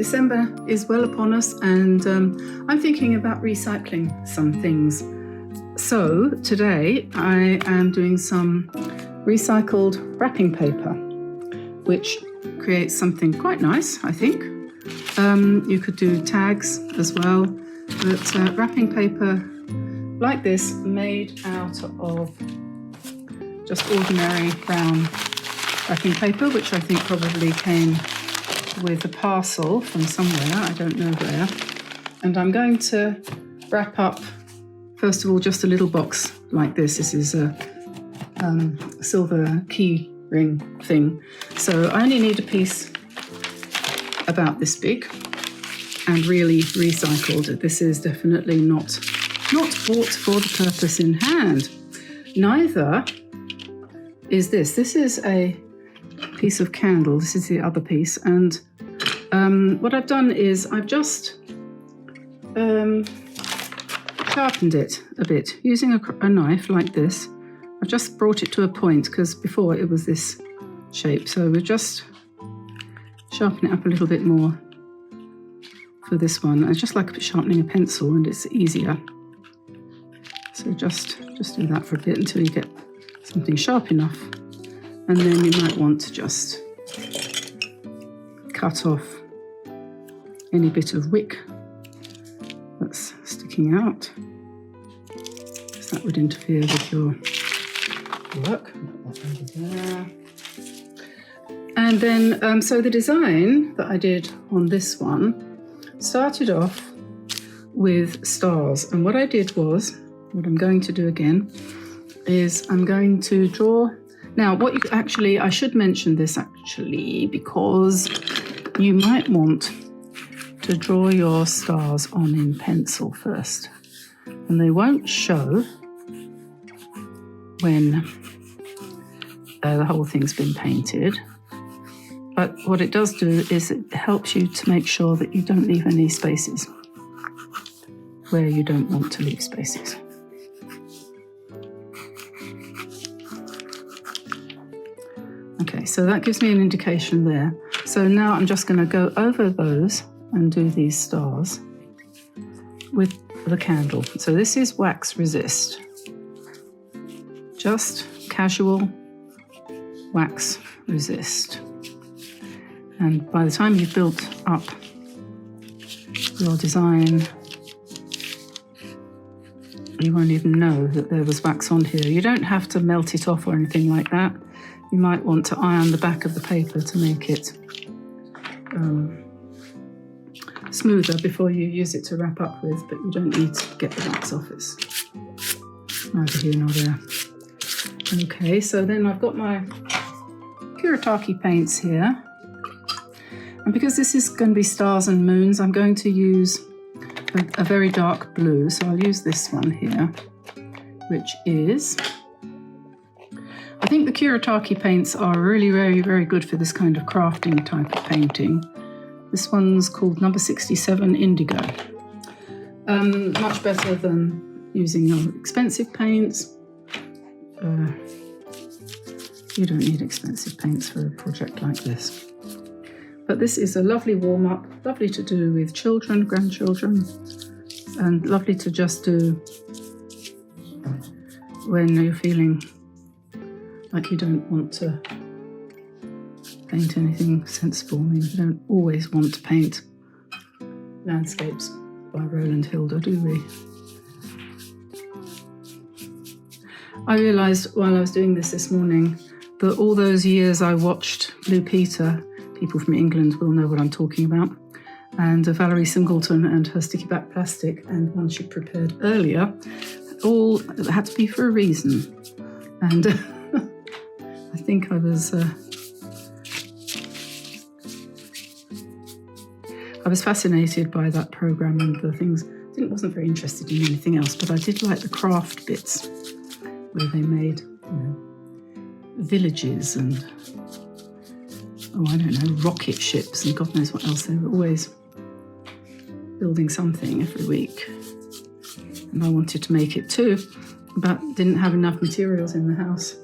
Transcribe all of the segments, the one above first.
December is well upon us, and I'm thinking about recycling some things. So today I am doing some recycled wrapping paper, which creates something quite nice, I think. You could do tags as well, but wrapping paper like this, made out of just ordinary brown wrapping paper, which I think probably came with a parcel from somewhere, I don't know where. And I'm going to wrap up, first of all, just a little box like this. This is a silver key ring thing. So I only need a piece about this big and really recycled. This is definitely not bought for the purpose in hand. Neither is this. This is a piece of candle. This is the other piece. And what I've done is I've just sharpened it a bit using a knife like this. I've just brought it to a point because before it was this shape. So we'll just sharpen it up a little bit more for this one. It's just like sharpening a pencil, and it's easier. So just do that for a bit until you get something sharp enough. And then you might want to just cut off any bit of wick that's sticking out, because that would interfere with your work. Put that over there. And then, so the design that I did on this one started off with stars. And what I did was, what I'm going to do again is I'm going to draw. Now, what you actually, I should mention this actually, because you might want to draw your stars on in pencil first, and they won't show when the whole thing's been painted. But what it does do is it helps you to make sure that you don't leave any spaces where you don't want to leave spaces. Okay, so that gives me an indication there. So now I'm just going to go over those and do these stars with the candle. So this is wax resist. Just casual wax resist. And by the time you've built up your design, you won't even know that there was wax on here. You don't have to melt it off or anything like that. You might want to iron the back of the paper to make it smoother before you use it to wrap up with, but you don't need to get the wax off. It's neither here nor there. Okay, so then I've got my Kuretake paints here. And because this is going to be stars and moons, I'm going to use a very dark blue. So I'll use this one here, which is, I think the Kuretake paints are really very, very good for this kind of crafting type of painting. This one's called number 67 Indigo. Much better than using your expensive paints. You don't need expensive paints for a project like this. But this is a lovely warm-up, lovely to do with children, grandchildren, and lovely to just do when you're feeling like you don't want to paint anything sensible. I mean, we don't always want to paint landscapes by Roland Hilder, do we? I realised while I was doing this morning that all those years I watched Blue Peter, people from England will know what I'm talking about, and Valerie Singleton and her sticky back plastic, and one she prepared earlier, all had to be for a reason. And I think I was fascinated by that programme and the things. I wasn't very interested in anything else, but I did like the craft bits where they made, villages and, I don't know, rocket ships and God knows what else. They were always building something every week. And I wanted to make it too, but didn't have enough materials in the house.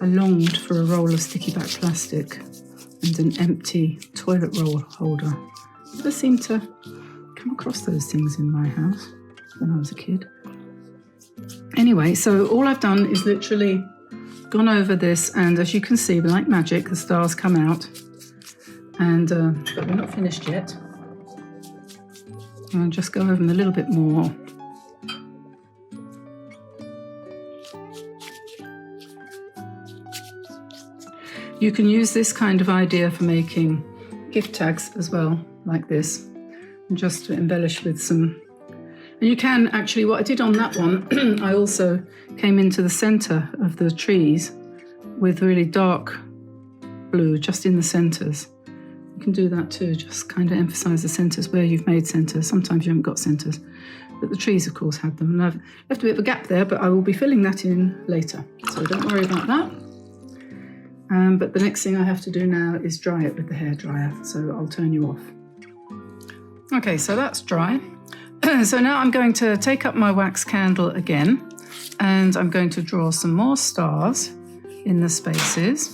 I longed for a roll of sticky back plastic and an empty toilet roll holder I never seem to come across those things in my house when I was a kid. Anyway, so all I've done is literally gone over this, and as you can see, like magic, the stars come out. And but we're not finished yet. I'll just go over them a little bit more. You can use this kind of idea for making gift tags as well, like this, and just to embellish with some. And you can actually, what I did on that one, I also came into the centre of the trees with really dark blue just in the centres. You can do that too, just kind of emphasise the centres where you've made centres. Sometimes you haven't got centres, but the trees of course had them. And I've left a bit of a gap there, but I will be filling that in later, so don't worry about that. But the next thing I have to do now is dry it with the hairdryer, so I'll turn you off. Okay, so that's dry. So now I'm going to take up my wax candle again, and I'm going to draw some more stars in the spaces.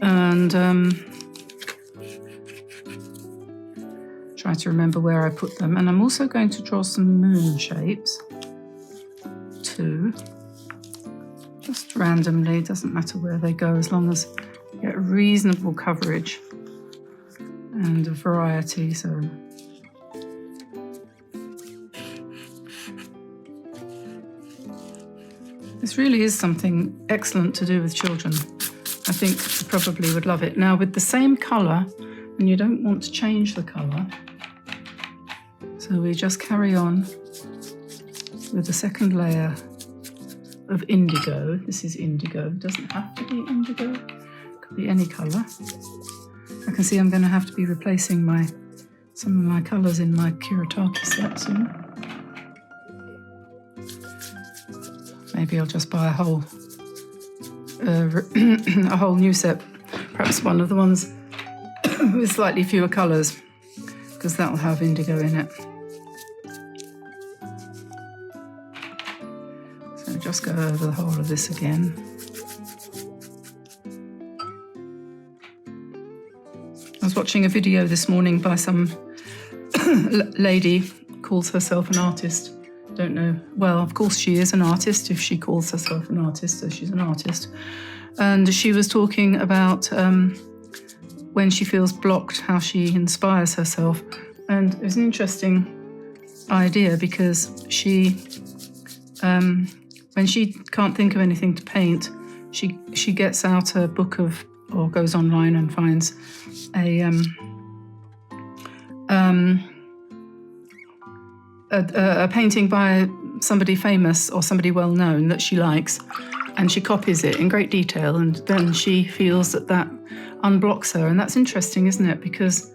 And try to remember where I put them. And I'm also going to draw some moon shapes too. Just randomly, doesn't matter where they go, as long as you get reasonable coverage and a variety. So this really is something excellent to do with children. I think you probably would love it. Now with the same colour, and you don't want to change the colour, so we just carry on with the second layer of indigo. This is indigo. It doesn't have to be indigo. It could be any colour. I can see I'm going to have to be replacing some of my colours in my Kuretake set soon. Maybe I'll just buy a whole new set. Perhaps one of the ones with slightly fewer colours, because that'll have indigo in it. So just go over the whole of this again. I was watching a video this morning by some lady, calls herself an artist. Don't know. Well, of course she is an artist if she calls herself an artist, so she's an artist. And she was talking about when she feels blocked, how she inspires herself. And it was an interesting idea, because she, when she can't think of anything to paint, she gets out a book of, or goes online and finds a painting by somebody famous or somebody well known that she likes, and she copies it in great detail, and then she feels that unblocks her. And that's interesting, isn't it? Because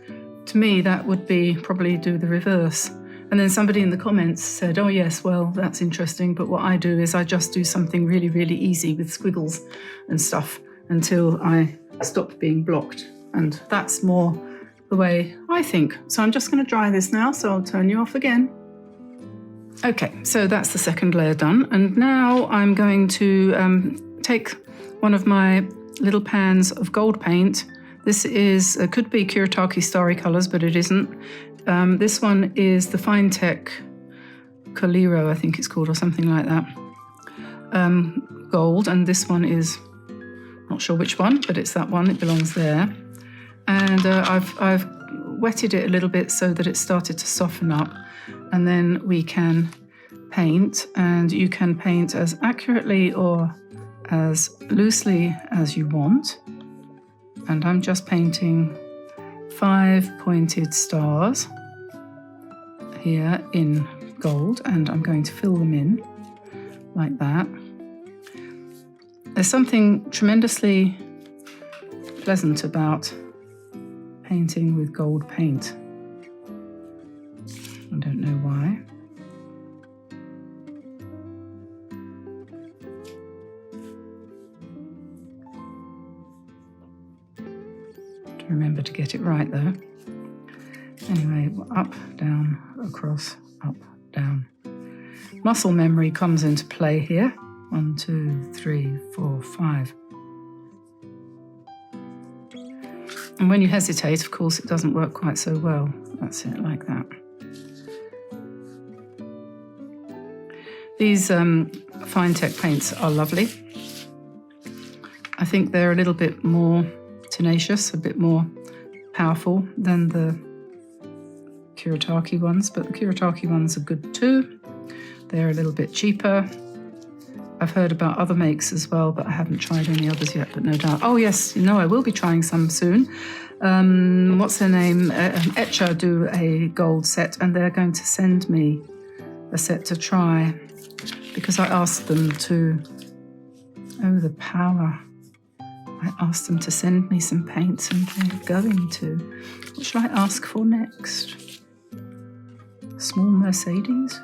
to me that would be probably do the reverse. And then somebody in the comments said, oh yes, well that's interesting, but what I do is I just do something really, really easy with squiggles and stuff until I stop being blocked. And that's more the way I think. So I'm just going to dry this now, so I'll turn you off again. Okay, so that's the second layer done, and now I'm going to take one of my little pans of gold paint. This is, could be Kuretake Starry Colours, but it isn't. This one is the Finetech Coliro, I think it's called, or something like that. Gold, and this one is, not sure which one, but it's that one, it belongs there. And I've wetted it a little bit so that it started to soften up. And then we can paint, and you can paint as accurately or as loosely as you want. And I'm just painting 5 pointed stars here in gold, and I'm going to fill them in like that. There's something tremendously pleasant about painting with gold paint. I don't know why. To remember to get it right though. Anyway, up, down, across, up, down. Muscle memory comes into play here. 1, 2, 3, 4, 5. And when you hesitate, of course, it doesn't work quite so well. That's it, like that. These Fine-Tech paints are lovely. I think they're a little bit more tenacious, a bit more powerful than the Kuretake ones, but the Kuretake ones are good too. They're a little bit cheaper. I've heard about other makes as well, but I haven't tried any others yet, but no doubt. Oh yes, you know, I will be trying some soon. What's their name? Etcher do a gold set, and they're going to send me a set to try because I asked them to, oh, the power. I asked them to send me some paints and they're going to. What should I ask for next? Small Mercedes?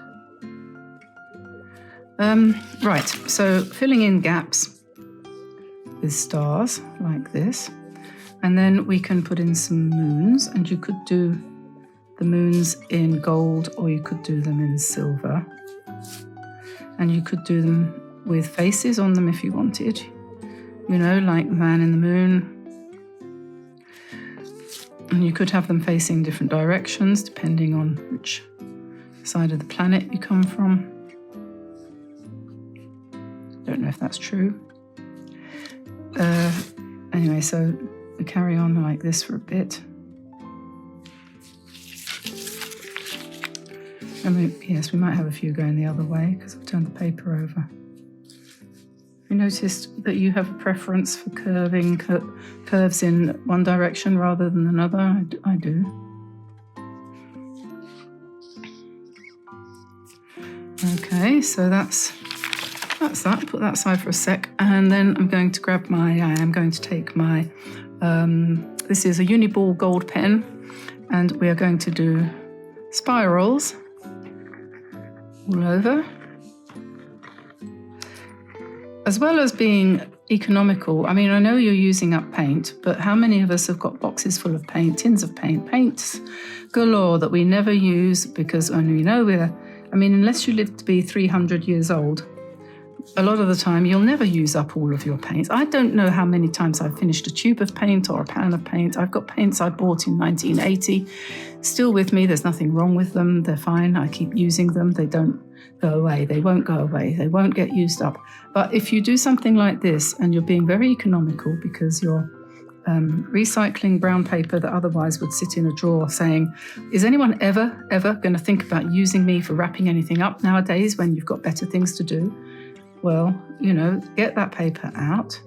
Right, so filling in gaps with stars like this, and then we can put in some moons, and you could do the moons in gold or you could do them in silver, and you could do them with faces on them if you wanted, you know, like Man in the Moon, and you could have them facing different directions depending on which side of the planet you come from. Don't know if that's true. Anyway, so we carry on like this for a bit. And yes, we might have a few going the other way because I've turned the paper over. Have you noticed that you have a preference for curving curves in one direction rather than another? I do. Okay, so that's that. Put that aside for a sec, and then I'm going to grab I am going to take my, this is a Uniball gold pen, and we are going to do spirals all over. As well as being economical, I mean, I know you're using up paint, but how many of us have got boxes full of paint, tins of paint, paints galore that we never use because only we know unless you live to be 300 years old, a lot of the time you'll never use up all of your paints. I don't know how many times I've finished a tube of paint or a pan of paint. I've got paints I bought in 1980 still with me. There's nothing wrong with them. They're fine. I keep using them. They don't go away. They won't go away. They won't get used up. But if you do something like this and you're being very economical because you're recycling brown paper that otherwise would sit in a drawer saying, is anyone ever going to think about using me for wrapping anything up nowadays when you've got better things to do? Well, you know, get that paper out.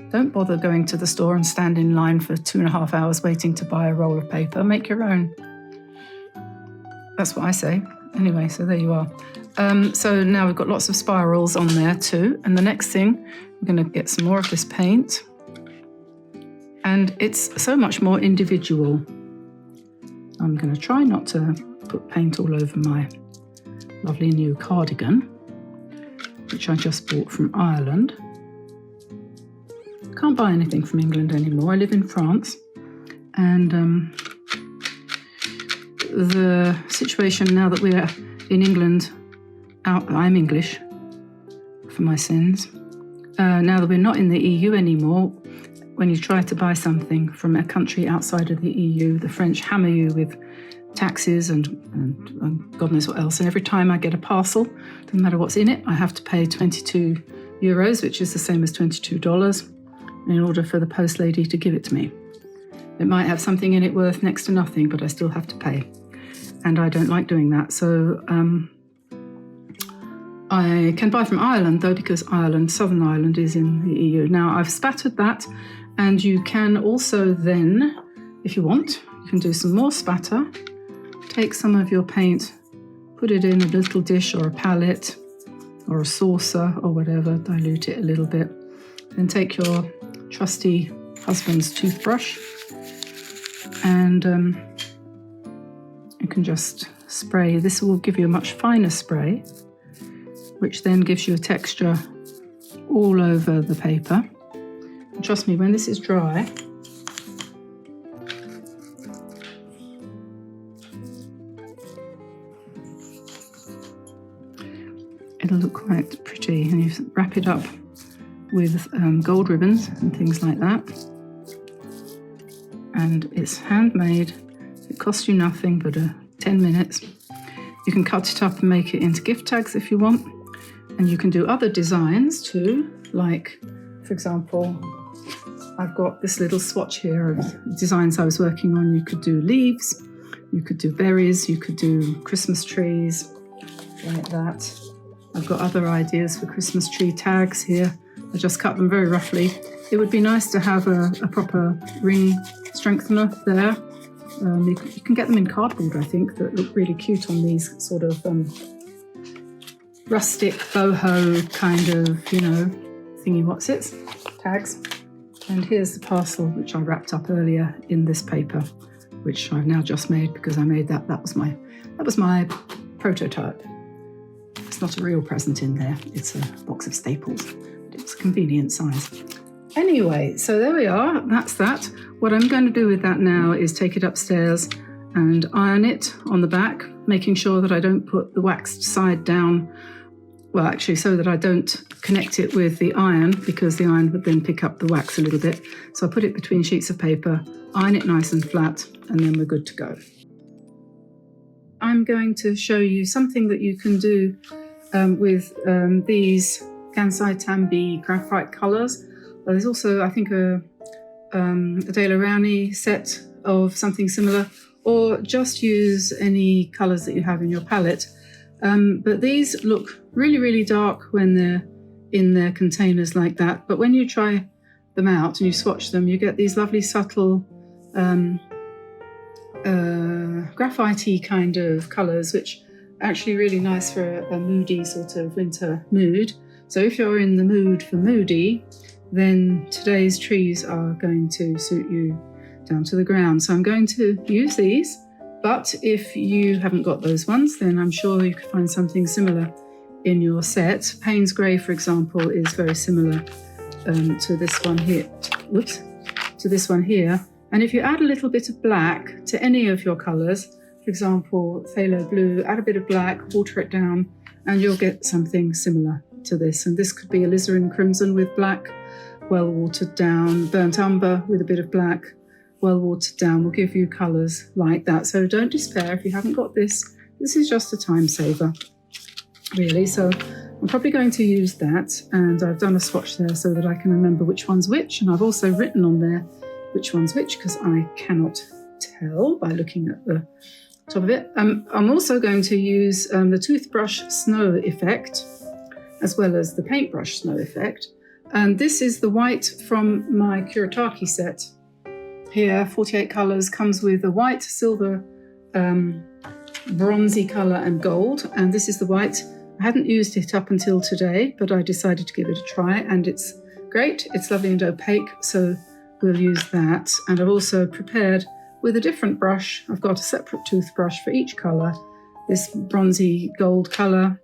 Don't bother going to the store and stand in line for 2.5 hours waiting to buy a roll of paper. Make your own. That's what I say. Anyway, so there you are. So now we've got lots of spirals on there too. And the next thing, we're going to get some more of this paint. And it's so much more individual. I'm going to try not to put paint all over my lovely new cardigan, which I just bought from Ireland. Can't buy anything from England anymore. I live in France, and the situation now that we're in England, I'm English for my sins. Now that we're not in the EU anymore, when you try to buy something from a country outside of the EU, the French hammer you with taxes and God knows what else. And every time I get a parcel, doesn't matter what's in it, I have to pay €22, which is the same as $22, in order for the post lady to give it to me. It might have something in it worth next to nothing, but I still have to pay. And I don't like doing that. So I can buy from Ireland, though, because Southern Ireland is in the EU. Now, I've spattered that, and you can also then, if you want, you can do some more spatter. Take some of your paint, put it in a little dish or a palette or a saucer or whatever, dilute it a little bit. Then take your trusty husband's toothbrush and you can just spray. This will give you a much finer spray, which then gives you a texture all over the paper. And trust me, when this is dry, it'll look quite pretty, and you wrap it up with gold ribbons and things like that. and it's handmade. It costs you nothing but 10 minutes. You can cut it up and make it into gift tags if you want. And you can do other designs too, like, for example, I've got this little swatch here of designs I was working on. You could do leaves, you could do berries, you could do Christmas trees, like that. I've got other ideas for Christmas tree tags here. I just cut them very roughly. It would be nice to have a proper ring strengthener there. You can get them in cardboard, I think, that look really cute on these sort of rustic boho kind of, thingy-what's-its, tags. And here's the parcel which I wrapped up earlier in this paper, which I've now just made because I made that. That was my prototype. It's not a real present in there. It's a box of staples. It's a convenient size. Anyway, so there we are. That's that. What I'm going to do with that now is take it upstairs and iron it on the back, making sure that I don't put the waxed side down. Well, actually, so that I don't connect it with the iron, because the iron would then pick up the wax a little bit. So I put it between sheets of paper, iron it nice and flat, and then we're good to go. I'm going to show you something that you can do with these Kansai Tambi graphite colours. There's also, I think, a De La Rowney set of something similar, or just use any colours that you have in your palette. But these look really, really dark when they're in their containers like that. But when you try them out and you swatch them, you get these lovely subtle graphite-y kind of colours, which are actually really nice for a moody sort of winter mood. So if you're in the mood for moody, then today's trees are going to suit you down to the ground. So I'm going to use these, but if you haven't got those ones, then I'm sure you could find something similar in your set. Payne's Grey, for example, is very similar to this one here. Whoops, to this one here. And if you add a little bit of black to any of your colours, for example, phthalo blue, add a bit of black, water it down, and you'll get something similar to this. And this could be alizarin crimson with black, well watered down, burnt umber with a bit of black, well watered down, will give you colours like that. So don't despair if you haven't got this. This is just a time saver, really. So I'm probably going to use that, and I've done a swatch there so that I can remember which one's which, and I've also written on there which one's which, because I cannot tell by looking at the top of it. I'm also going to use the toothbrush snow effect, as well as the paintbrush snow effect. And this is the white from my Kuretake set. Here, 48 colours, comes with a white, silver, bronzy colour and gold. And this is the white. I hadn't used it up until today, but I decided to give it a try, and it's great. It's lovely and opaque, so we'll use that. And I've also prepared with a different brush. I've got a separate toothbrush for each colour. This bronzy gold colour,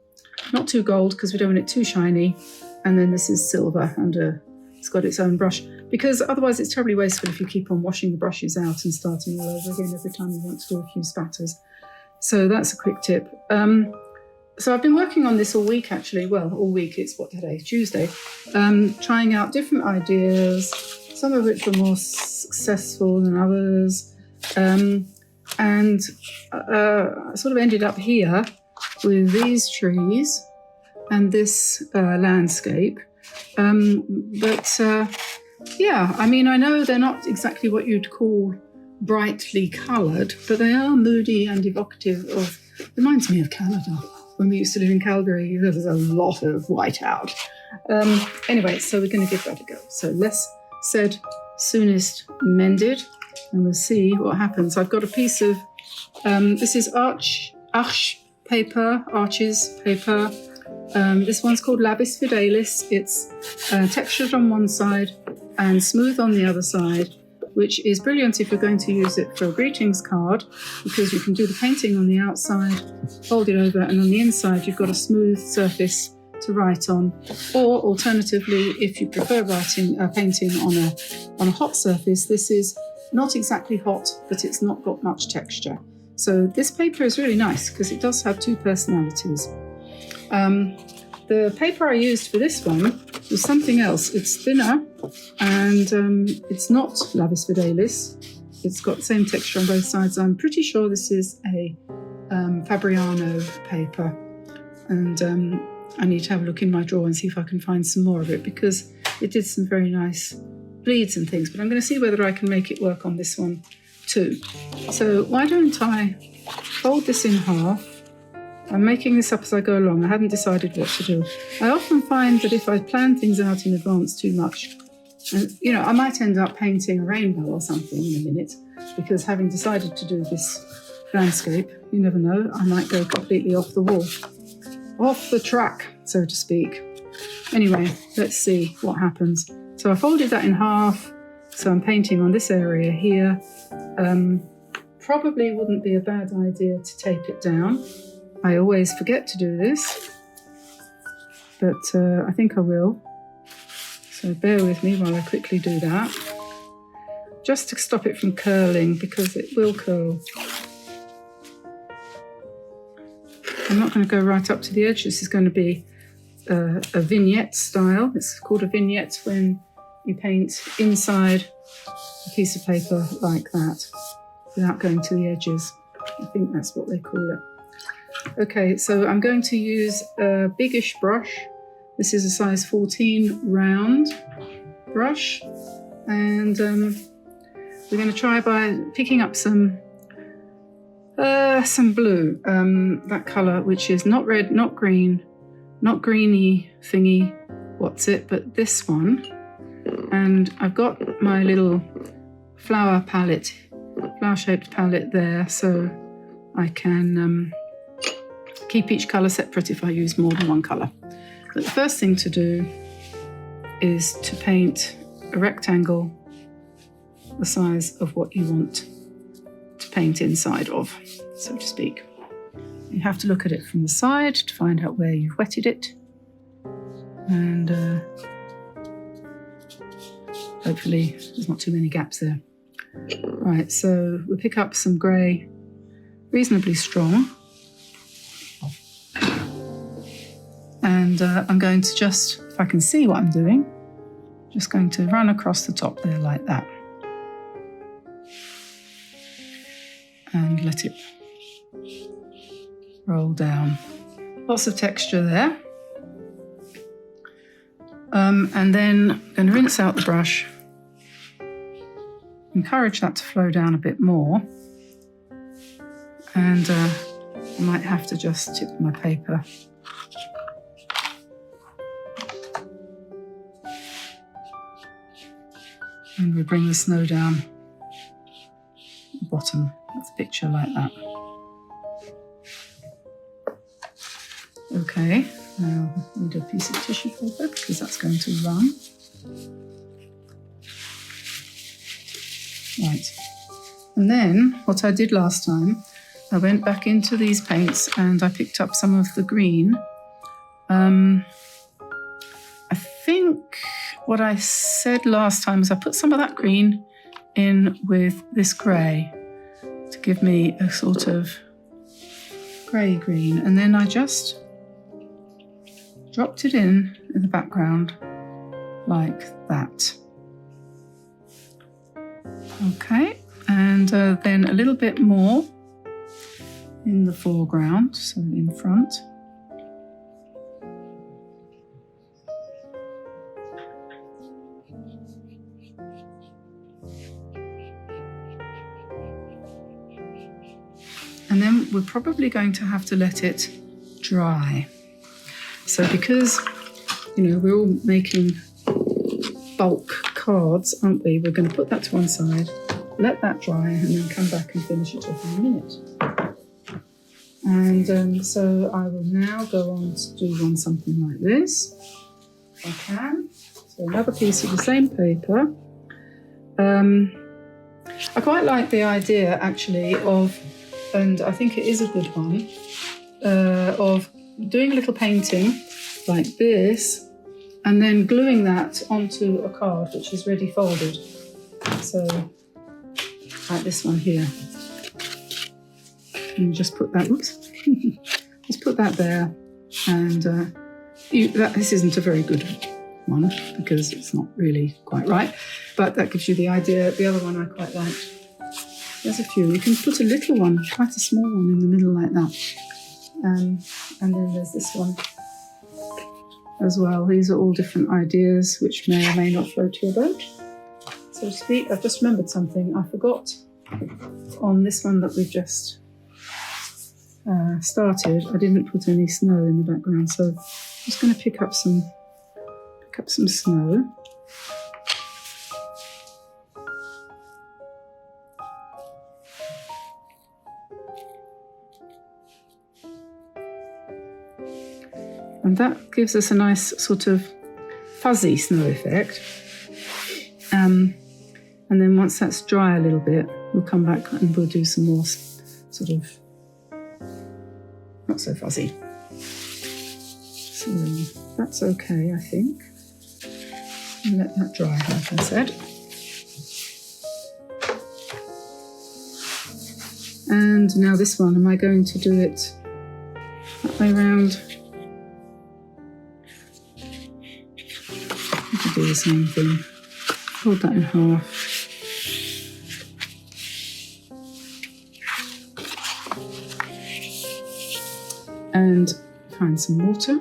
not too gold because we don't want it too shiny. And then this is silver, and it's got its own brush, because otherwise it's terribly wasteful if you keep on washing the brushes out and starting all over again every time you want to do a few spatters. So that's a quick tip. So I've been working on this all week, actually. Well, all week. It's what today? Tuesday. Trying out different ideas, some of which were more successful than others. And I sort of ended up here with these trees and this landscape. Yeah, I mean, I know they're not exactly what you'd call brightly coloured, but they are moody and evocative of, reminds me of Canada. When we used to live in Calgary, there was a lot of whiteout. Anyway, so we're going to give that a go. So less said, soonest mended, and we'll see what happens. I've got a piece of, this is arches paper. This one's called Lapis Fidelis. It's textured on one side and smooth on the other side, which is brilliant if you're going to use it for a greetings card, because you can do the painting on the outside, fold it over, and on the inside you've got a smooth surface to write on. Or alternatively, if you prefer painting on a hot surface, this is not exactly hot, but it's not got much texture. So this paper is really nice because it does have two personalities. The paper I used for this one was something else. It's thinner, and it's not Lapis Fidelis. It's got the same texture on both sides. I'm pretty sure this is a Fabriano paper, and I need to have a look in my drawer and see if I can find some more of it, because it did some very nice bleeds and things, but I'm going to see whether I can make it work on this one too. So why don't I fold this in half? I'm making this up as I go along. I hadn't decided what to do. I often find that if I plan things out in advance too much, and you know, I might end up painting a rainbow or something in a minute, because having decided to do this landscape, you never know, I might go completely off the wall, off the track, so to speak. Anyway, let's see what happens. So I folded that in half, so I'm painting on this area here. Probably wouldn't be a bad idea to tape it down. I always forget to do this, but I think I will. So bear with me while I quickly do that, just to stop it from curling, because it will curl. I'm not going to go right up to the edge. This is going to be a vignette style. It's called a vignette when you paint inside a piece of paper like that without going to the edges. I think that's what they call it. Okay, so I'm going to use a biggish brush. This is a size 14 round brush, and we're going to try by picking up some blue, that colour, which is not red, not green, not greeny thingy, what's it, but this one. And I've got my little flower shaped palette there, so I can keep each colour separate if I use more than one colour. But the first thing to do is to paint a rectangle the size of what you want to paint inside of, so to speak. You have to look at it from the side to find out where you've wetted it, and hopefully there's not too many gaps there. Right, so we'll pick up some grey, reasonably strong, and I'm going to just, if I can see what I'm doing, just going to run across the top there like that and let it roll down. Lots of texture there. And then I'm going to rinse out the brush, encourage that to flow down a bit more, and I might have to just tip my paper. And we bring the snow down the bottom of the picture like that. Okay, now I need a piece of tissue paper because that's going to run. Right, and then what I did last time, I went back into these paints and I picked up some of the green. I think what I said last time is I put some of that green in with this grey to give me a sort of grey-green, and then I just dropped it in the background like that. Okay, and then a little bit more in the foreground, so in front. And then we're probably going to have to let it dry. So because, you know, we're all making bulk cards, aren't we? We're going to put that to one side, let that dry, and then come back and finish it off in a minute. And so I will now go on to do something like this, if I can. So another piece of the same paper. I quite like the idea, actually, of, and I think it is a good one, of doing a little painting like this and then gluing that onto a card which is ready folded. So, like this one here. And just put that, oops, just put that there, and this isn't a very good one because it's not really quite right, but that gives you the idea. The other one I quite liked. There's a few. You can put a little one, quite a small one in the middle like that. And then there's this one as well. These are all different ideas which may or may not float your boat, so to speak. I've just remembered something. I forgot on this one that we've just started. I didn't put any snow in the background, so I'm just going to pick up some snow. And that gives us a nice sort of fuzzy snow effect. And then once that's dry a little bit, we'll come back and we'll do some more sort of not so fuzzy. So that's okay, I think. And let that dry, like I said. And now this one, am I going to do it that way around? Do the same thing. Fold that in half. And find some water.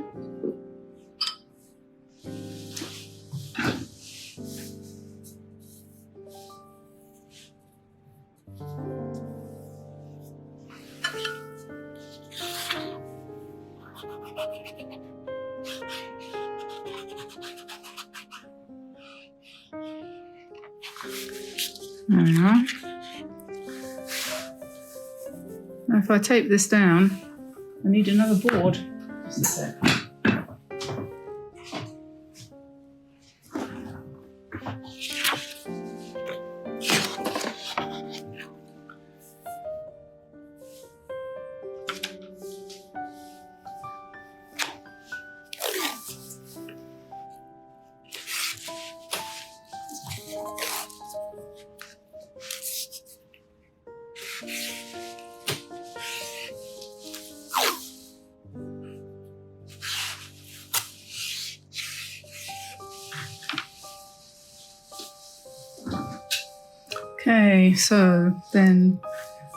There we are. Now if I tape this down, I need another board. Just a sec. Okay, so then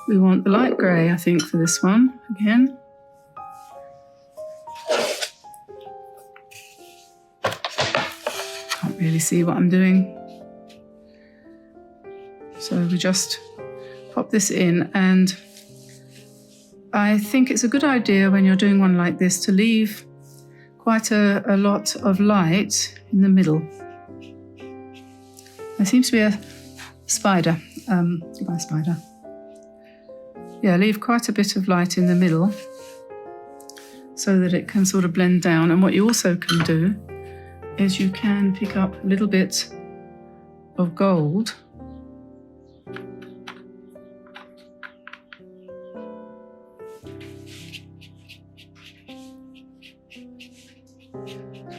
we want the light grey, I think, for this one again. Can't really see what I'm doing. So we just pop this in, and I think it's a good idea when you're doing one like this to leave quite a lot of light in the middle. There seems to be a spider. Goodbye, spider. Yeah, leave quite a bit of light in the middle so that it can sort of blend down. And what you also can do is you can pick up a little bit of gold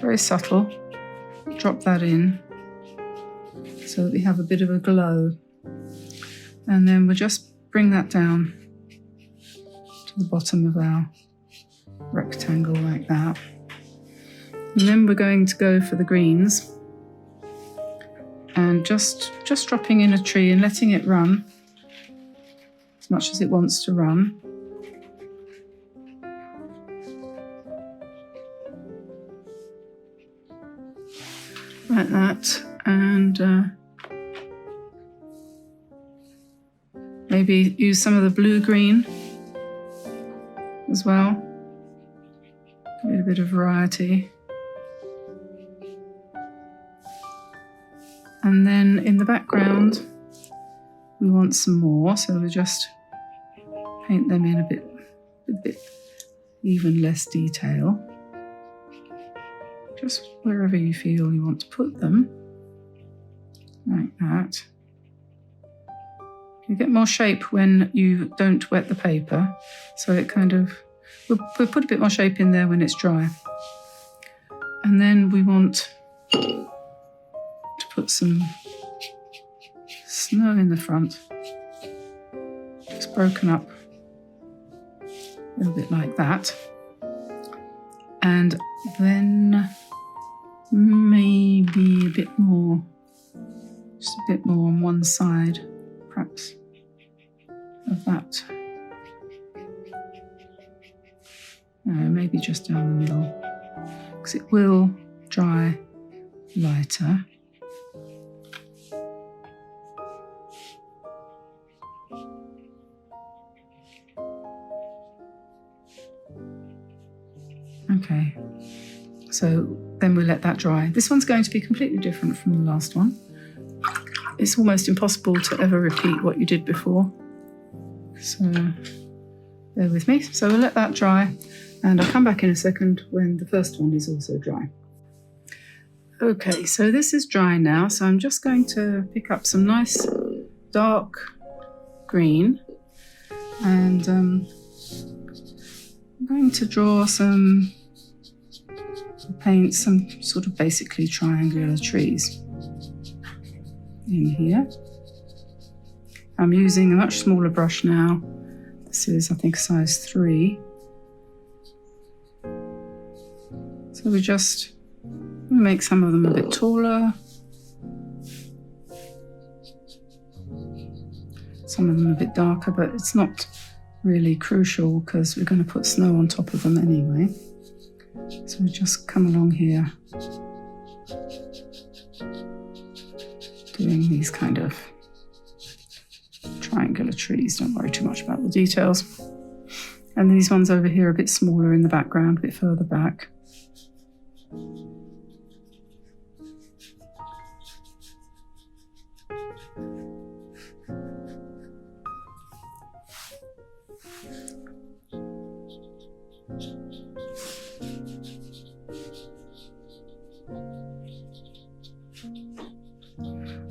very subtle. Drop that in so that we have a bit of a glow. And then we'll just bring that down to the bottom of our rectangle like that. And then we're going to go for the greens and just dropping in a tree and letting it run as much as it wants to run. Like that. And maybe use some of the blue-green as well. Give it a bit of variety. And then in the background, we want some more, so we just paint them in a bit even less detail. Just wherever you feel you want to put them, like that. You get more shape when you don't wet the paper, so it kind of, we'll put a bit more shape in there when it's dry. And then we want to put some snow in the front, just broken up a little bit like that. And then maybe a bit more, just a bit more on one side, perhaps of that. No, maybe just down the middle, because it will dry lighter. Okay, so then we let that dry. This one's going to be completely different from the last one. It's almost impossible to ever repeat what you did before. So bear with me. So we'll let that dry, and I'll come back in a second when the first one is also dry. Okay, so this is dry now, so I'm just going to pick up some nice dark green, and I'm going to draw paint some sort of basically triangular trees in here. I'm using a much smaller brush now. This is, I think, size 3. So we just make some of them a bit taller, some of them a bit darker, but it's not really crucial because we're going to put snow on top of them anyway. So we just come along here doing these kind of triangular trees. Don't worry too much about the details. And these ones over here are a bit smaller in the background, a bit further back.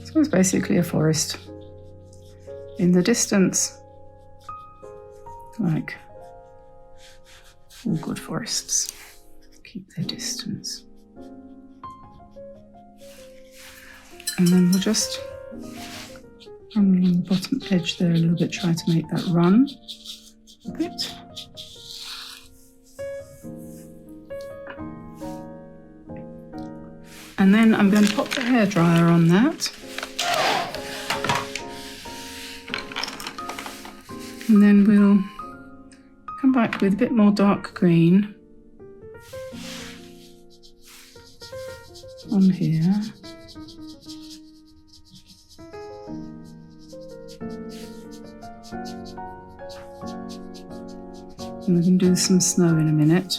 So it's basically a forest. In the distance, like all good forests, keep their distance. And then we'll just run along the bottom edge there a little bit, try to make that run a bit. And then I'm going to pop the hairdryer on that. And then we'll come back with a bit more dark green on here. And we can do some snow in a minute.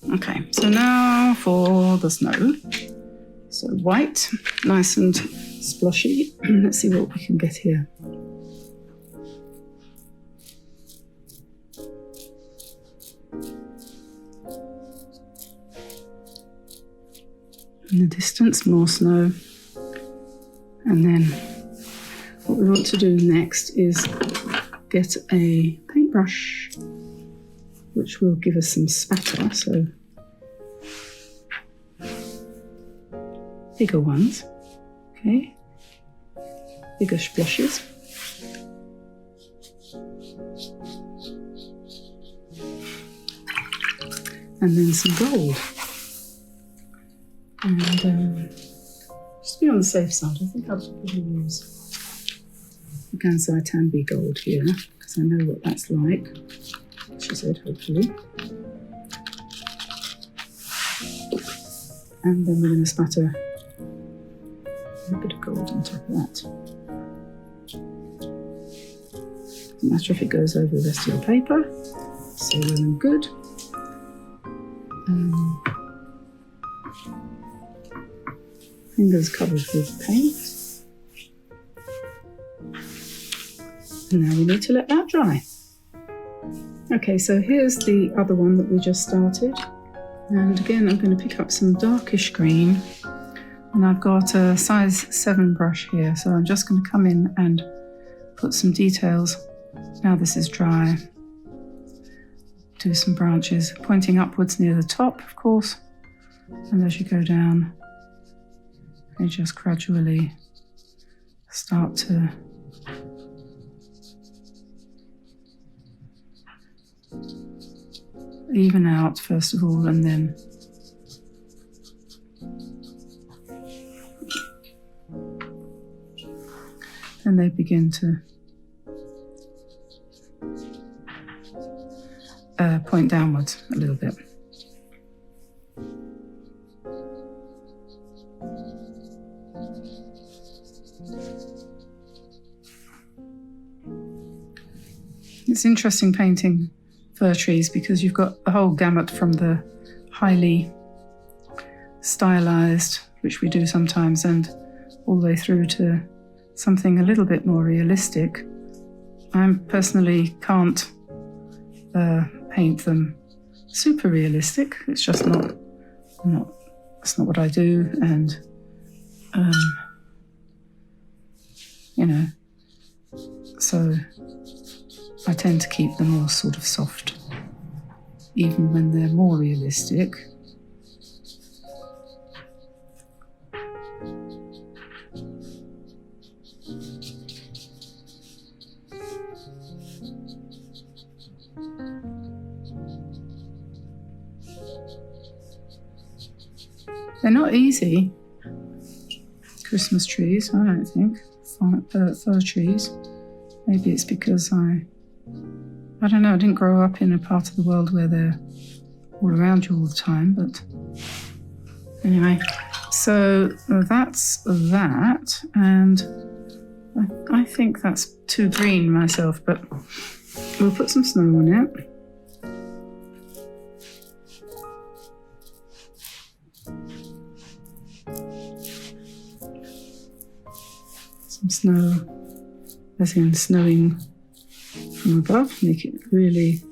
Okay, so now for the snow. So white, nice and sploshy. Let's see what we can get here. In the distance, more snow. And then what we want to do next is get a paintbrush, which will give us some spatter, so bigger ones, okay, bigger splashes. And then some gold. And just to be on the safe side, I think I'll probably use Gansai Tanby gold here, because I know what that's like, she said, hopefully. And then we're going to spatter a bit of gold on top of that. Doesn't matter if it goes over the rest of your paper, so well and good. Fingers covered with paint. And now we need to let that dry. Okay, so here's the other one that we just started. And again, I'm going to pick up some darkish green. And I've got a size 7 brush here, so I'm just going to come in and put some details. Now this is dry. Do some branches pointing upwards near the top, of course. And as you go down, they just gradually start to even out first of all, and then they begin to point downwards a little bit. It's interesting painting fir trees because you've got a whole gamut from the highly stylized, which we do sometimes, and all the way through to something a little bit more realistic. I personally can't paint them super realistic. It's just that's not what I do, and so I tend to keep them all sort of soft, even when they're more realistic. They're not easy, Christmas trees, I don't think, fir trees. Maybe it's because I don't know, I didn't grow up in a part of the world where they're all around you all the time, but anyway, so that's that, and I think that's too green myself, but we'll put some snow on it. Some snow, as in snowing from above, make it really,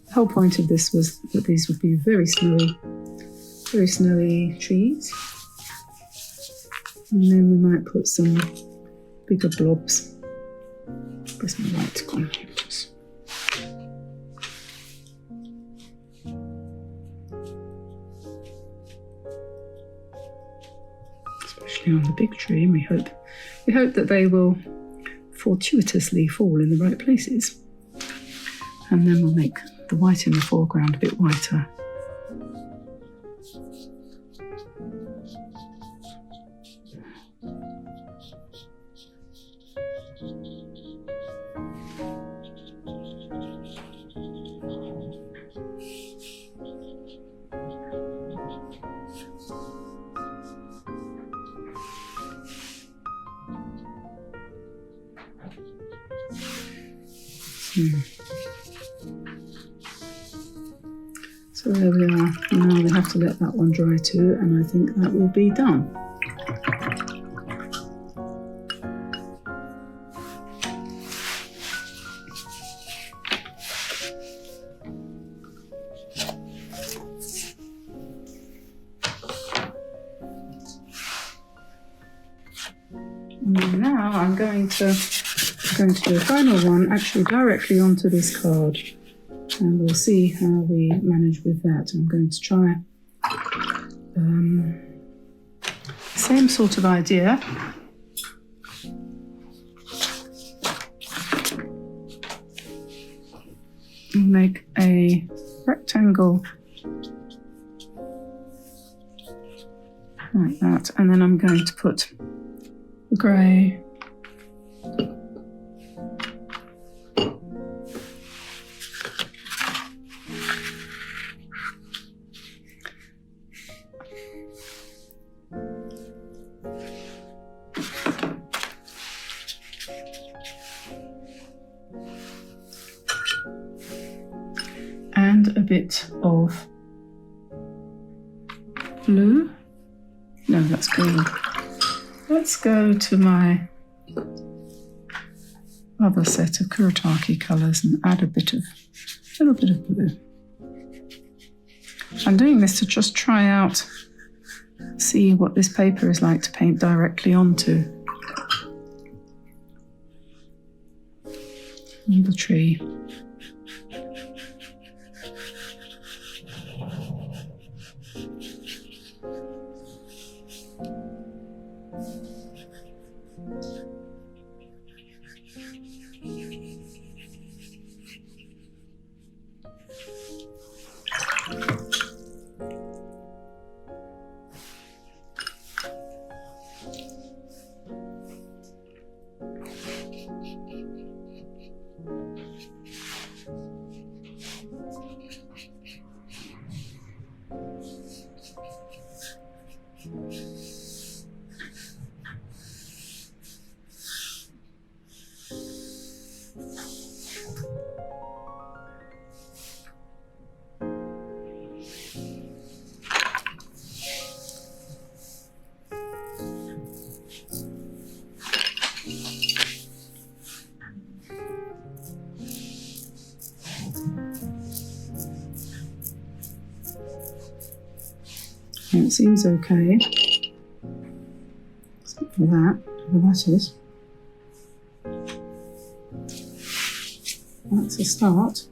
the whole point of this was that these would be very snowy trees. And then we might put some bigger blobs. Where's my light gone? Especially on the big tree, and we hope that they will fortuitously fall in the right places, and then we'll make the white in the foreground a bit whiter. So there we are. Now we have to let that one dry too, and I think that will be done. And now I'm going to do a final one actually directly onto this card, and we'll see how we manage with that. I'm going to try same sort of idea. Make a rectangle like that, and then I'm going to put the grey and a bit of blue. No, that's green. Let's go to my other set of Kuretake colours and add a little bit of blue. I'm doing this to just try out, see what this paper is like to paint directly onto the tree. And it seems okay. Except for that, whatever that is. That's a start.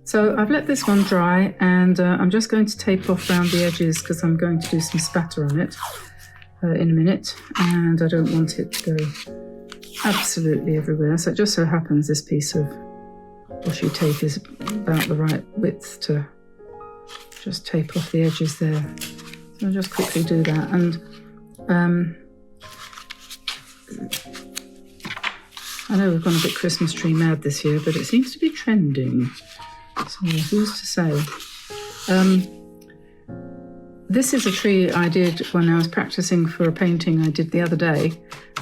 So I've let this one dry, and I'm just going to tape off around the edges because I'm going to do some spatter on it in a minute, and I don't want it to go absolutely everywhere. So it just so happens this piece of washi tape is about the right width to just tape off the edges there. So I'll just quickly do that. And I know we've gone a bit Christmas tree mad this year, but it seems to be trending. So who's to say? This is a tree I did when I was practicing for a painting I did the other day,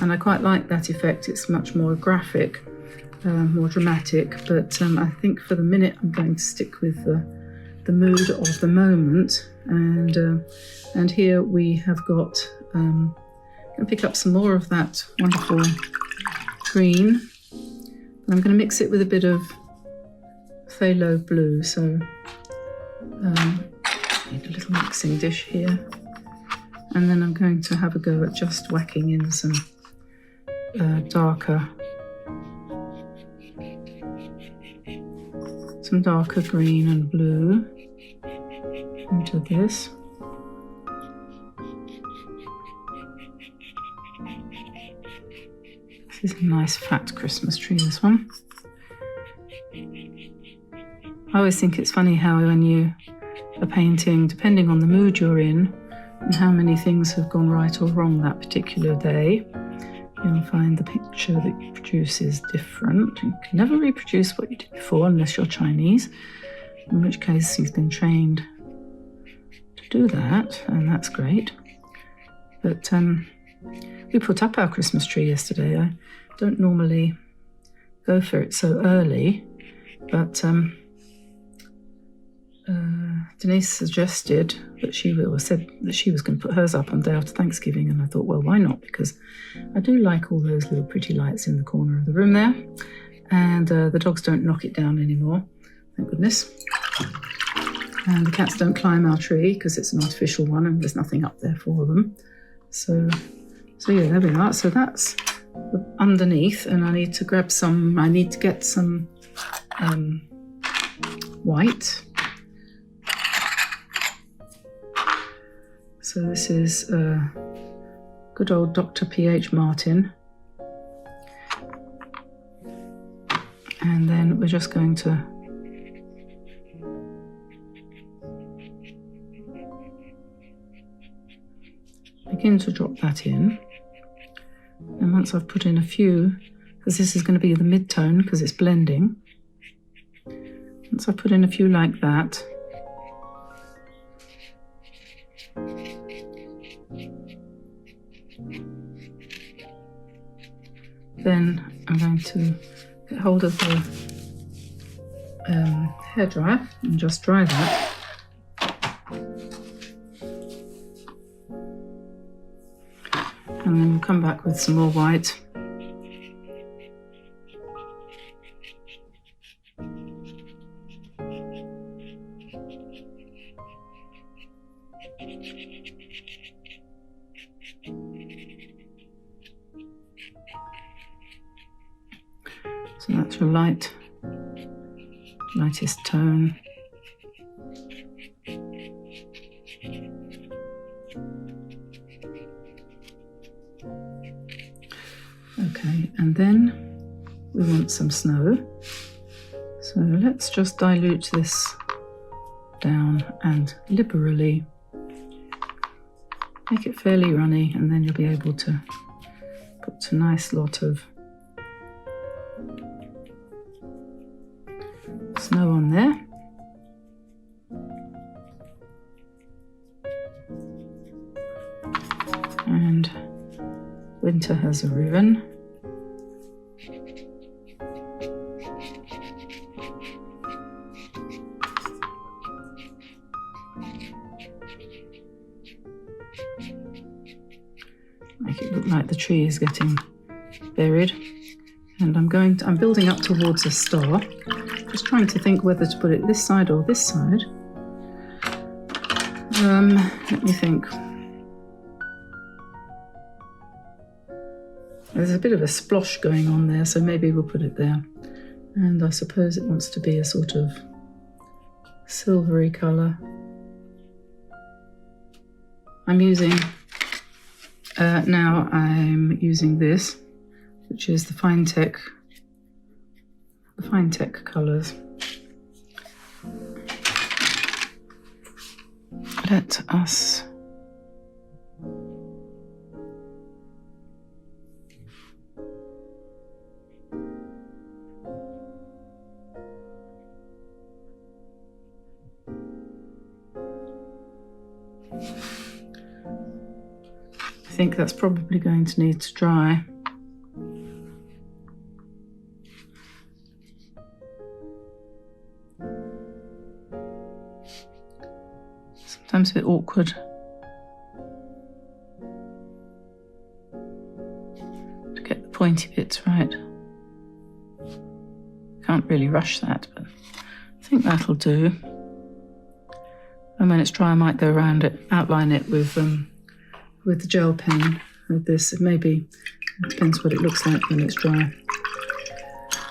and I quite like that effect. It's much more graphic, more dramatic, but I think for the minute I'm going to stick with the mood of the moment. And here we have got, I'm going to pick up some more of that wonderful green, and I'm going to mix it with a bit of phthalo blue, so need a little mixing dish here, and then I'm going to have a go at just whacking in some darker green and blue into this. This is a nice fat Christmas tree, this one. I always think it's funny how when you are painting, depending on the mood you're in and how many things have gone right or wrong that particular day, you'll find the picture that you produce is different. You can never reproduce what you did before unless you're Chinese, in which case you've been trained to do that, and that's great. But we put up our Christmas tree yesterday. I don't normally go for it so early, but Denise suggested that said that she was going to put hers up on the day after Thanksgiving, and I thought, well, why not? Because I do like all those little pretty lights in the corner of the room there, and the dogs don't knock it down anymore, thank goodness. And the cats don't climb our tree because it's an artificial one and there's nothing up there for them. So yeah, there we are. So that's underneath, and I need to get some white. So this is good old Dr. P.H. Martin. And then we're just going to begin to drop that in. And once I've put in a few, because this is going to be the mid-tone because it's blending. Once I've put in a few like that, then I'm going to get hold of the hairdryer and just dry that. And then we'll come back with some more white. So that's your lightest tone. Okay, and then we want some snow. So let's just dilute this down and liberally make it fairly runny, and then you'll be able to put a nice lot of snow on there. And winter has arriven. Make it look like the tree is getting buried. And I'm building up towards a star. Just trying to think whether to put it this side or this side. Let me think. There's a bit of a splosh going on there, so maybe we'll put it there. And I suppose it wants to be a sort of silvery colour. I'm using, now I'm using this, which is the Fine Tech colours. Let us I think that's probably going to need to dry. Sometimes a bit awkward to get the pointy bits right. Can't really rush that, but I think that'll do. And when it's dry, I might go around it, outline it with the gel pen with this. Maybe it depends what it looks like when it's dry.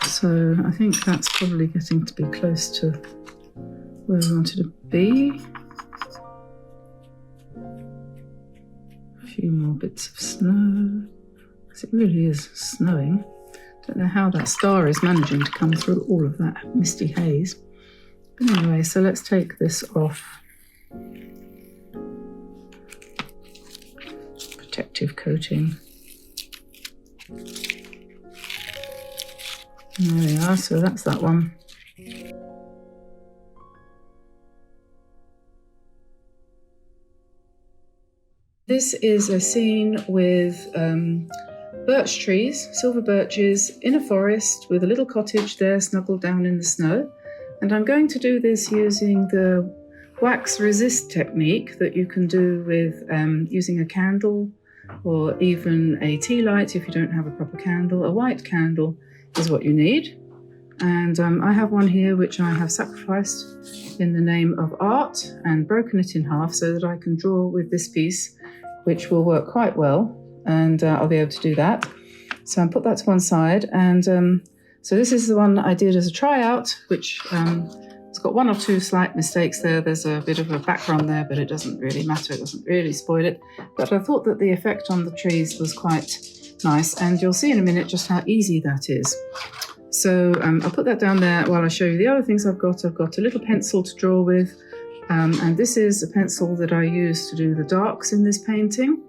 So I think that's probably getting to be close to where we wanted to be. A few more bits of snow, because it really is snowing. Don't know how that star is managing to come through all of that misty haze. But anyway, so let's take this off. Protective coating. There we are, so that's that one. This is a scene with birch trees, silver birches, in a forest with a little cottage there snuggled down in the snow. And I'm going to do this using the wax resist technique that you can do with using a candle or even a tea light if you don't have a proper candle. A white candle is what you need. And I have one here which I have sacrificed in the name of art and broken it in half so that I can draw with this piece, which will work quite well, and I'll be able to do that. So I'll put that to one side, and so this is the one that I did as a tryout, which it's got one or two slight mistakes there. There's a bit of a background there, but it doesn't really matter. It doesn't really spoil it. But I thought that the effect on the trees was quite nice, and you'll see in a minute just how easy that is. So I'll put that down there while I show you the other things I've got. I've got a little pencil to draw with, and this is a pencil that I use to do the darks in this painting.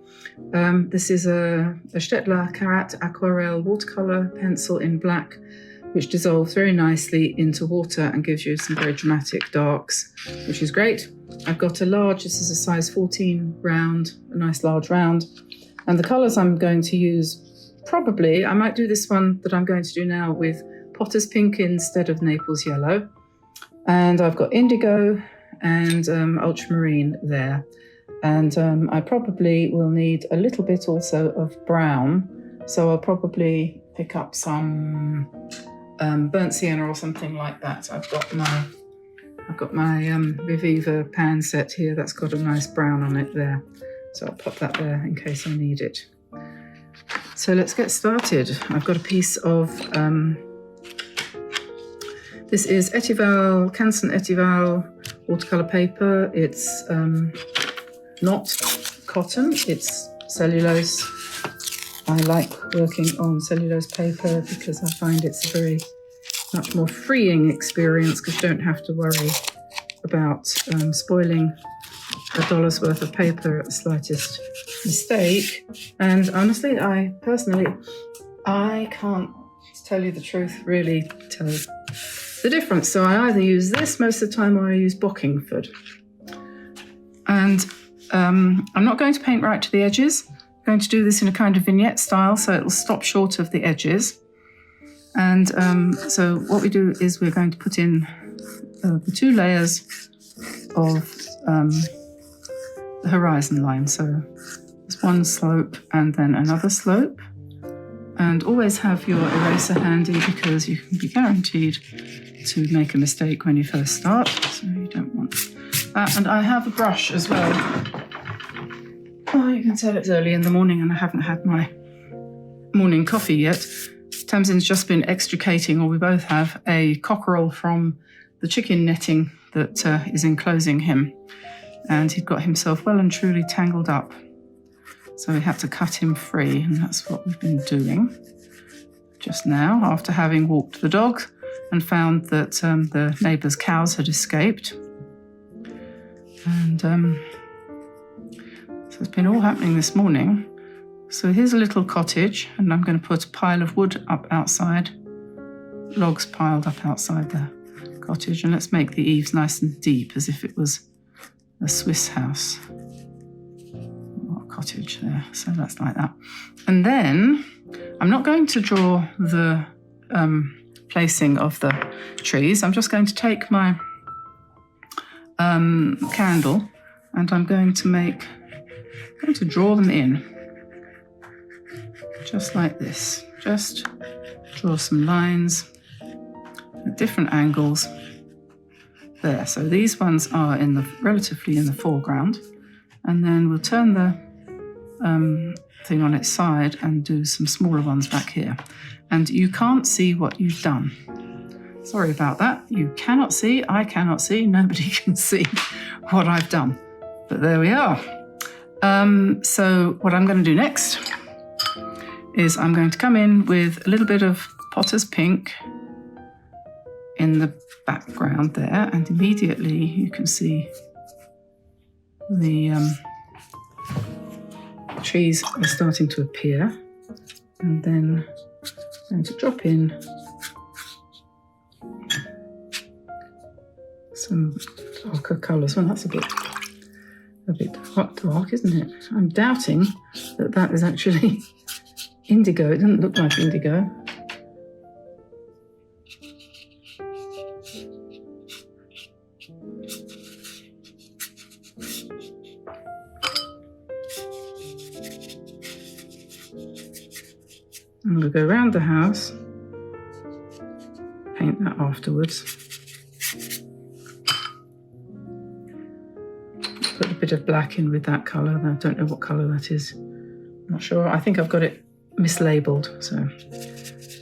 This is a Stettler Karat Aquarelle watercolor pencil in black, which dissolves very nicely into water and gives you some very dramatic darks, which is great. I've got a large, this is a size 14 round, a nice large round. And the colours I'm going to use, probably, I might do this one that I'm going to do now with Potter's Pink instead of Naples Yellow. And I've got indigo and ultramarine there. And I probably will need a little bit also of brown. So I'll probably pick up some burnt sienna or something like that. I've got my Reviva pan set here that's got a nice brown on it there. So I'll pop that there in case I need it. So let's get started. I've got a piece of, this is Etival, Canson Etival watercolor paper. It's not cotton, it's cellulose. I like working on cellulose paper because I find it's a very much more freeing experience because you don't have to worry about spoiling $1's worth of paper at the slightest mistake. And honestly, I can't tell you the truth, really tell the difference. So I either use this most of the time or I use Bockingford. And I'm not going to paint right to the edges. I'm going to do this in a kind of vignette style, so it'll stop short of the edges. And so what we do is we're going to put in the two layers of the horizon line. So there's one slope and then another slope. And always have your eraser handy because you can be guaranteed to make a mistake when you first start. So you don't want... And I have a brush as well. Oh, you can tell it's early in the morning and I haven't had my morning coffee yet. Tamsin's just been extricating, or we both have, a cockerel from the chicken netting that is enclosing him. And he'd got himself well and truly tangled up. So we had to cut him free, and that's what we've been doing just now, after having walked the dog and found that the neighbour's cows had escaped. And so it's been all happening this morning. So here's a little cottage, and I'm going to put a pile of wood up outside, logs piled up outside the cottage, and let's make the eaves nice and deep as if it was a Swiss house or a cottage there. So that's like that. And then I'm not going to draw the placing of the trees. I'm just going to take my candle and I'm going to draw them in. Just like this. Just draw some lines at different angles. There. So these ones are relatively in the foreground, and then we'll turn the thing on its side and do some smaller ones back here. And you can't see what you've done. Sorry about that. You cannot see, I cannot see, nobody can see what I've done. But there we are. So what I'm going to do next is I'm going to come in with a little bit of Potter's Pink in the background there, and immediately you can see the trees are starting to appear. And then I'm going to drop in some darker colours. Well, that's a bit dark, isn't it? I'm doubting that is actually indigo. It doesn't look like indigo. I'm going to go around the house, paint that afterwards. Put a bit of black in with that colour. I don't know what colour that is. I'm not sure. I think I've got it mislabeled. So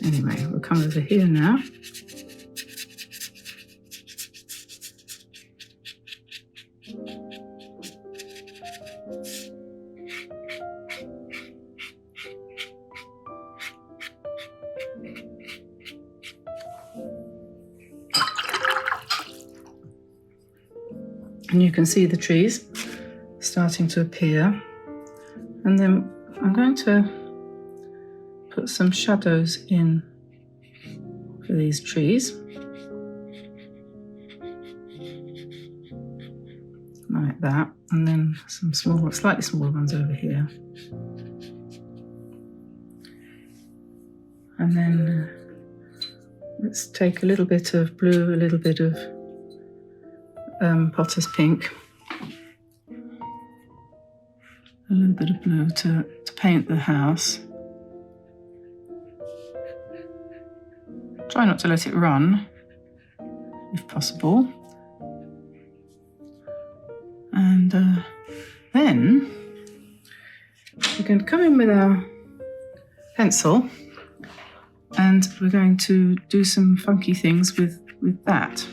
anyway, we'll come over here now. And you can see the trees starting to appear. And then I'm going to put some shadows in for these trees. Like that. And then some slightly smaller ones over here. And then let's take a little bit of blue, a little bit of Potter's Pink, a little bit of blue to paint the house. Try not to let it run, if possible. And then we're going to come in with our pencil and we're going to do some funky things with that.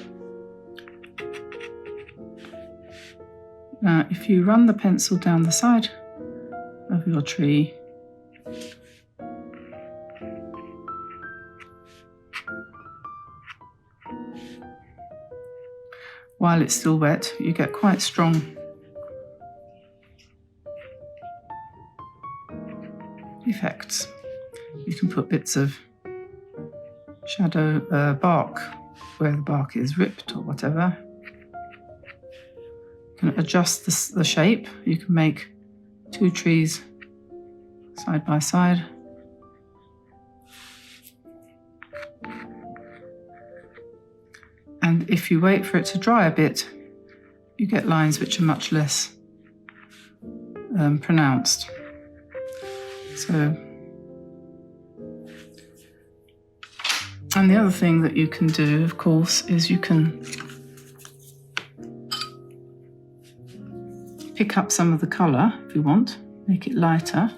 Now, if you run the pencil down the side of your tree, while it's still wet, you get quite strong effects. You can put bits of shadow bark where the bark is ripped or whatever. You can adjust the shape. You can make two trees side by side. And if you wait for it to dry a bit, you get lines which are much less pronounced. So, and the other thing that you can do, of course, is you can pick up some of the colour if you want, make it lighter.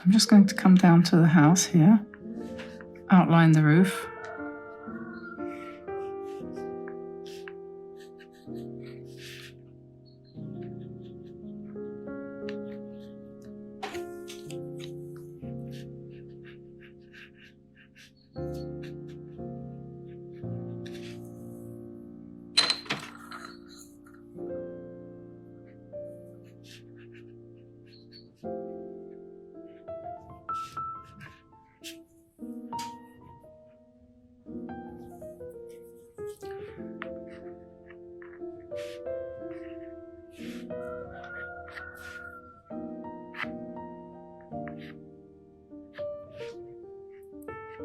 I'm just going to come down to the house here, outline the roof.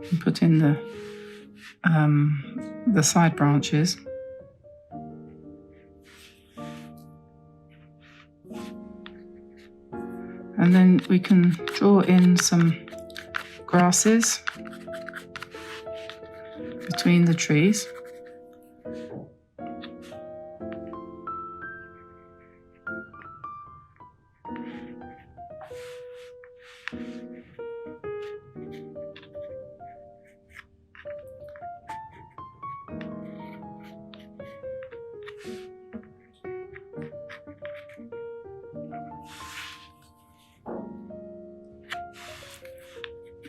And put in the side branches. And then we can draw in some grasses between the trees.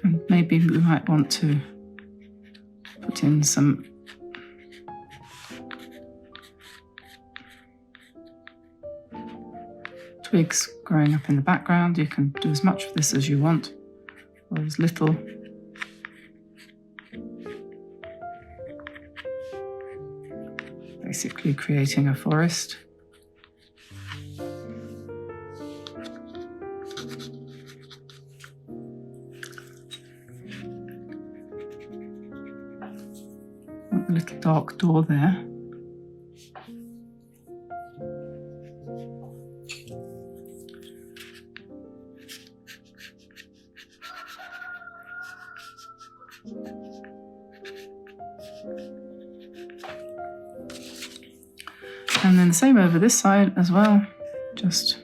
And maybe we might want to put in some twigs growing up in the background. You can do as much of this as you want, or as little. Basically creating a forest. A little dark door there. And then the same over this side as well. Just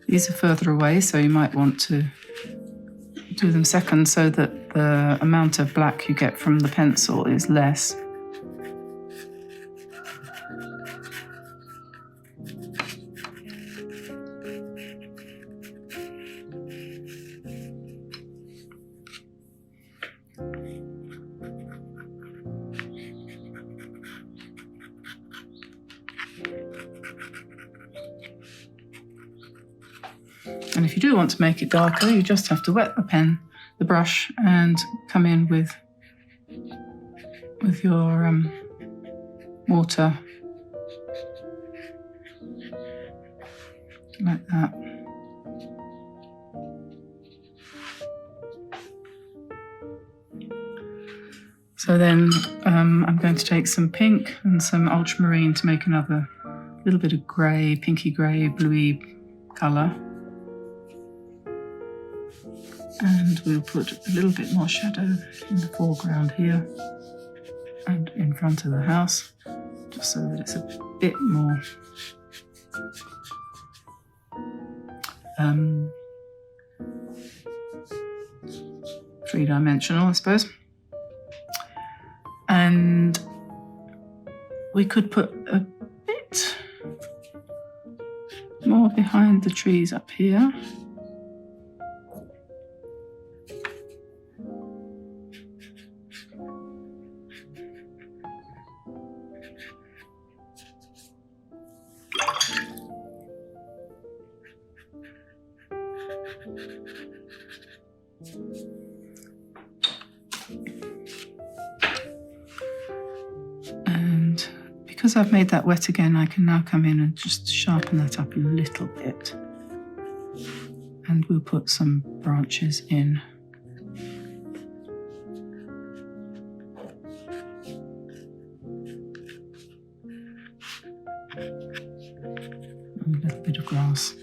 these are further away, so you might want to do them second so that the amount of black you get from the pencil is less. And if you do want to make it darker, you just have to wet the brush, and come in with your water, like that. So then I'm going to take some pink and some ultramarine to make another little bit of grey, pinky grey, bluey colour. And we'll put a little bit more shadow in the foreground here and in front of the house, just so that it's a bit more three-dimensional, I suppose. And we could put a bit more behind the trees up here. And because I've made that wet again, I can now come in and just sharpen that up a little bit. And we'll put some branches in. And a little bit of grass.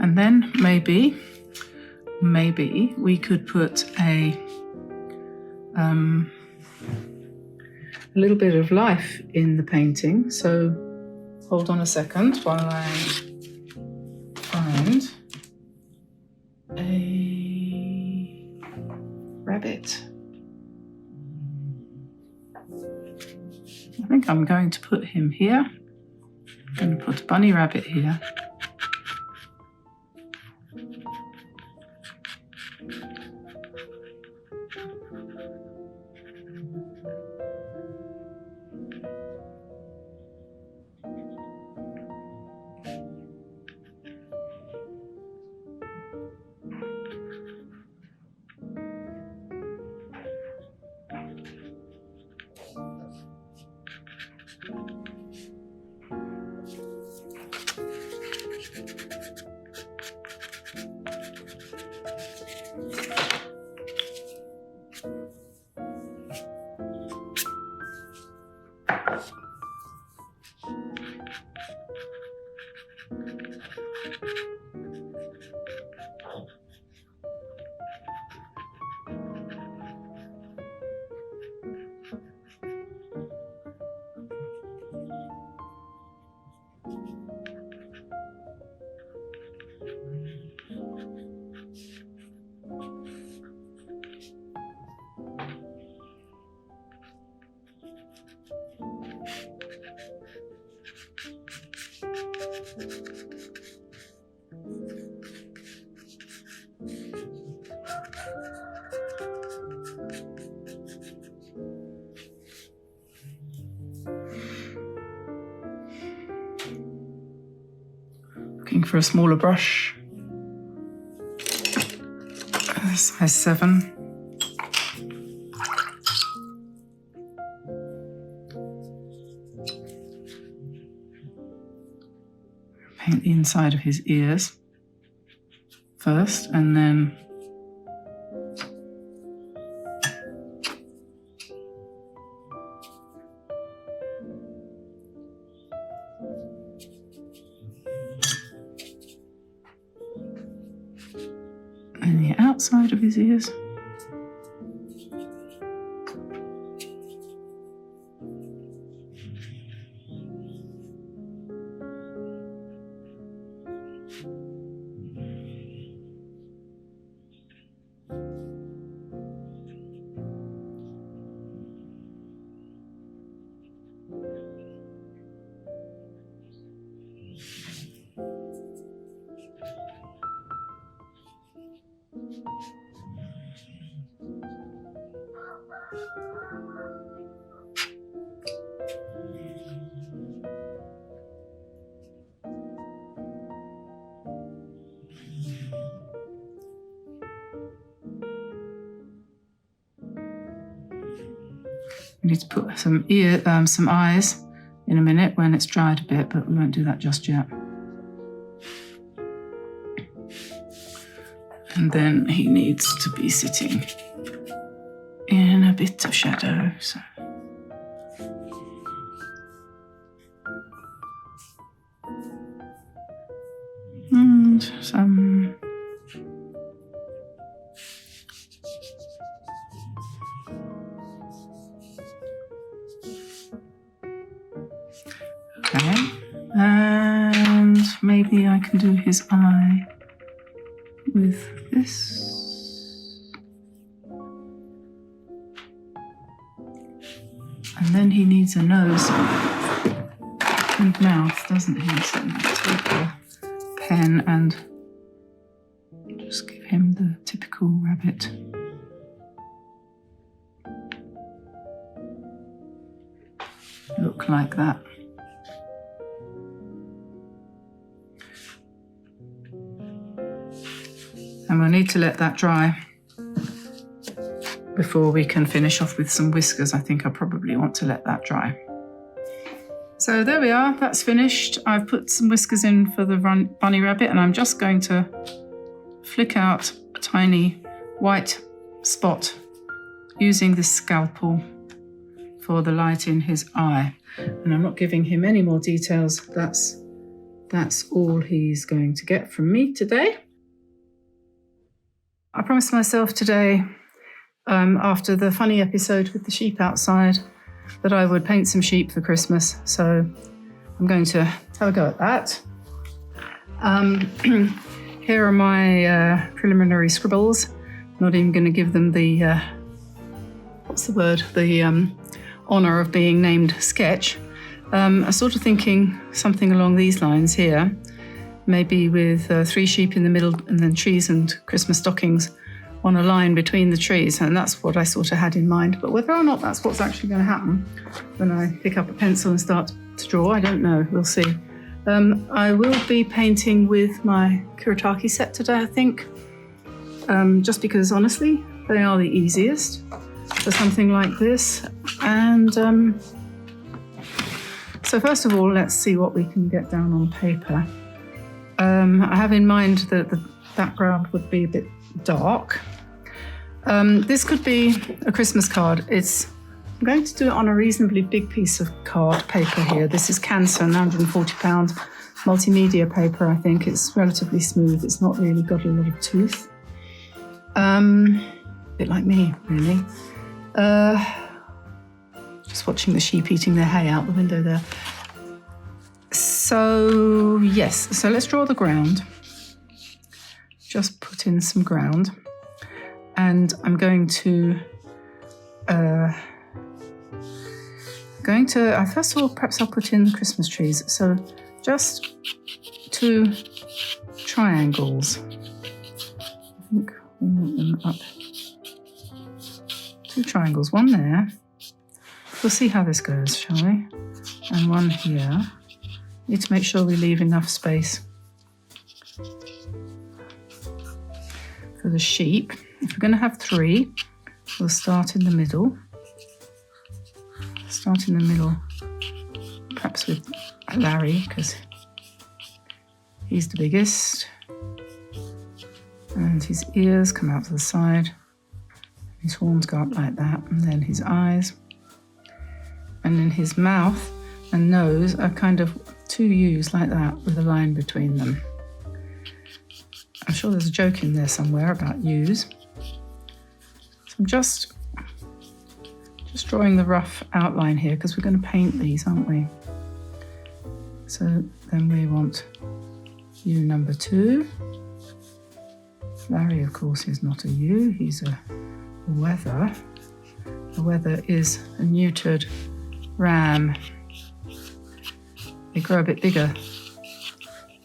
And then maybe we could put a little bit of life in the painting. So hold on a second while I find a rabbit. I think I'm going to put him here. I'm going to put a bunny rabbit here. Looking for a smaller brush, size 7. Paint the inside of his ears first, and then the outside of his ears. We need to put some eyes in a minute when it's dried a bit, but we won't do that just yet. And then he needs to be sitting in a bit of shadow. So. And some okay, and maybe I can do his eye with this. And then he needs a nose and mouth, doesn't he? So I'm going to take a pen and just give him the typical rabbit. Look like that. And we'll need to let that dry before we can finish off with some whiskers. I think I probably want to let that dry. So there we are, that's finished. I've put some whiskers in for the bunny rabbit, and I'm just going to flick out a tiny white spot using this scalpel for the light in his eye. And I'm not giving him any more details. That's all he's going to get from me today. I promised myself today, after the funny episode with the sheep outside, that I would paint some sheep for Christmas. So I'm going to have a go at that. Here are my preliminary scribbles. Not even going to give them the, the honour of being named sketch. I'm sort of thinking something along these lines here, maybe with 3 sheep in the middle and then trees and Christmas stockings on a line between the trees, and that's what I sort of had in mind. But whether or not that's what's actually going to happen when I pick up a pencil and start to draw, I don't know. We'll see. I will be painting with my Kuretake set today, I think, just because, honestly, they are the easiest for something like this. And so first of all, let's see what we can get down on paper. I have in mind that the background would be a bit dark. This could be a Christmas card. I'm going to do it on a reasonably big piece of card paper here. This is Canson, £140 multimedia paper, I think. It's relatively smooth. It's not really got a lot of tooth. A bit like me, really. Just watching the sheep eating their hay out the window there. So, yes, so let's draw the ground. Just put in some ground. And I'm first of all, perhaps I'll put in the Christmas trees. So just 2 triangles. I think we want them up. 2 triangles, one there. We'll see how this goes, shall we? And one here. Need to make sure we leave enough space for the sheep. If we're going to have 3, we'll start in the middle. Perhaps with Larry, because he's the biggest. And his ears come out to the side. His horns go up like that, and then his eyes. And then his mouth and nose are kind of 2 U's like that with a line between them. I'm sure there's a joke in there somewhere about U's. So I'm just drawing the rough outline here because we're going to paint these, aren't we? So then we want U number 2. Larry, of course, is not a U, he's a wether. The wether is a neutered ram. They grow a bit bigger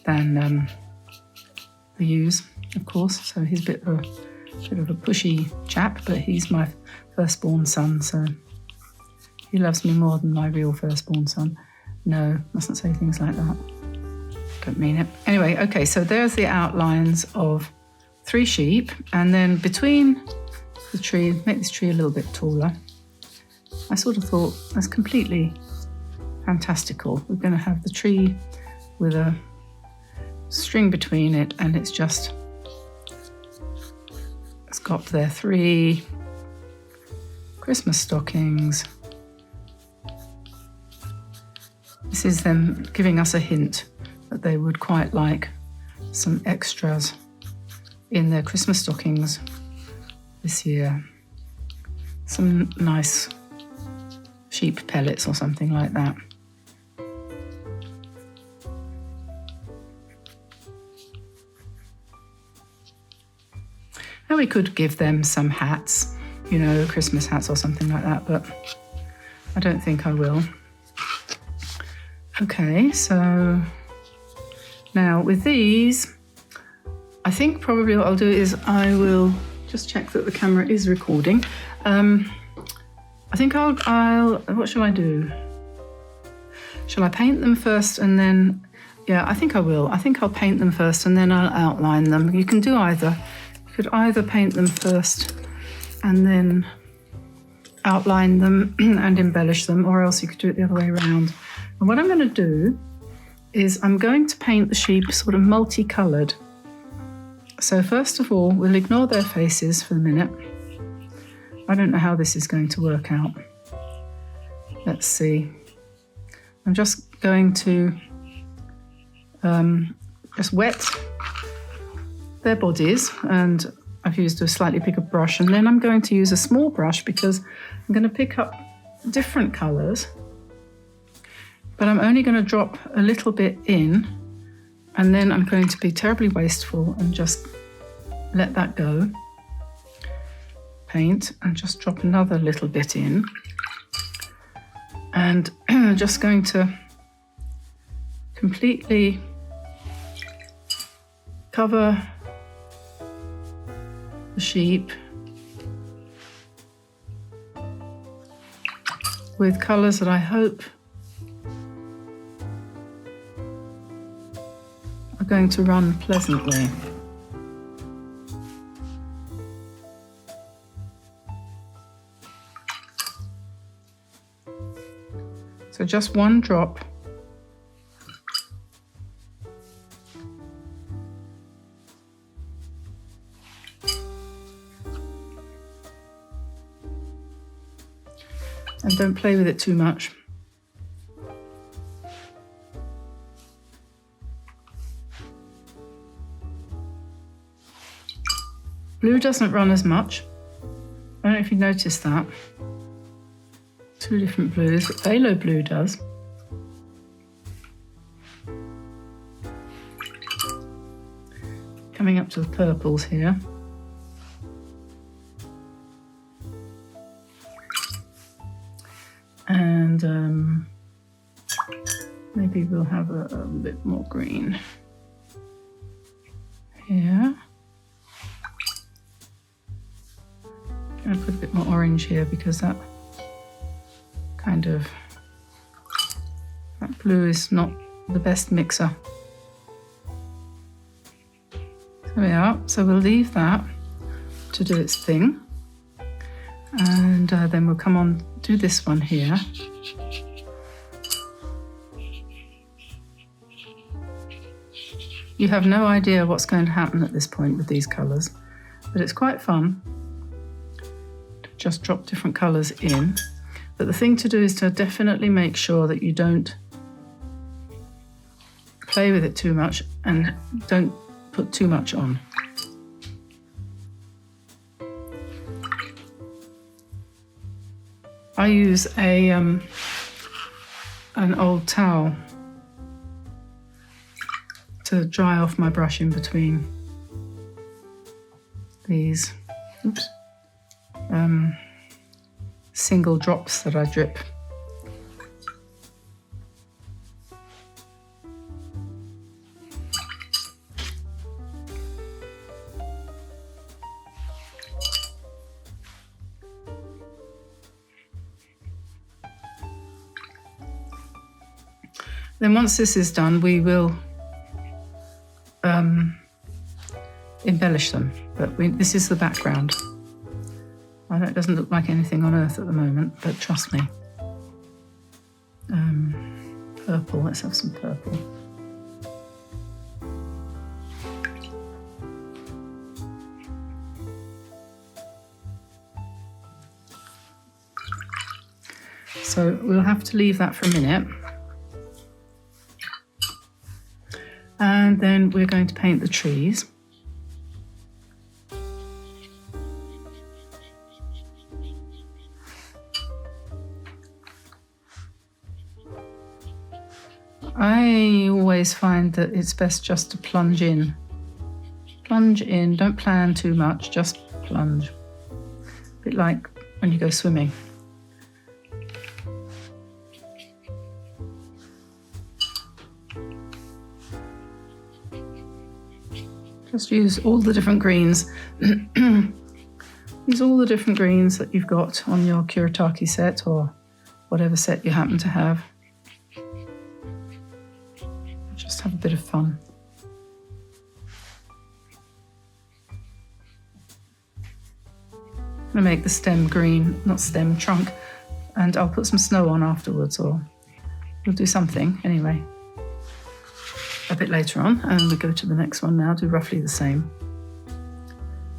than the U's, of course, so he's a bit of a pushy chap, but he's my firstborn son, so he loves me more than my real firstborn son. No, mustn't say things like that. Don't mean it. Anyway, okay, so there's the outlines of 3 sheep, and then between the tree, make this tree a little bit taller. I sort of thought that's completely fantastical. We're going to have the tree with a string between it, and it's got their 3 Christmas stockings. This is them giving us a hint that they would quite like some extras in their Christmas stockings this year. Some nice sheep pellets or something like that. Now we could give them some hats, you know, Christmas hats or something like that, but I don't think I will. Okay, so now with these, I think probably what I'll do is I will just check that the camera is recording. I think I'll what shall I do? Shall I paint them first and then, yeah, I think I will. I think I'll paint them first and then I'll outline them. You can do either. could either paint them first and then outline them and embellish them, or else you could do it the other way around. And what I'm going to do is I'm going to paint the sheep sort of multicoloured. So first of all, we'll ignore their faces for the minute. I don't know how this is going to work out. Let's see. I'm just going to just wet their bodies, and I've used a slightly bigger brush, and then I'm going to use a small brush because I'm going to pick up different colours, but I'm only going to drop a little bit in, and then I'm going to be terribly wasteful and just let that go. Paint and just drop another little bit in, and just going to completely cover the sheep with colours that I hope are going to run pleasantly. So just one drop. And don't play with it too much. Blue doesn't run as much. I don't know if you noticed that. Two different blues, but phthalo blue does. Coming up to the purples here. And maybe we'll have a bit more green here. I'm going to put a bit more orange here because that blue is not the best mixer. There we are. So we'll leave that to do its thing. And then we'll come on, do this one here. You have no idea what's going to happen at this point with these colours, but it's quite fun to just drop different colours in. But the thing to do is to definitely make sure that you don't play with it too much and don't put too much on. I use an old towel to dry off my brush in between these single drops that I drip. Then once this is done, we will embellish them, but this is the background. I know it doesn't look like anything on earth at the moment, but trust me. Purple, let's have some purple. So we'll have to leave that for a minute. And then we're going to paint the trees. I always find that it's best just to plunge in. Plunge in, don't plan too much, just plunge. A bit like when you go swimming. Just use all the different greens. Use all the different greens that you've got on your Kuretake set or whatever set you happen to have. Just have a bit of fun. going to make the stem green, not stem, trunk, and I'll put some snow on afterwards, or we'll do something anyway a bit later on. And we go to the next one now, do roughly the same.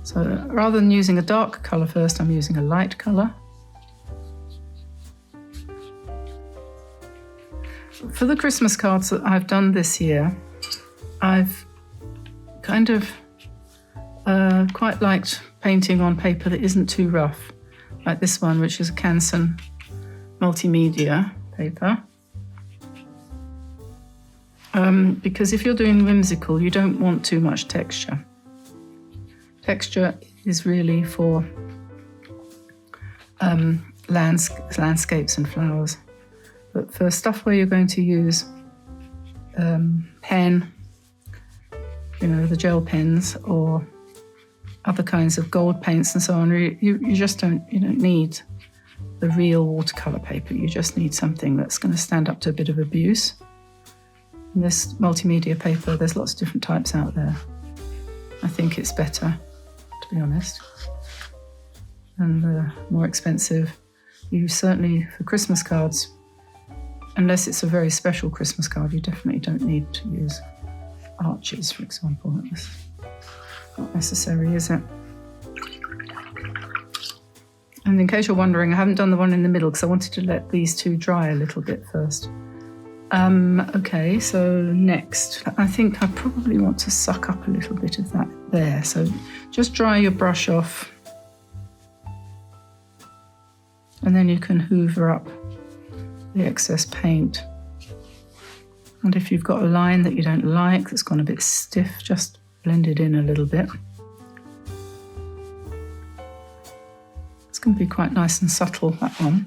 So rather than using a dark colour first, I'm using a light colour. For the Christmas cards that I've done this year, I've kind of quite liked painting on paper that isn't too rough, like this one, which is a Canson multimedia paper. Because if you're doing whimsical, you don't want too much texture. Texture is really for landscapes and flowers. But for stuff where you're going to use pen, the gel pens, or other kinds of gold paints and so on, you just don't need the real watercolor paper. You just need something that's going to stand up to a bit of abuse. In this multimedia paper, there's lots of different types out there. I think it's better, to be honest. And more expensive. You certainly, for Christmas cards, unless it's a very special Christmas card, you definitely don't need to use arches, for example. That's not necessary, is it? And in case you're wondering, I haven't done the one in the middle because I wanted to let these two dry a little bit first. Okay, so next, I think I probably want to suck up a little bit of that there. So just dry your brush off, and then you can hoover up the excess paint. And if you've got a line that you don't like, that's gone a bit stiff, just blend it in a little bit. It's going to be quite nice and subtle, that one.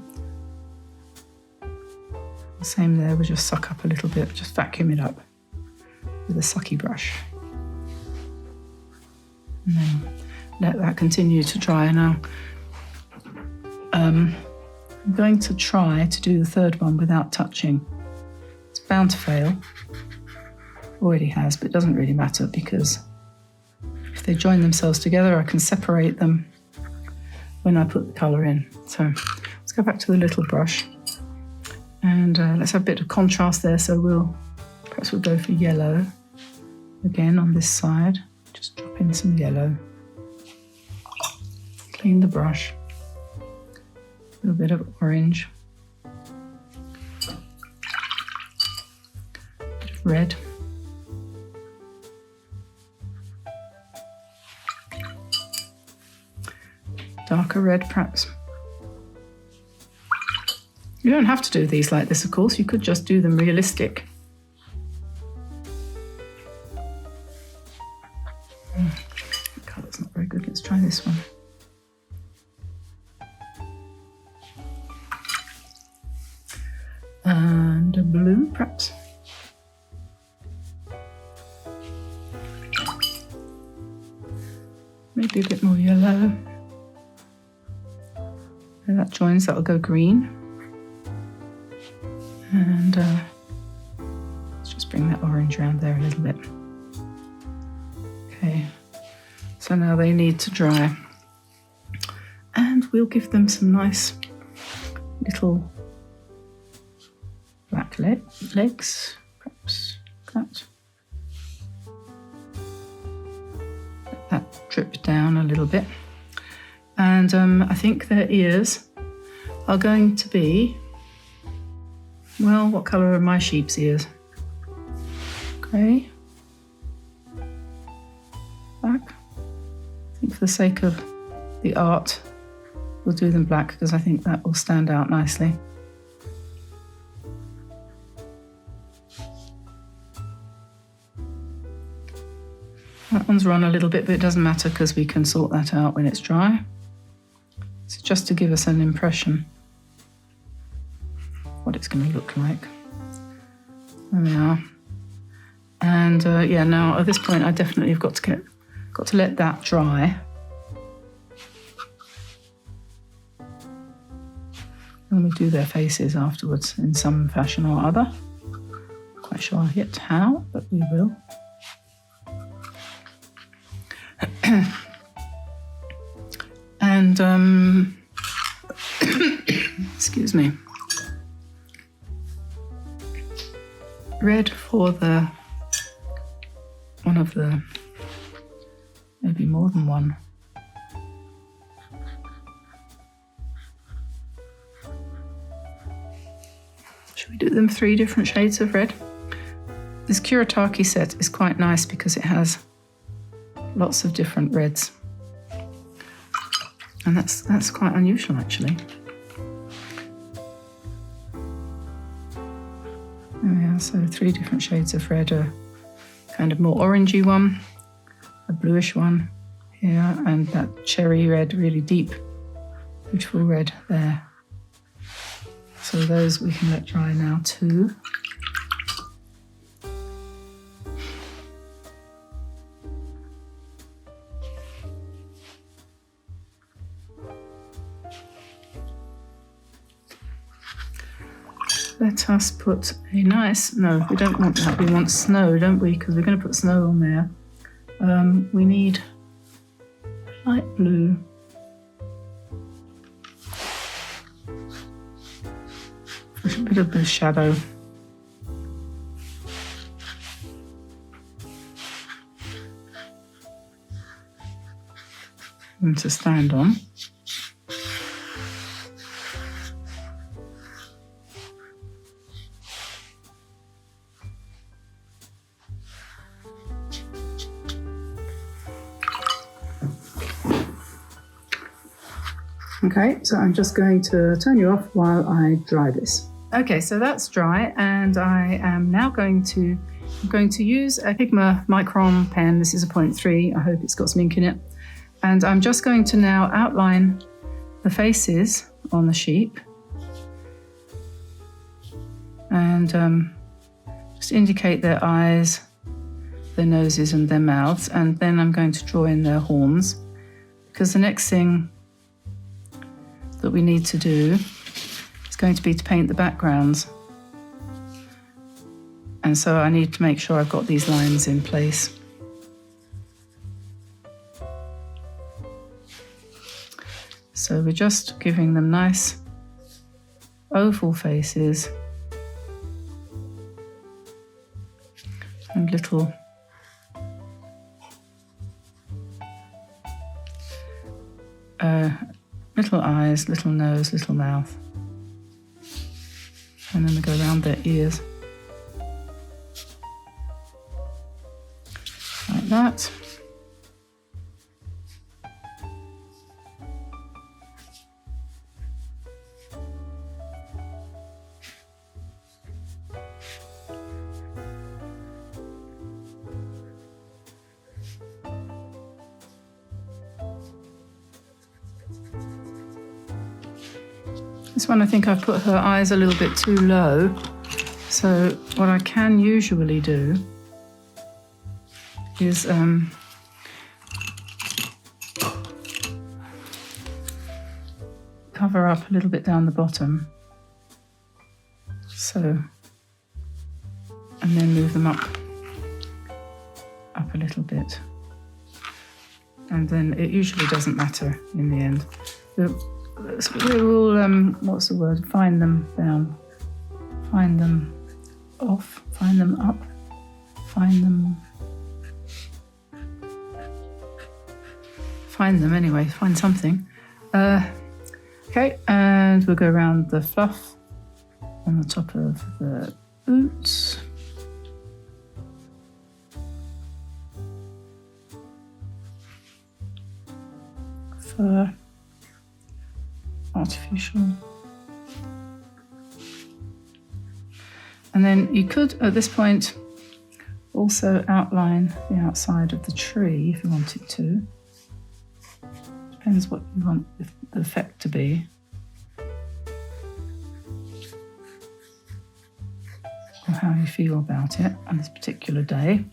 The same there, we'll just suck up a little bit, just vacuum it up with a sucky brush. And then let that continue to dry. Now, I'm going to try to do the third one without touching. It's bound to fail. Already has, but it doesn't really matter because if they join themselves together, I can separate them when I put the colour in. So let's go back to the little brush. And let's have a bit of contrast there, so perhaps we'll go for yellow again on this side. Just drop in some yellow. Clean the brush. A little bit of orange. Bit of red. Darker red, perhaps. You don't have to do these like this, of course. You could just do them realistic. The colour's not very good. Let's try this one. And a blue, perhaps. Maybe a bit more yellow. Where that joins, that'll go green. And let's just bring that orange around there a little bit. Okay, so now they need to dry. And we'll give them some nice little black legs, perhaps that. Let that drip down a little bit. And I think their ears are going to be, well, what colour are my sheep's ears? Grey. Black. I think for the sake of the art, we'll do them black because I think that will stand out nicely. That one's run a little bit, but it doesn't matter because we can sort that out when it's dry. So just to give us an impression what it's going to look like. There we are. And yeah, now at this point I definitely have got to let that dry. And we do their faces afterwards in some fashion or other. Not quite sure yet how, but we will. And And excuse me, red for the one of the, maybe more than one. Should we do them 3 different shades of red? This Kuretake set is quite nice because it has lots of different reds. And that's quite unusual actually. There we are, so 3 different shades of red, a kind of more orangey one, a bluish one here, and that cherry red, really deep, beautiful red there. So those we can let dry now too. Let us put a nice, no, we don't want that, we want snow, don't we? Because we're going to put snow on there. We need light blue. A bit of the shadow. And to stand on. Okay, so I'm just going to turn you off while I dry this. Okay, so that's dry, and I am now going to use a Pigma Micron pen. This is a 0.3. I hope it's got some ink in it. And I'm just going to now outline the faces on the sheep and just indicate their eyes, their noses and their mouths, and then I'm going to draw in their horns, because the next thing that we need to do is going to be to paint the backgrounds. And so I need to make sure I've got these lines in place. So we're just giving them nice oval faces and little little eyes, little nose, little mouth. And then we go around their ears. Like that. This one, I think I've put her eyes a little bit too low. So what I can usually do is cover up a little bit down the bottom. So, and then move them up a little bit. And then it usually doesn't matter in the end. We will, what's the word? Find them down, find them off, find them up, find them anyway, find something. Okay, and we'll go around the fluff on the top of the boots. Fur. Artificial. And then you could, at this point, also outline the outside of the tree if you wanted to. Depends what you want the effect to be. Or how you feel about it on this particular day.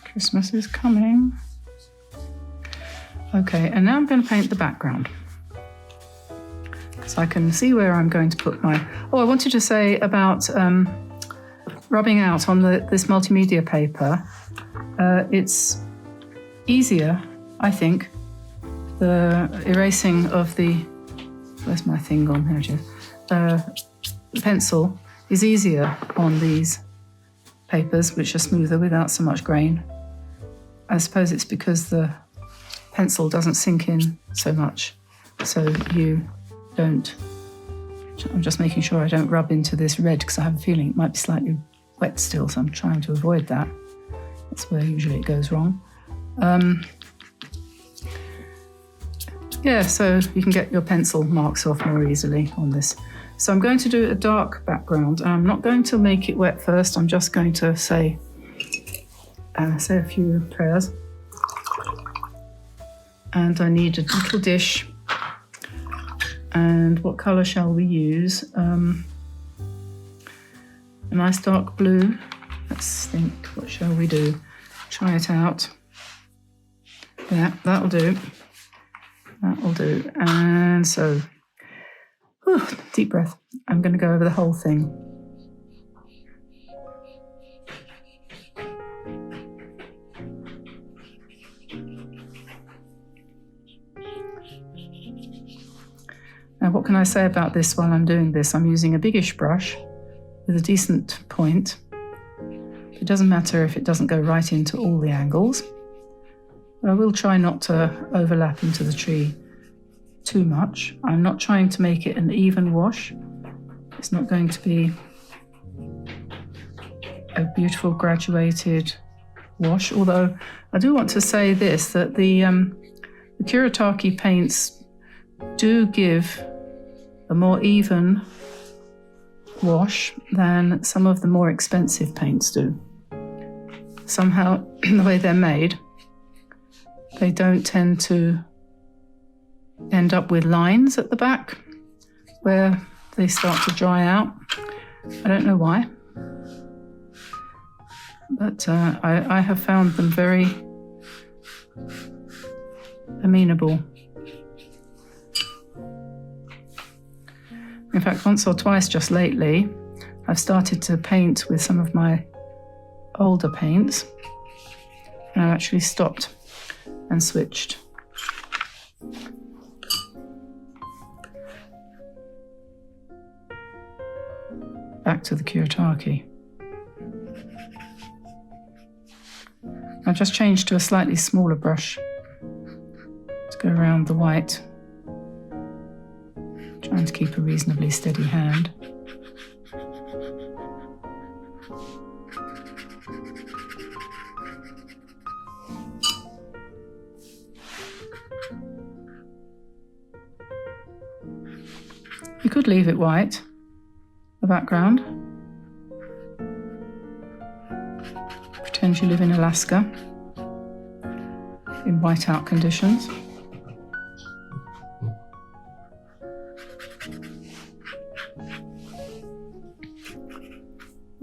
Christmas is coming. Okay, and now I'm going to paint the background. So I can see where I'm going to put my... Oh, I wanted to say about rubbing out on this multimedia paper. It's easier, I think, the erasing of the... Where's my thing gone? Here it is. The pencil is easier on these papers, which are smoother without so much grain. I suppose it's because the pencil doesn't sink in so much, so you don't... I'm just making sure I don't rub into this red, because I have a feeling it might be slightly wet still, so I'm trying to avoid that. That's where usually it goes wrong. Yeah, so you can get your pencil marks off more easily on this. So I'm going to do a dark background. I'm not going to make it wet first. I'm just going to say a few prayers. And I need a little dish. And what colour shall we use? A nice dark blue. Let's think, what shall we do? Try it out. Yeah, that'll do. That'll do. And so, whew, deep breath. I'm going to go over the whole thing. Now, what can I say about this while I'm doing this? I'm using a biggish brush with a decent point. It doesn't matter if it doesn't go right into all the angles. But I will try not to overlap into the tree too much. I'm not trying to make it an even wash. It's not going to be a beautiful graduated wash, although I do want to say this, that the Kuretake paints do give a more even wash than some of the more expensive paints do. Somehow, the way they're made, they don't tend to end up with lines at the back where they start to dry out. I don't know why, but I have found them very amenable. In fact, once or twice just lately, I've started to paint with some of my older paints, and I've actually stopped and switched. Back to the Kuretake. I've just changed to a slightly smaller brush to go around the white, trying to keep a reasonably steady hand. You could leave it white, the background. Pretend you live in Alaska in whiteout conditions.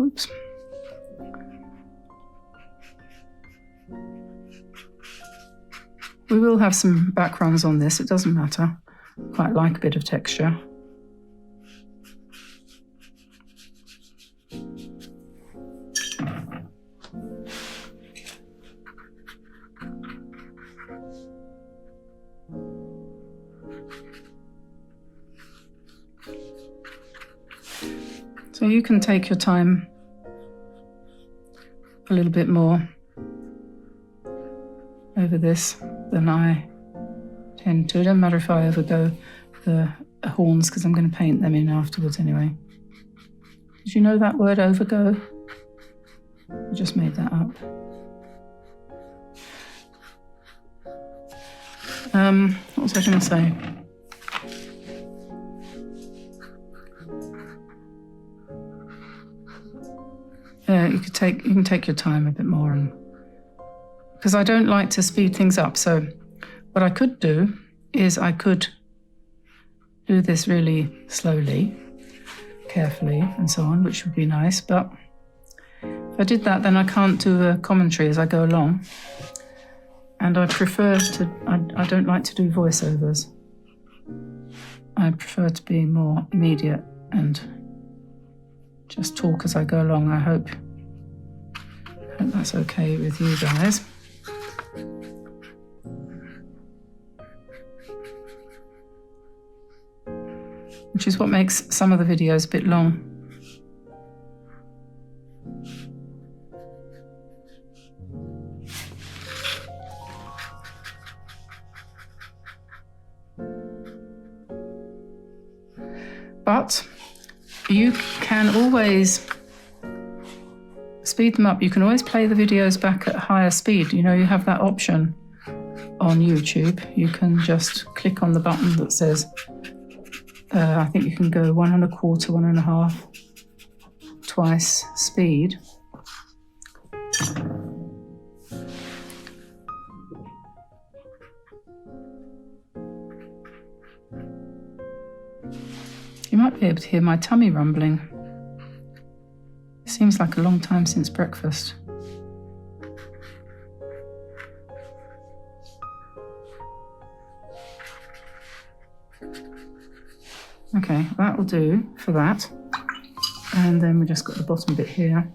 Oops. We will have some backgrounds on this, it doesn't matter. Quite like a bit of texture. So you can take your time a little bit more over this than I tend to. It doesn't matter if I overgo the horns, because I'm going to paint them in afterwards anyway. Did you know that word, overgo? I just made that up. What was I going to say? You can take your time a bit more, and because I don't like to speed things up. So what I could do is I could do this really slowly, carefully, and so on, which would be nice. But if I did that, then I can't do a commentary as I go along. And I prefer to, I don't like to do voiceovers. I prefer to be more immediate and just talk as I go along. I hope that's okay with you guys. Which is what makes some of the videos a bit long. But you can always speed them up. You can always play the videos back at higher speed. You know, you have that option on YouTube. You can just click on the button that says, I think you can go 1 1/4, 1 1/2, twice speed. You might be able to hear my tummy rumbling. It seems like a long time since breakfast. Okay, that will do for that. And then we just got the bottom bit here.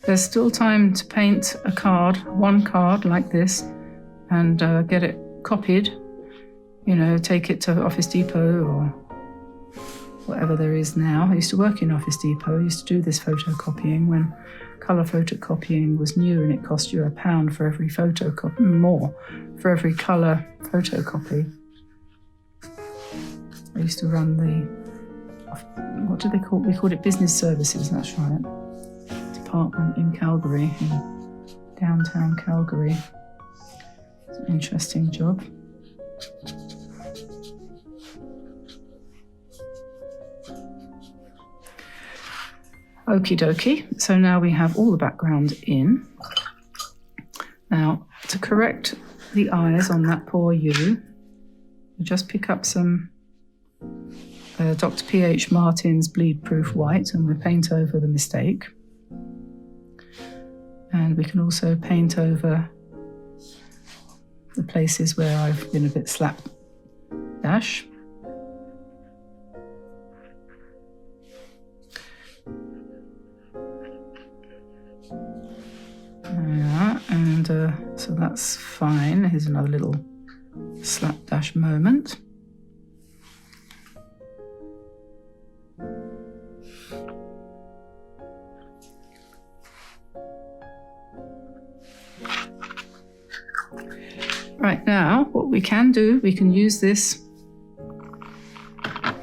There's still time to paint a card, one card like this, and get it copied. You know, take it to Office Depot or whatever there is now. I used to work in Office Depot. I used to do this photocopying when colour photocopying was new, and it cost you £1 for every photocopy, more for every colour photocopy. I used to run the, what do they call it? We called it business services, that's right. Department in Calgary, in downtown Calgary. It's an interesting job. Okie dokie, so now we have all the background in. Now, to correct the eyes on that poor you, we just pick up some Dr. P.H. Martin's Bleed Proof White, and we paint over the mistake. And we can also paint over the places where I've been a bit slapdash. Yeah, and so that's fine. Here's another little slapdash moment. Right, now what we can do, we can use this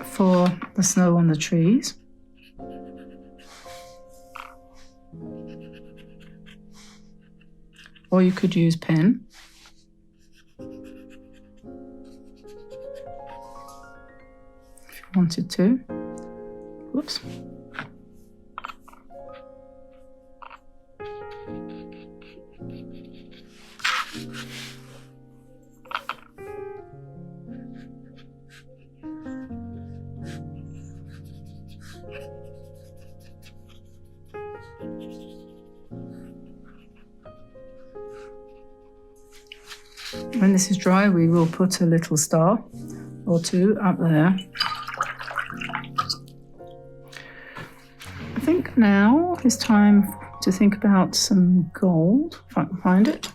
for the snow on the trees. Or you could use pen. If you wanted to. Whoops. When this is dry, we will put a little star or two up there. I think now is time to think about some gold, if I can find it.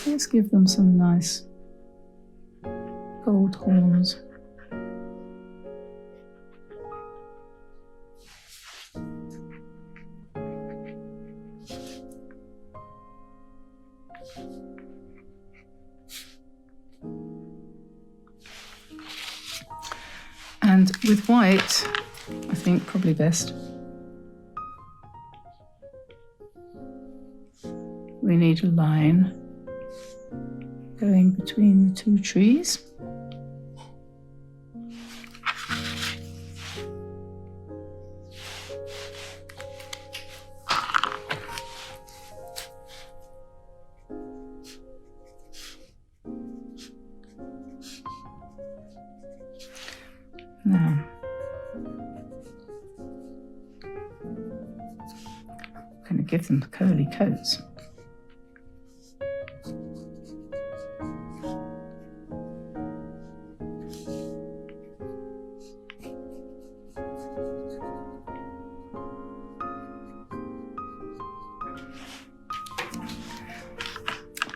Let's give them some nice gold horns. And with white, I think probably best. We need a line going between the two trees. Now, going to give them curly coats.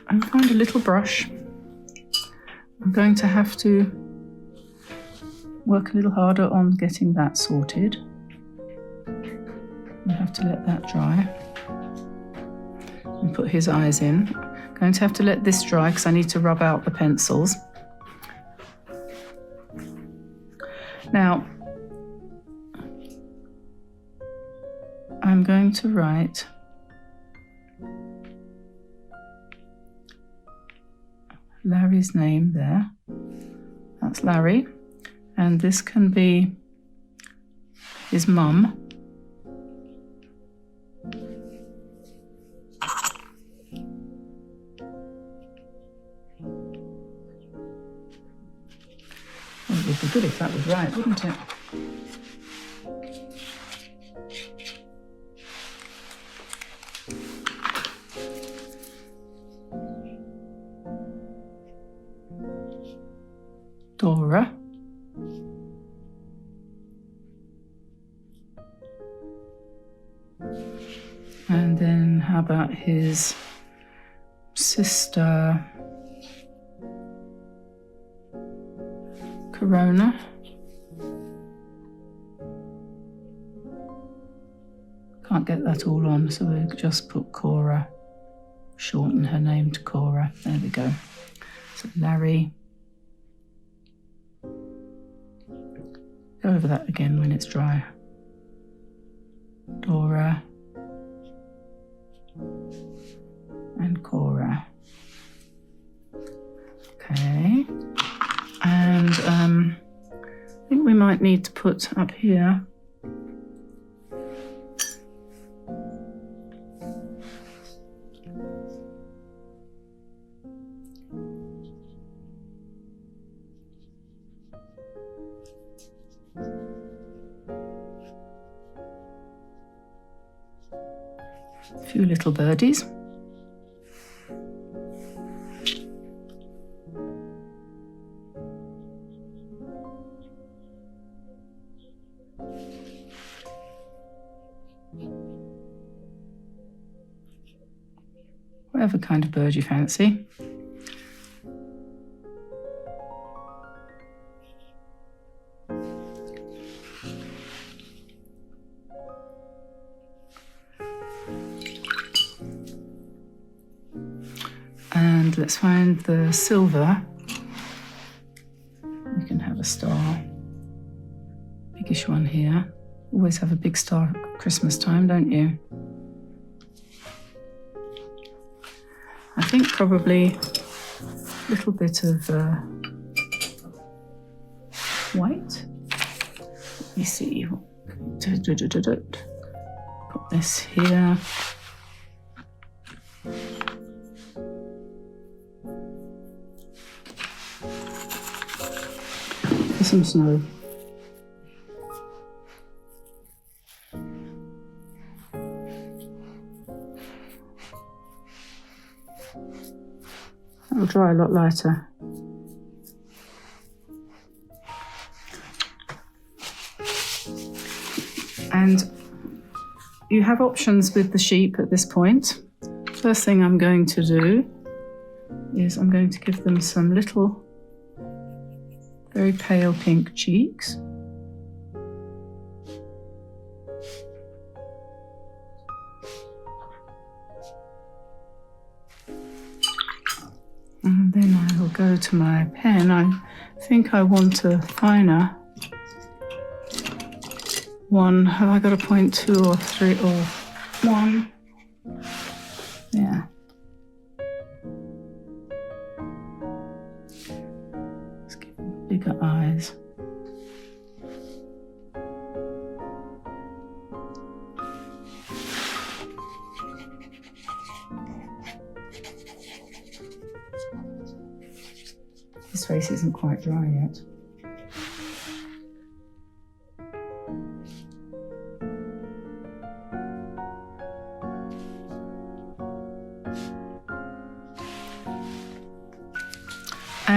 And find a little brush. I'm going to have to work a little harder on getting that sorted. I have to let that dry and put his eyes in. I'm going to have to let this dry because I need to rub out the pencils. Now, I'm going to write Larry's name there. That's Larry. And this can be his mum. Well, it would be good if that was right, wouldn't it? Dora. And then how about his sister Corona? Can't get that all on, so we'll just put Cora, shorten her name to Cora. There we go. So Larry. Go over that again when it's dry. Dora and Cora. Okay. And I think we might need to put up here a few little birdies. Whatever kind of bird you fancy. And let's find the silver. We can have a star. Biggish one here. Always have a big star at Christmas time, don't you? I think probably a little bit of white. Let me see. Put this here. For some snow. It'll dry a lot lighter. And you have options with the sheep at this point. First thing I'm going to do is I'm going to give them some little very pale pink cheeks. And then I will go to my pen. I think I want a finer one. Have I got a 0.2 or 3 or 1? Yeah. Let's give them bigger eyes. His face isn't quite dry yet.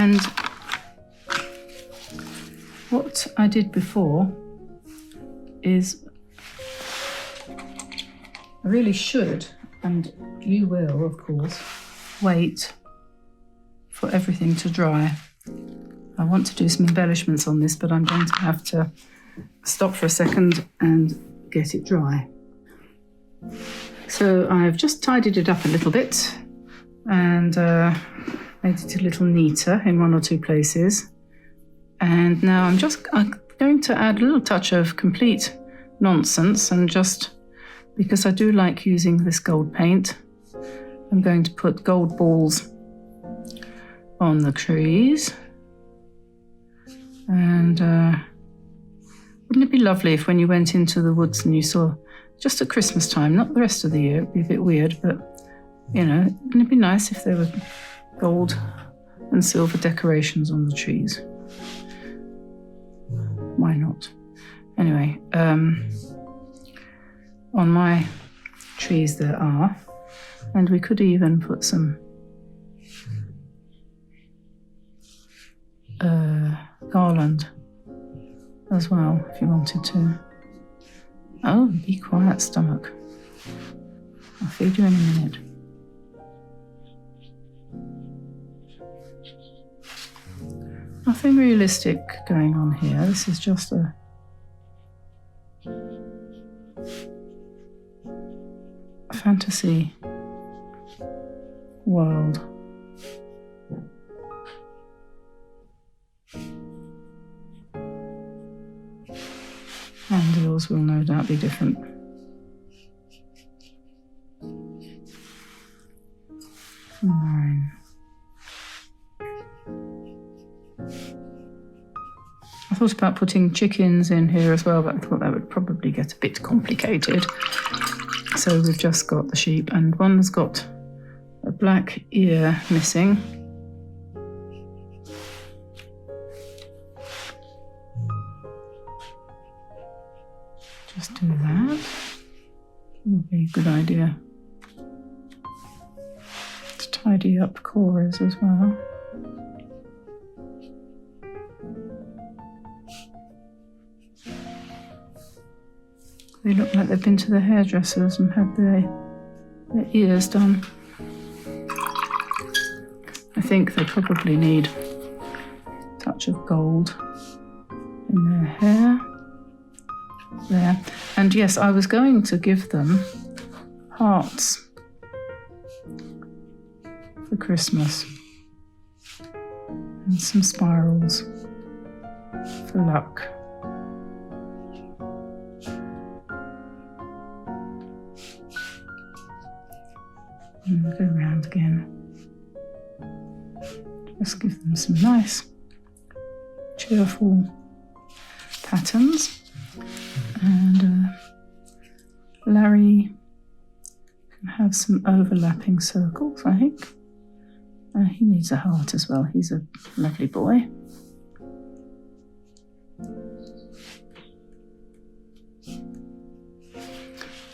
And what I did before is, I really should, and you will of course, wait for everything to dry. I want to do some embellishments on this, but I'm going to have to stop for a second and get it dry. So I've just tidied it up a little bit and made it a little neater in one or two places. And now I'm going to add a little touch of complete nonsense, and just because I do like using this gold paint, I'm going to put gold balls on the trees. And wouldn't it be lovely if when you went into the woods and you saw, just at Christmas time, not the rest of the year, it'd be a bit weird, but you know, wouldn't it be nice if there were gold and silver decorations on the trees? Why not? Anyway, on my trees there are, and we could even put some garland as well if you wanted to. Oh, be quiet, stomach. I'll feed you in a minute. Nothing realistic going on here. This is just a fantasy world. And yours will no doubt be different. Mine. I thought about putting chickens in here as well, but I thought that would probably get a bit complicated. So we've just got the sheep, and one's got a black ear missing. Just do that. Would be a good idea to tidy up Cora's as well. They look like they've been to the hairdressers and had their ears done. I think they probably need a touch of gold in their hair. There. And yes, I was going to give them hearts for Christmas and some spirals for luck. And we'll go around again. Just give them some nice, cheerful patterns. And Larry can have some overlapping circles, I think. He needs a heart as well. He's a lovely boy.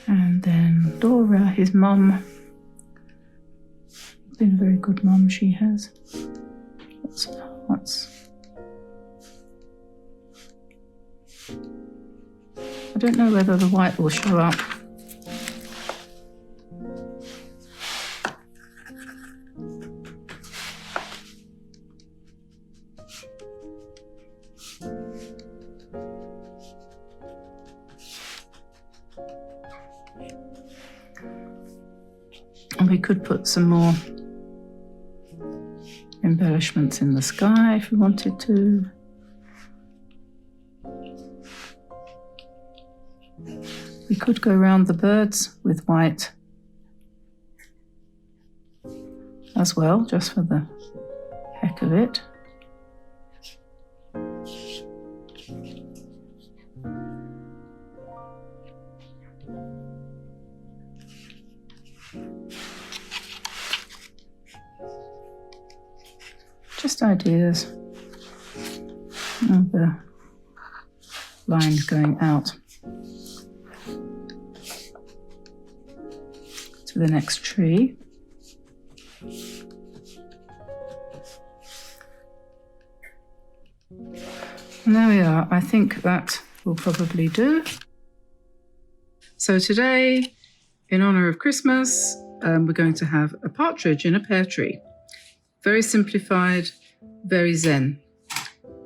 And then Dora, his mum. Been a very good mum, she has. Lots of hearts. I don't know whether the white will show up. And we could put some more embellishments in the sky if we wanted to. We could go around the birds with white as well, just for the heck of it. Just ideas of the lines going out to the next tree. And there we are. I think that will probably do. So today, in honour of Christmas, we're going to have a partridge in a pear tree. Very simplified, very zen.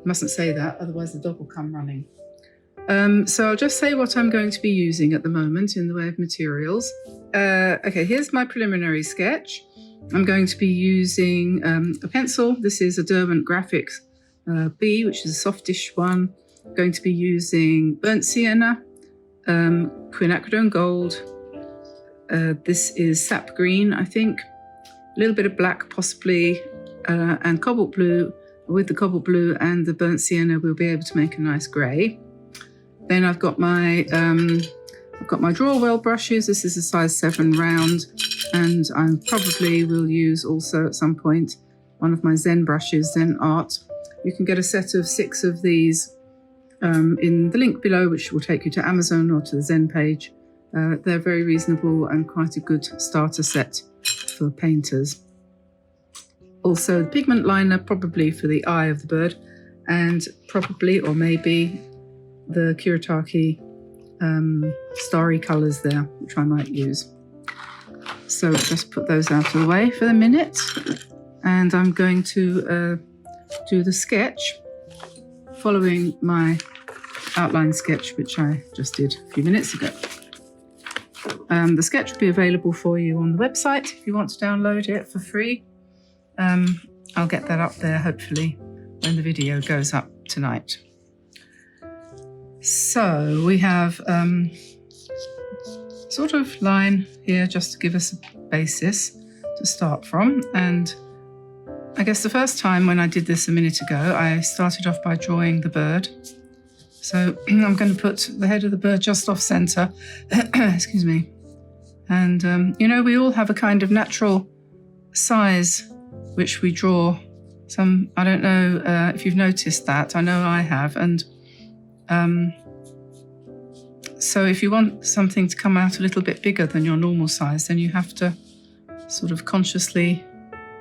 Mustn't say that, otherwise the dog will come running. So I'll just say what I'm going to be using at the moment in the way of materials. Okay, here's my preliminary sketch. I'm going to be using a pencil. This is a Derwent Graphics B, which is a softish one. I'm going to be using burnt sienna, quinacridone gold. This is sap green, I think. A little bit of black possibly, and cobalt blue. With the cobalt blue and the burnt sienna, we'll be able to make a nice grey. Then I've got my draw well brushes. This is a size 7 round, and I probably will use also at some point one of my Zen brushes, Zen Art. You can get a set of 6 of these in the link below, which will take you to Amazon or to the Zen page. They're very reasonable and quite a good starter set for painters. Also, the pigment liner, probably for the eye of the bird, and probably or maybe the Kuretake starry colours there, which I might use. So just put those out of the way for the minute, and I'm going to do the sketch following my outline sketch, which I just did a few minutes ago. The sketch will be available for you on the website if you want to download it for free. I'll get that up there hopefully when the video goes up tonight. So we have sort of line here just to give us a basis to start from. And I guess the first time when I did this a minute ago, I started off by drawing the bird. So I'm going to put the head of the bird just off centre. Excuse me. And, you know, we all have a kind of natural size which we draw. Some, I don't know if you've noticed that. I know I have. And so if you want something to come out a little bit bigger than your normal size, then you have to sort of consciously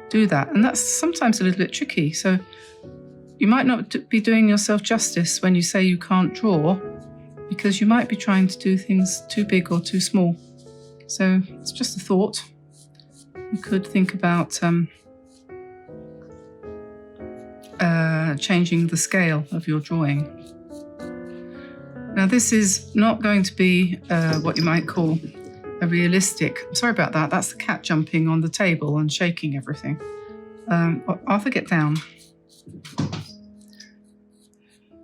do that. And that's sometimes a little bit tricky. So you might not be doing yourself justice when you say you can't draw, because you might be trying to do things too big or too small. So it's just a thought. You could think about changing the scale of your drawing. Now this is not going to be what you might call a realistic, sorry about that, that's the cat jumping on the table and shaking everything. Arthur, get down.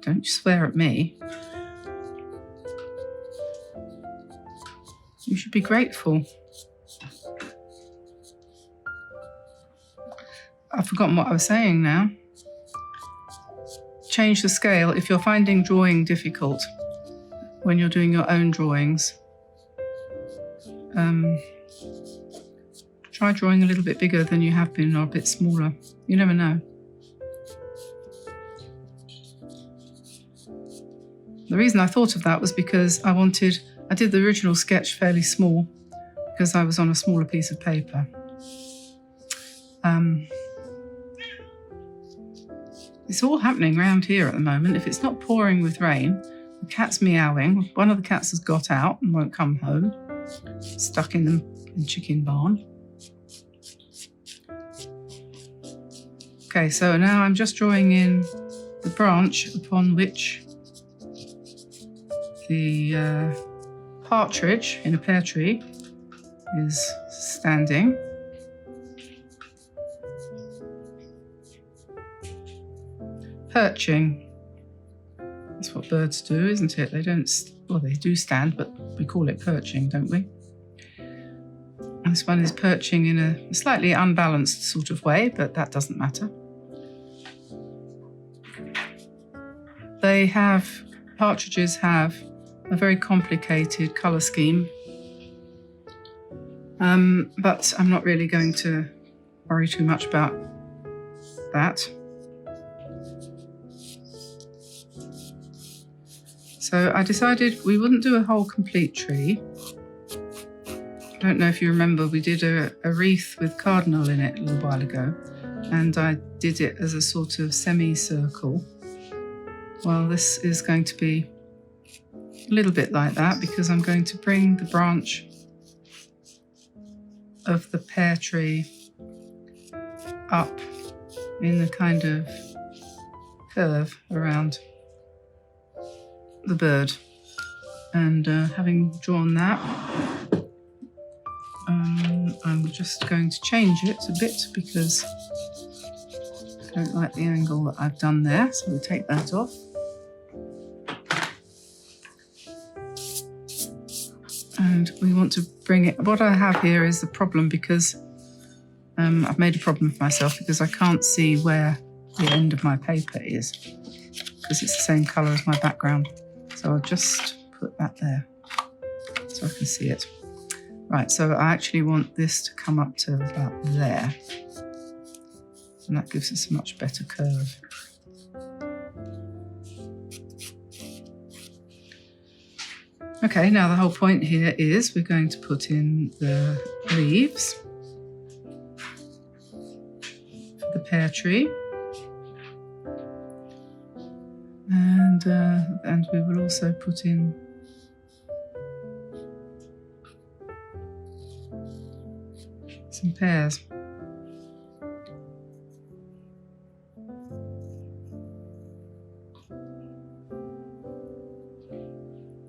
Don't you swear at me. You should be grateful. I've forgotten what I was saying now. Change the scale if you're finding drawing difficult when you're doing your own drawings. Try drawing a little bit bigger than you have been, or a bit smaller. You never know. The reason I thought of that was because I did the original sketch fairly small because I was on a smaller piece of paper. It's all happening around here at the moment. If it's not pouring with rain, the cat's meowing. One of the cats has got out and won't come home. Stuck in the chicken barn. Okay, so now I'm just drawing in the branch upon which the partridge in a pear tree is standing. Perching. That's what birds do, isn't it? They don't, well, they do stand, but we call it perching, don't we? And this one is perching in a slightly unbalanced sort of way, but that doesn't matter. Partridges have a very complicated colour scheme, but I'm not really going to worry too much about that. So I decided we wouldn't do a whole complete tree. I don't know if you remember, we did a wreath with cardinal in it a little while ago, and I did it as a sort of semicircle. well, this is going to be a little bit like that, because I'm going to bring the branch of the pear tree up in a kind of curve around the bird. And having drawn that, I'm just going to change it a bit because I don't like the angle that I've done there, so we'll take that off. And we want to bring it, what I have here is the problem, because I've made a problem for myself because I can't see where the end of my paper is, because it's the same colour as my background. So I'll just put that there so I can see it. Right, so I actually want this to come up to about there. And that gives us a much better curve. Okay, now the whole point here is we're going to put in the leaves for the pear tree. And we will also put in some pears.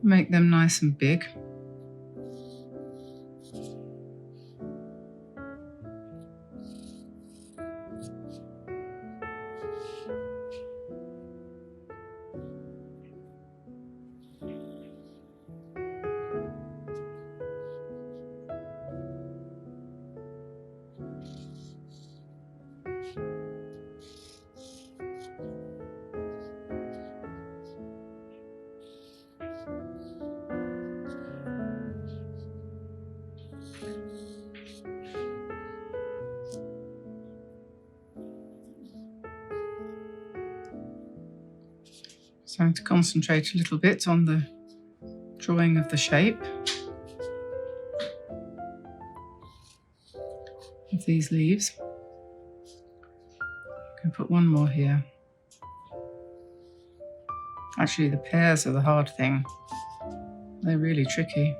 Make them nice and big. So I'm going to concentrate a little bit on the drawing of the shape of these leaves. I can put one more here. Actually, the pears are the hard thing. They're really tricky.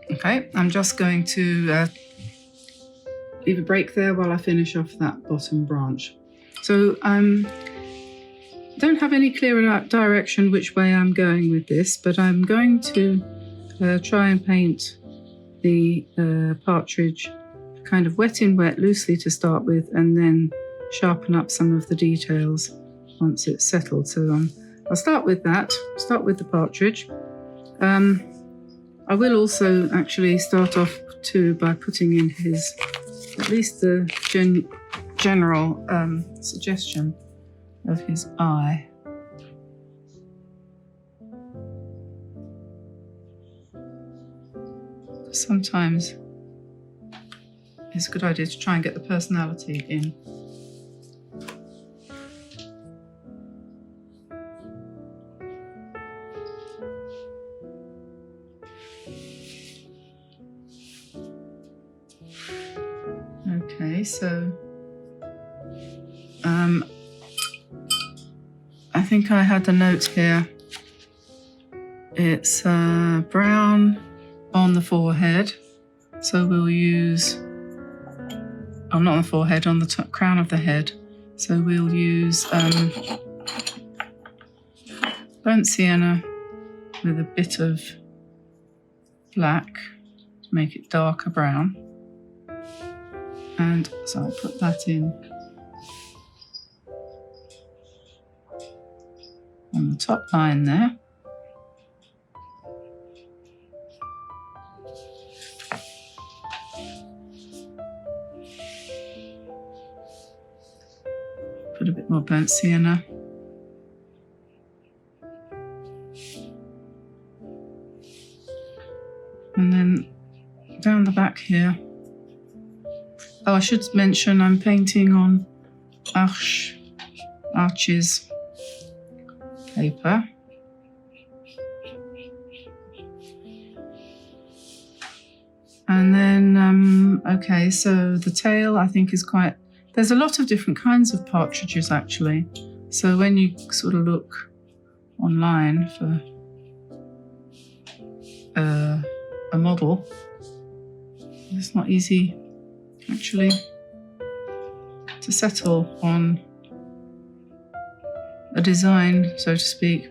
Okay, I'm just going to leave a break there while I finish off that bottom branch. So don't have any clear direction which way I'm going with this, but I'm going to try and paint the partridge kind of wet in wet loosely to start with, and then sharpen up some of the details once it's settled. So I'll start with that, start with the partridge. I will also actually start off too by putting in his, at least the general suggestion of his eye. Sometimes it's a good idea to try and get the personality in. Okay, so I think I had the note here. It's brown on the forehead, so we'll use, oh, not on the forehead, on the top crown of the head. So we'll use burnt sienna with a bit of black to make it darker brown. And so I'll put that in on the top line there. Put a bit more burnt sienna. And then down the back here, Oh, I should mention I'm painting on Arches paper. And then, okay, so the tail I think is quite, there's a lot of different kinds of partridges actually. So when you sort of look online for a model, it's not easy actually to settle on a design, so to speak.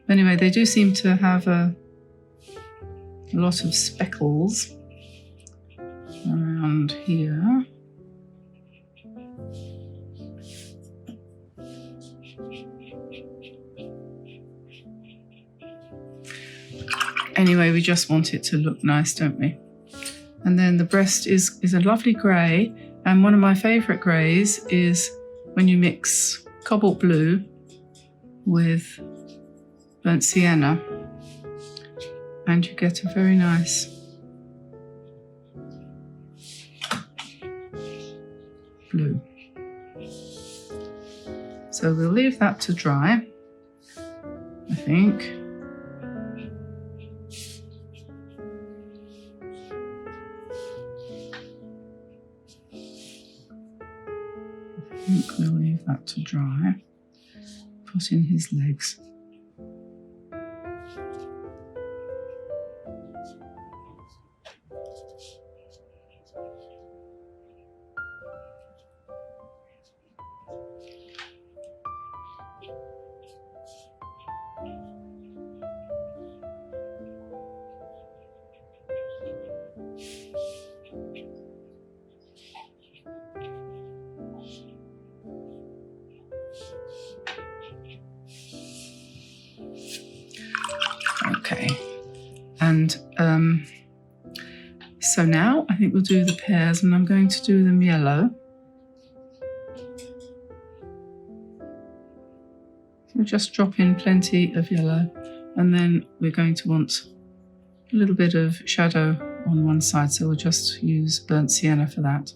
Anyway, they do seem to have a lot of speckles around here. Anyway, we just want it to look nice, don't we? And then the breast is a lovely grey, and one of my favourite greys is when you mix cobalt blue with burnt sienna, and you get a very nice blue. So we'll leave that to dry, I think. I think we'll leave that to dry. Put in his legs. Okay, and so now I think we'll do the pears, and I'm going to do them yellow. We'll just drop in plenty of yellow, and then we're going to want a little bit of shadow on one side, so we'll just use burnt sienna for that.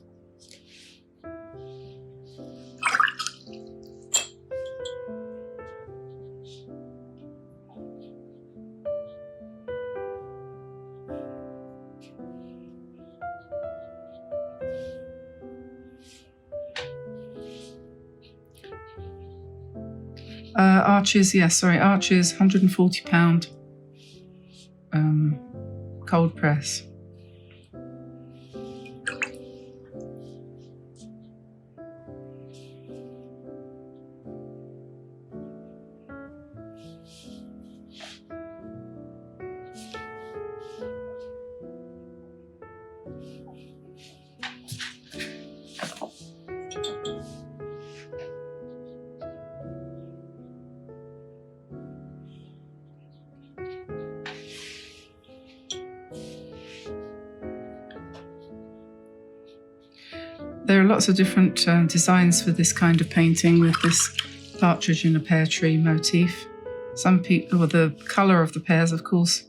Arches, yes, sorry, Arches, £140 cold press. There are lots of different designs for this kind of painting with this partridge in a pear tree motif. Some people, well, the colour of the pears, of course,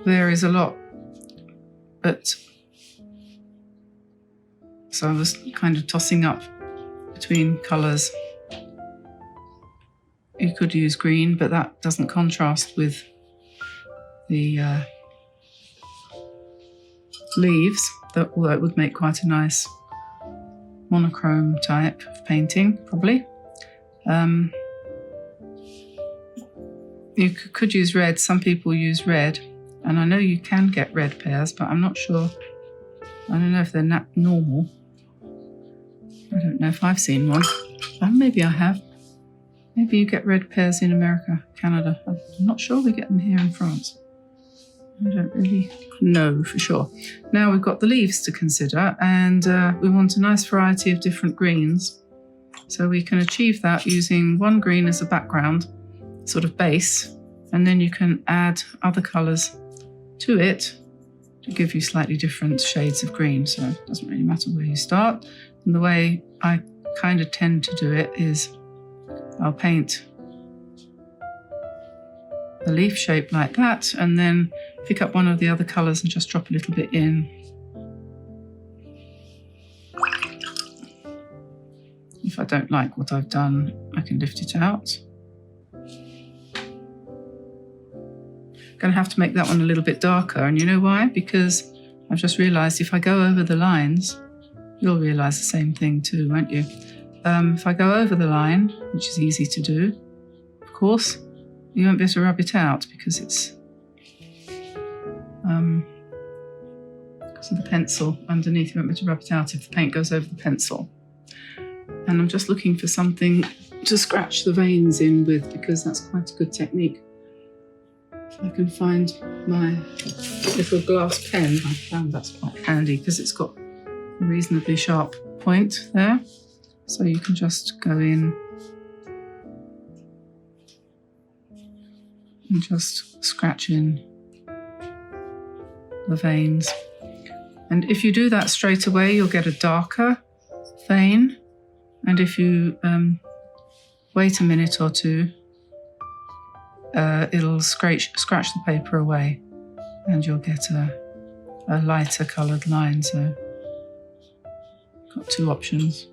varies a lot. But so I was kind of tossing up between colours. You could use green, but that doesn't contrast with the leaves, although it would make quite a nice monochrome type of painting, probably. You could use red. Some people use red, and I know you can get red pears, but I'm not sure. I don't know if they're not normal. I don't know if I've seen one. Maybe I have. Maybe you get red pears in America, Canada. I'm not sure we get them here in France. I don't really know for sure. Now we've got the leaves to consider, and we want a nice variety of different greens. So we can achieve that using one green as a background, sort of base, and then you can add other colours to it to give you slightly different shades of green. So it doesn't really matter where you start. And the way I kind of tend to do it is I'll paint the leaf shape like that, and then pick up one of the other colours and just drop a little bit in. If I don't like what I've done, I can lift it out. Going to have to make that one a little bit darker, and you know why? Because I've just realised if I go over the lines, you'll realise the same thing too, won't you? If I go over the line, which is easy to do, of course, you won't be able to rub it out because it's because of the pencil underneath. You won't be able to rub it out if the paint goes over the pencil. And I'm just looking for something to scratch the veins in with, because that's quite a good technique. If I can find my little glass pen, I found that's quite handy because it's got a reasonably sharp point there. So you can just go in and just scratch in the veins. And if you do that straight away, you'll get a darker vein. And if you wait a minute or two, it'll scratch the paper away and you'll get a lighter coloured line. So got two options.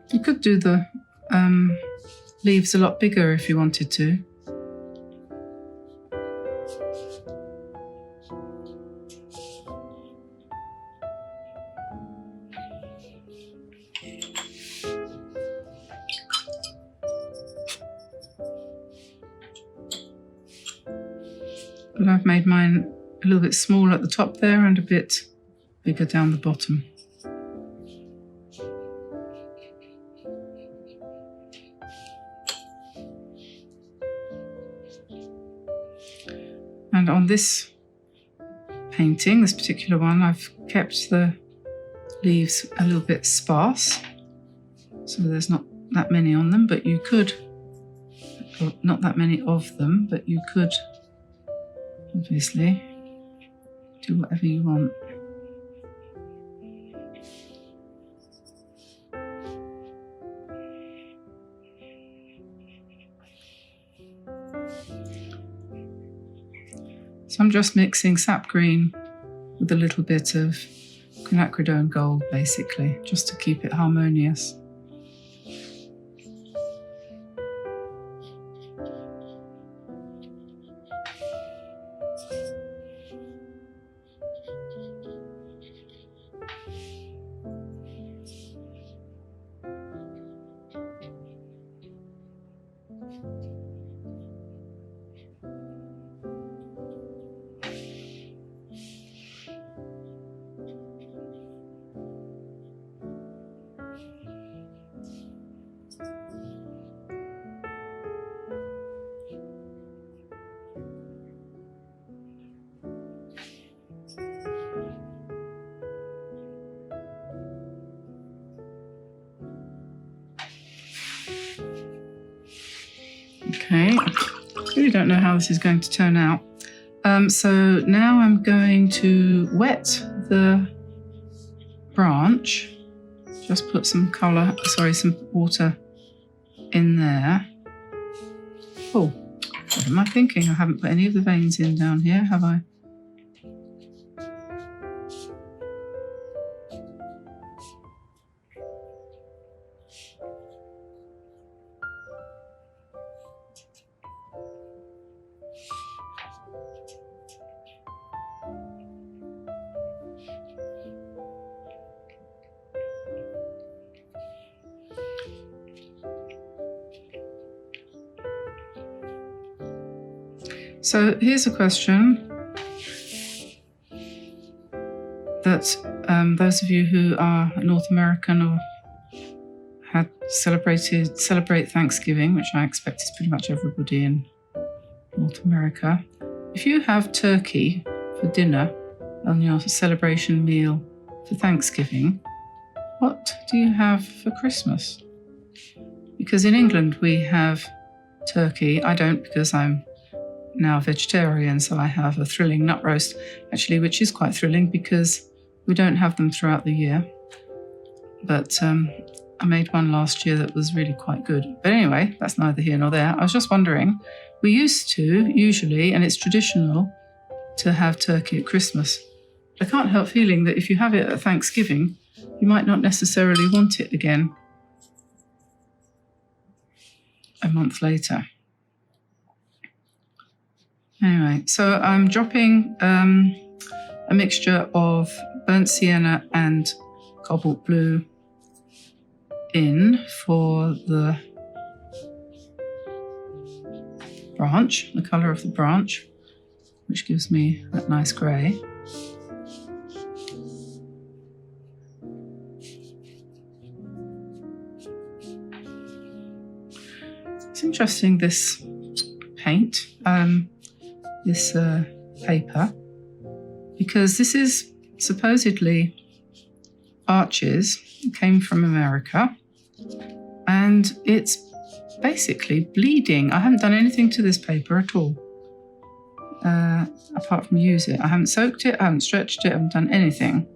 You could do the leaves a lot bigger if you wanted to. But I've made mine a little bit small at the top there and a bit bigger down the bottom. And on this painting, this particular one, I've kept the leaves a little bit sparse, so there's not that many on them, but you could, or not that many of them, but you could obviously do whatever you want. So I'm just mixing sap green with a little bit of quinacridone gold, basically, just to keep it harmonious. Okay, I really don't know how this is going to turn out. So now I'm going to wet the branch. Just put some some water in there. Oh, what am I thinking? I haven't put any of the veins in down here, have I? So here's a question that those of you who are North American or had celebrate Thanksgiving, which I expect is pretty much everybody in North America. If you have turkey for dinner on your celebration meal for Thanksgiving, what do you have for Christmas? Because in England we have turkey. I don't, because I'm now vegetarian, so I have a thrilling nut roast, actually, which is quite thrilling because we don't have them throughout the year. But I made one last year that was really quite good. But anyway, that's neither here nor there. I was just wondering, we used to, usually, and it's traditional, to have turkey at Christmas. I can't help feeling that if you have it at Thanksgiving, you might not necessarily want it again a month later. Anyway, so I'm dropping a mixture of burnt sienna and cobalt blue in for the branch, the colour of the branch, which gives me that nice grey. It's interesting, this paint, this paper, because this is supposedly Arches. It came from America, and it's basically bleeding. I haven't done anything to this paper at all, apart from use it. I haven't soaked it, I haven't stretched it, I haven't done anything.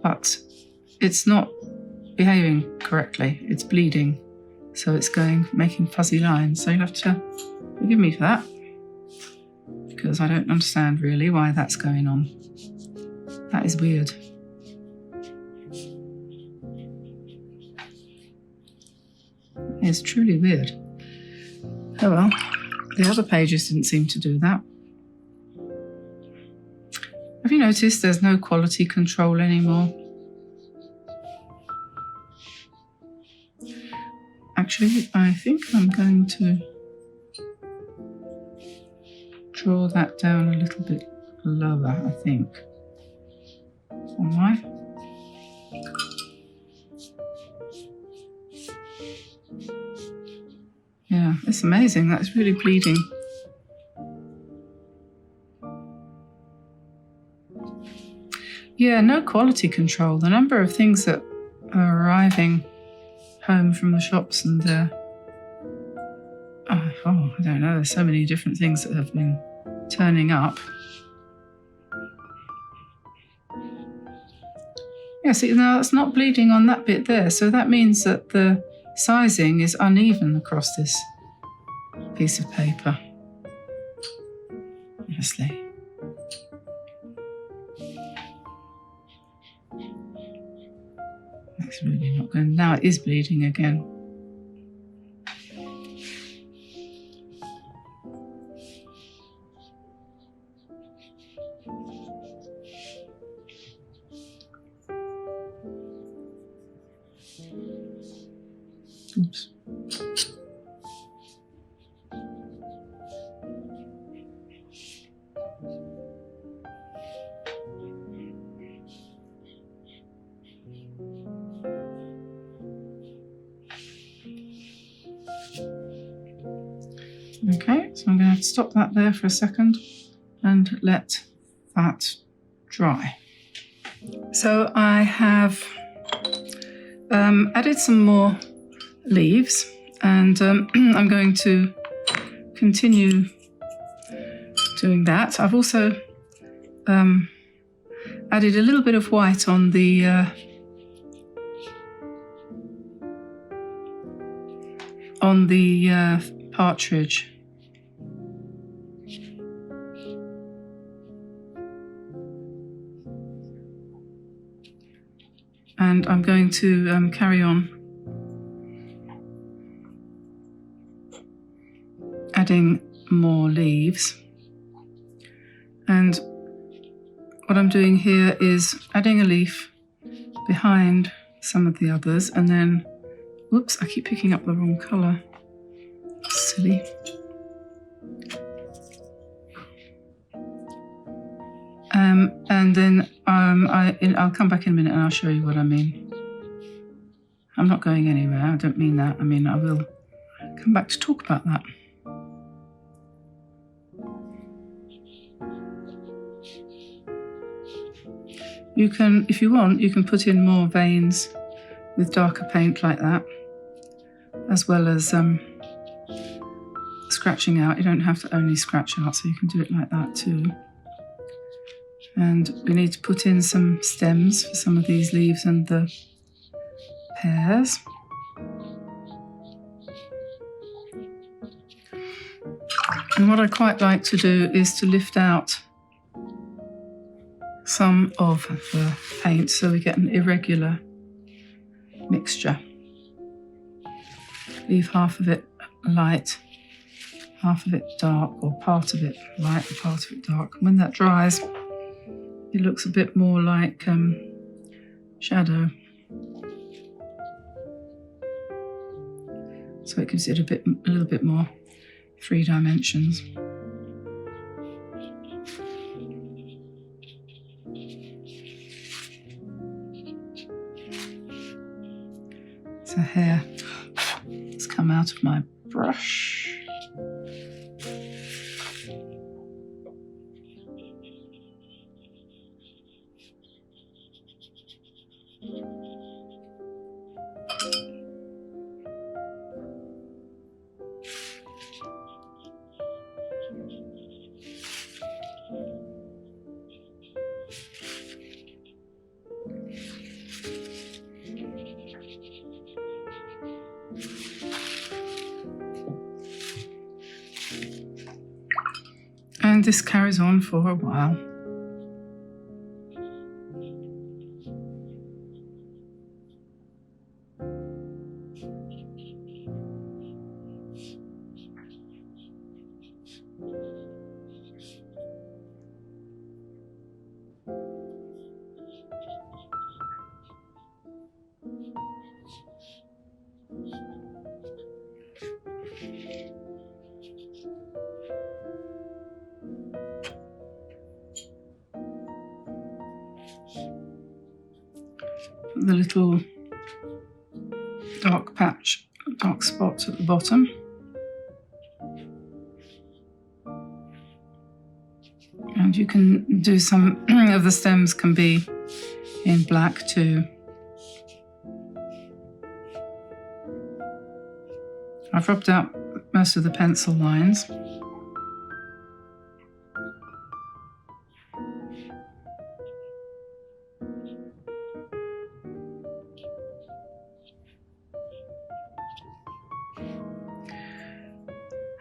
But it's not behaving correctly. It's bleeding, so it's making fuzzy lines. So you'll have to forgive me for that, because I don't understand really why that's going on. That is weird. It's truly weird. Oh well, the other pages didn't seem to do that. Have you noticed there's no quality control anymore? Actually, I think I'm going to draw that down a little bit lower, I think. Am I? Yeah, it's amazing. That's really bleeding. Yeah, no quality control. The number of things that are arriving home from the shops and I don't know, there's so many different things that have been turning up. Yeah, see, now it's not bleeding on that bit there, so that means that the sizing is uneven across this piece of paper. Honestly. That's really not going. Now it is bleeding again. Oops. Okay, so I'm going to have to stop that there for a second and let that dry. So I have added some more leaves, and I'm going to continue doing that. I've also added a little bit of white on the partridge. And I'm going to carry on adding more leaves. And what I'm doing here is adding a leaf behind some of the others, and then, whoops, I keep picking up the wrong colour. Silly. And then I'll come back in a minute and I'll show you what I mean. I'm not going anywhere, I don't mean that. I mean, I will come back to talk about that. You can, if you want, you can put in more veins with darker paint like that, as well as scratching out. You don't have to only scratch out, so you can do it like that too. And we need to put in some stems for some of these leaves and the pears. And what I quite like to do is to lift out some of the paint so we get an irregular mixture. Leave half of it light, half of it dark, or part of it light and part of it dark. And when that dries, it looks a bit more like shadow. So it gives it a little bit more 3 dimensions. So here, it's come out of my brush. And this carries on for a while. The little dark patch, dark spots at the bottom. And you can do some of the stems can be in black too. I've rubbed out most of the pencil lines.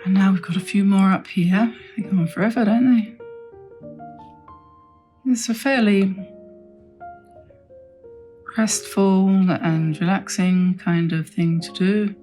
And now we've got a few more up here. They go on forever, don't they? It's a fairly restful and relaxing kind of thing to do.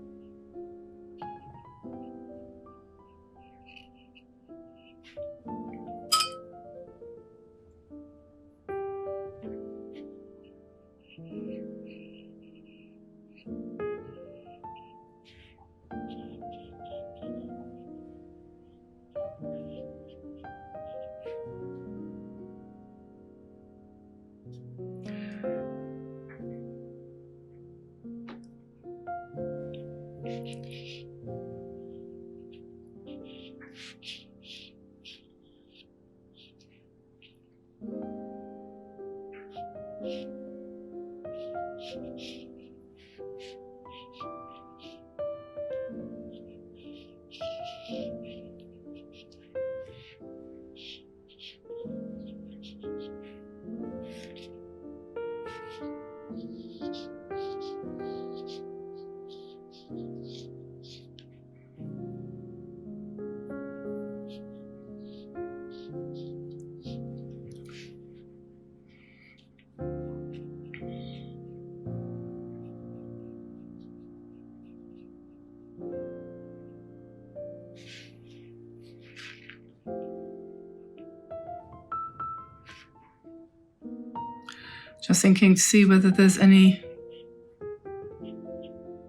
Just thinking to see whether there's any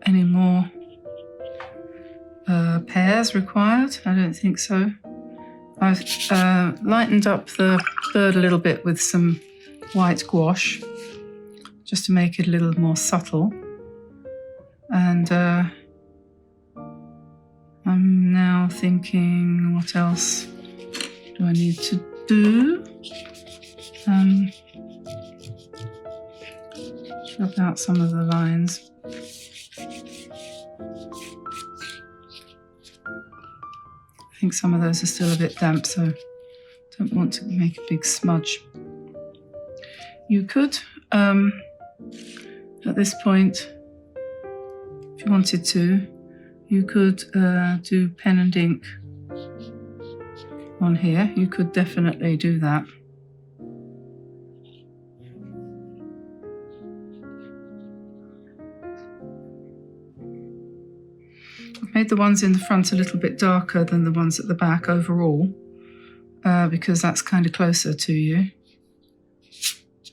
more pears required. I don't think so. I've lightened up the bird a little bit with some white gouache, just to make it a little more subtle. And I'm now thinking, what else do I need to do? Rub out some of the lines. I think some of those are still a bit damp, so don't want to make a big smudge. You could, at this point, if you wanted to, you could do pen and ink on here. You could definitely do that. I've made the ones in the front a little bit darker than the ones at the back overall, because that's kind of closer to you.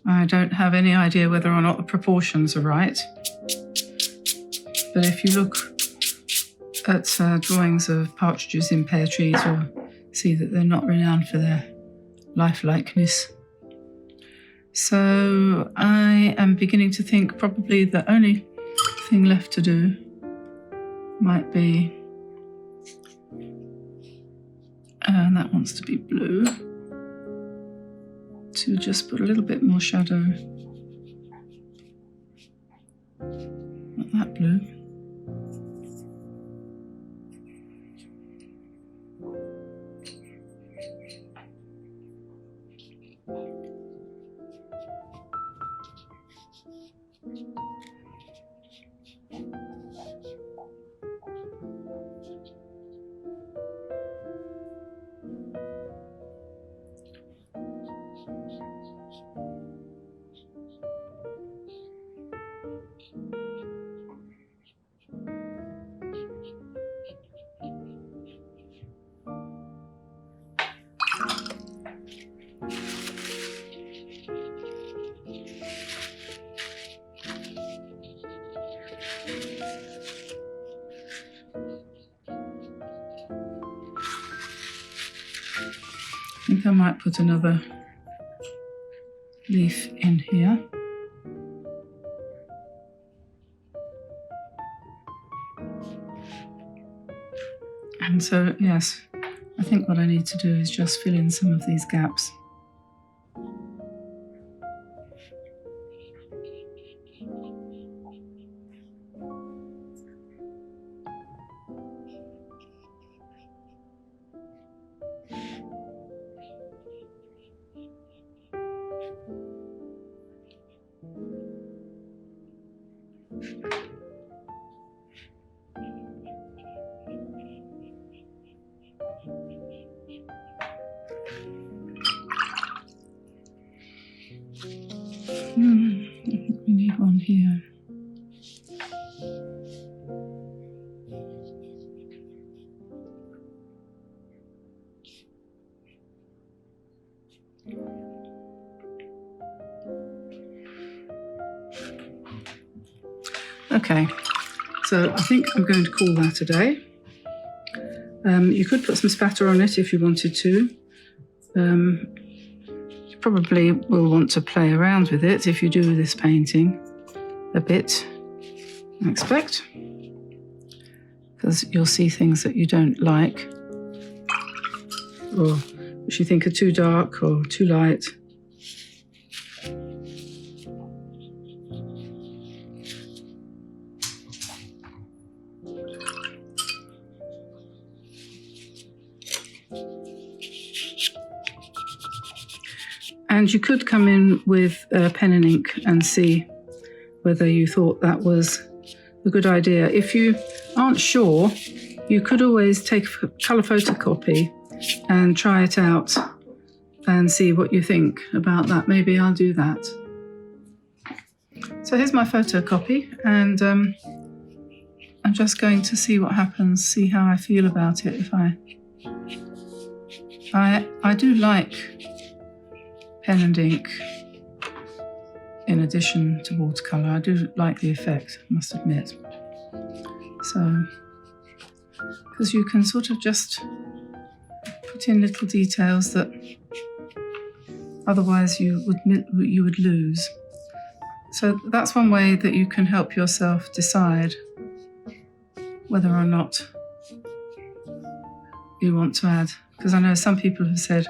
I don't have any idea whether or not the proportions are right, but if you look at drawings of partridges in pear trees, you'll see that they're not renowned for their lifelikeness. So I am beginning to think probably the only thing left to do might be, and that wants to be blue, to just put a little bit more shadow. Not that blue. I think I might put another leaf in here. And so, yes, I think what I need to do is just fill in some of these gaps. I think we need one here. Okay, so I think I'm going to call that a day. You could put some spatter on it if you wanted to. You probably will want to play around with it if you do this painting a bit, I expect, because you'll see things that you don't like, or which you think are too dark or too light. And you could come in with pen and ink and see whether you thought that was a good idea. If you aren't sure, you could always take a colour photocopy and try it out and see what you think about that. Maybe I'll do that. So here's my photocopy, and I'm just going to see what happens, see how I feel about it. If I do like pen and ink in addition to watercolour. I do like the effect, I must admit. So, because you can sort of just put in little details that otherwise you would lose. So that's one way that you can help yourself decide whether or not you want to add. Because I know some people have said,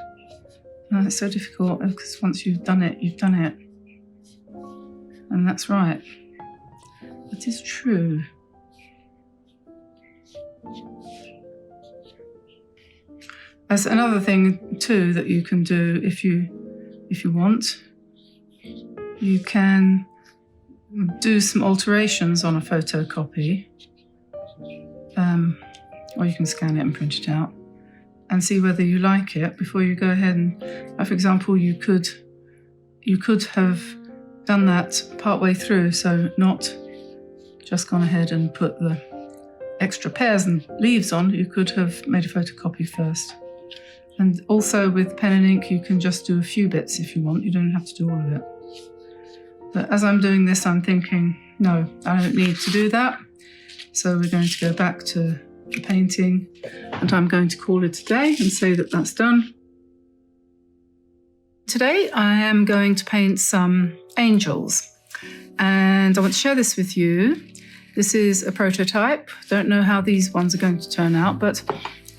"No, it's so difficult because once you've done it, you've done it." And that's right. That is true. As another thing too that you can do if you want, you can do some alterations on a photocopy, or you can scan it and print it out and see whether you like it before you go ahead and, for example, you could have done that partway through, so not just gone ahead and put the extra pears and leaves on. You could have made a photocopy first. And also with pen and ink, you can just do a few bits if you want. You don't have to do all of it. But as I'm doing this, I'm thinking, no, I don't need to do that. So we're going to go back to the painting, and I'm going to call it a day and say that that's done. Today I am going to paint some angels, and I want to share this with you. This is a prototype. Don't know how these ones are going to turn out, but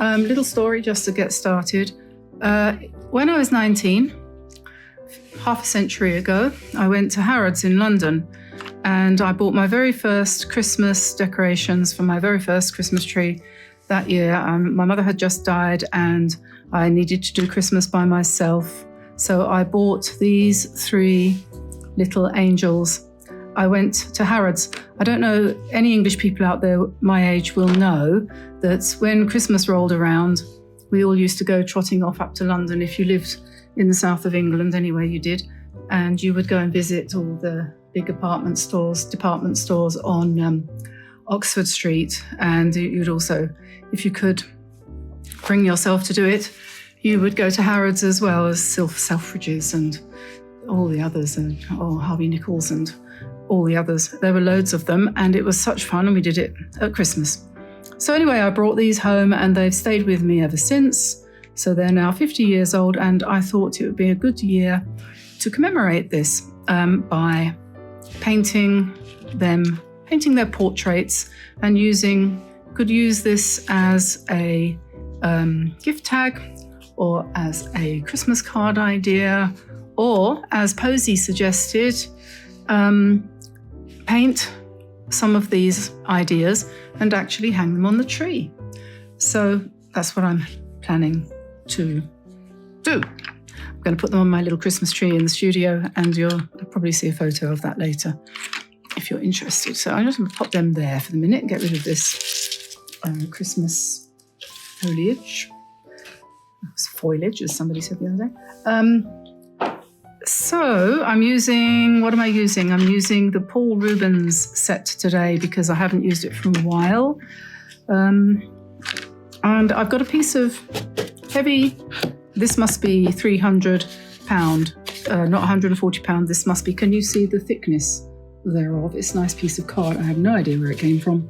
little story just to get started. When I was 19, half a century ago, I went to Harrods in London, and I bought my very first Christmas decorations for my very first Christmas tree that year. My mother had just died and I needed to do Christmas by myself. So I bought these 3 little angels. I went to Harrods. I don't know, any English people out there my age will know that when Christmas rolled around, we all used to go trotting off up to London. If you lived in the south of England, anyway, you did. And you would go and visit all the big department stores on Oxford Street. And you'd also, if you could bring yourself to do it, you would go to Harrods as well as Selfridges and all the others, and Harvey Nichols and all the others. There were loads of them, and it was such fun, and we did it at Christmas. So anyway, I brought these home and they've stayed with me ever since. So they're now 50 years old, and I thought it would be a good year to commemorate this by painting their portraits, and could use this as a gift tag, or as a Christmas card idea, or as Posey suggested, paint some of these ideas and actually hang them on the tree. So that's what I'm planning to do. I'm going to put them on my little Christmas tree in the studio, and you'll probably see a photo of that later if you're interested. So I'm just going to pop them there for the minute and get rid of this Christmas foliage. Foliage, as somebody said the other day. So I'm using, what am I using? I'm using the Paul Rubens set today because I haven't used it for a while. And I've got a piece of heavy, this must be 300 pound, not 140 pound. This must be, can you see the thickness thereof? It's a nice piece of card. I have no idea where it came from,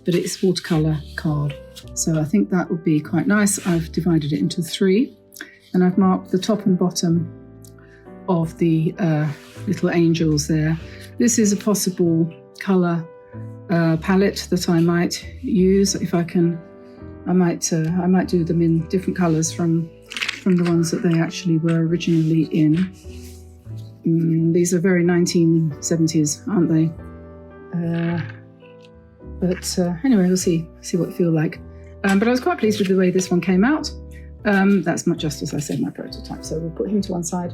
but it's watercolor card. So I think that would be quite nice. I've divided it into 3, and I've marked the top and bottom of the little angels there. This is a possible colour palette that I might use if I can. I might do them in different colours from the ones that they actually were originally in. These are very 1970s, aren't they? But anyway, we'll see what they feel like. But I was quite pleased with the way this one came out. That's not just, as I said, my prototype. So we'll put him to one side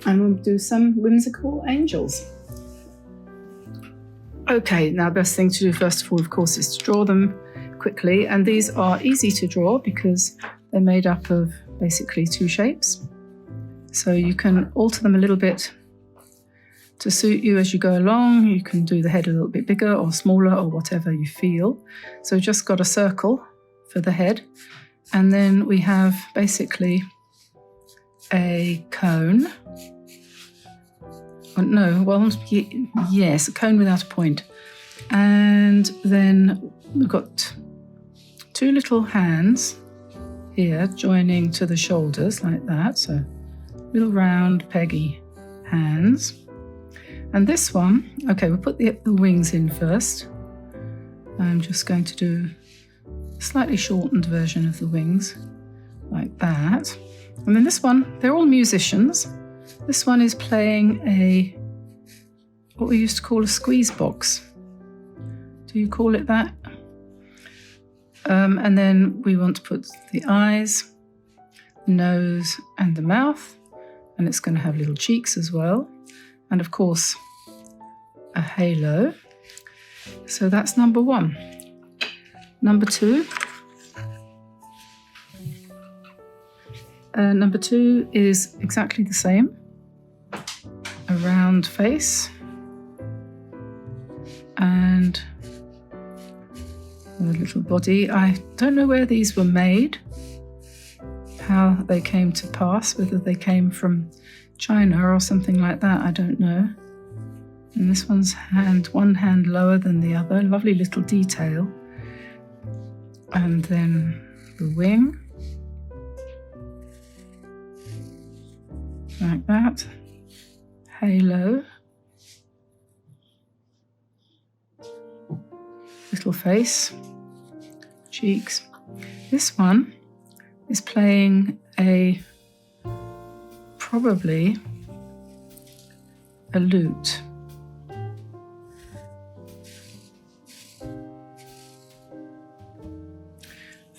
and we'll do some whimsical angels. Okay, now the best thing to do first of all, of course, is to draw them quickly. And these are easy to draw because they're made up of basically 2 shapes. So you can alter them a little bit to suit you as you go along. You can do the head a little bit bigger or smaller or whatever you feel. So just got a circle for the head. And then we have basically a cone. Yes, a cone without a point. And then we've got 2 little hands here joining to the shoulders like that. So little round peggy hands. And this one, okay, we'll put the wings in first. I'm just going to do a slightly shortened version of the wings like that. And then this one, they're all musicians. This one is playing what we used to call a squeeze box. Do you call it that? And then we want to put the eyes, the nose and the mouth. And it's going to have little cheeks as well. And of course, a halo. So that's number 1. Number 2. Number 2 is exactly the same. A round face and a little body. I don't know where these were made, how they came to pass, whether they came from China or something like that, I don't know. And this one's one hand lower than the other, lovely little detail. And then the wing, like that, halo, little face, cheeks. This one is playing probably a lute.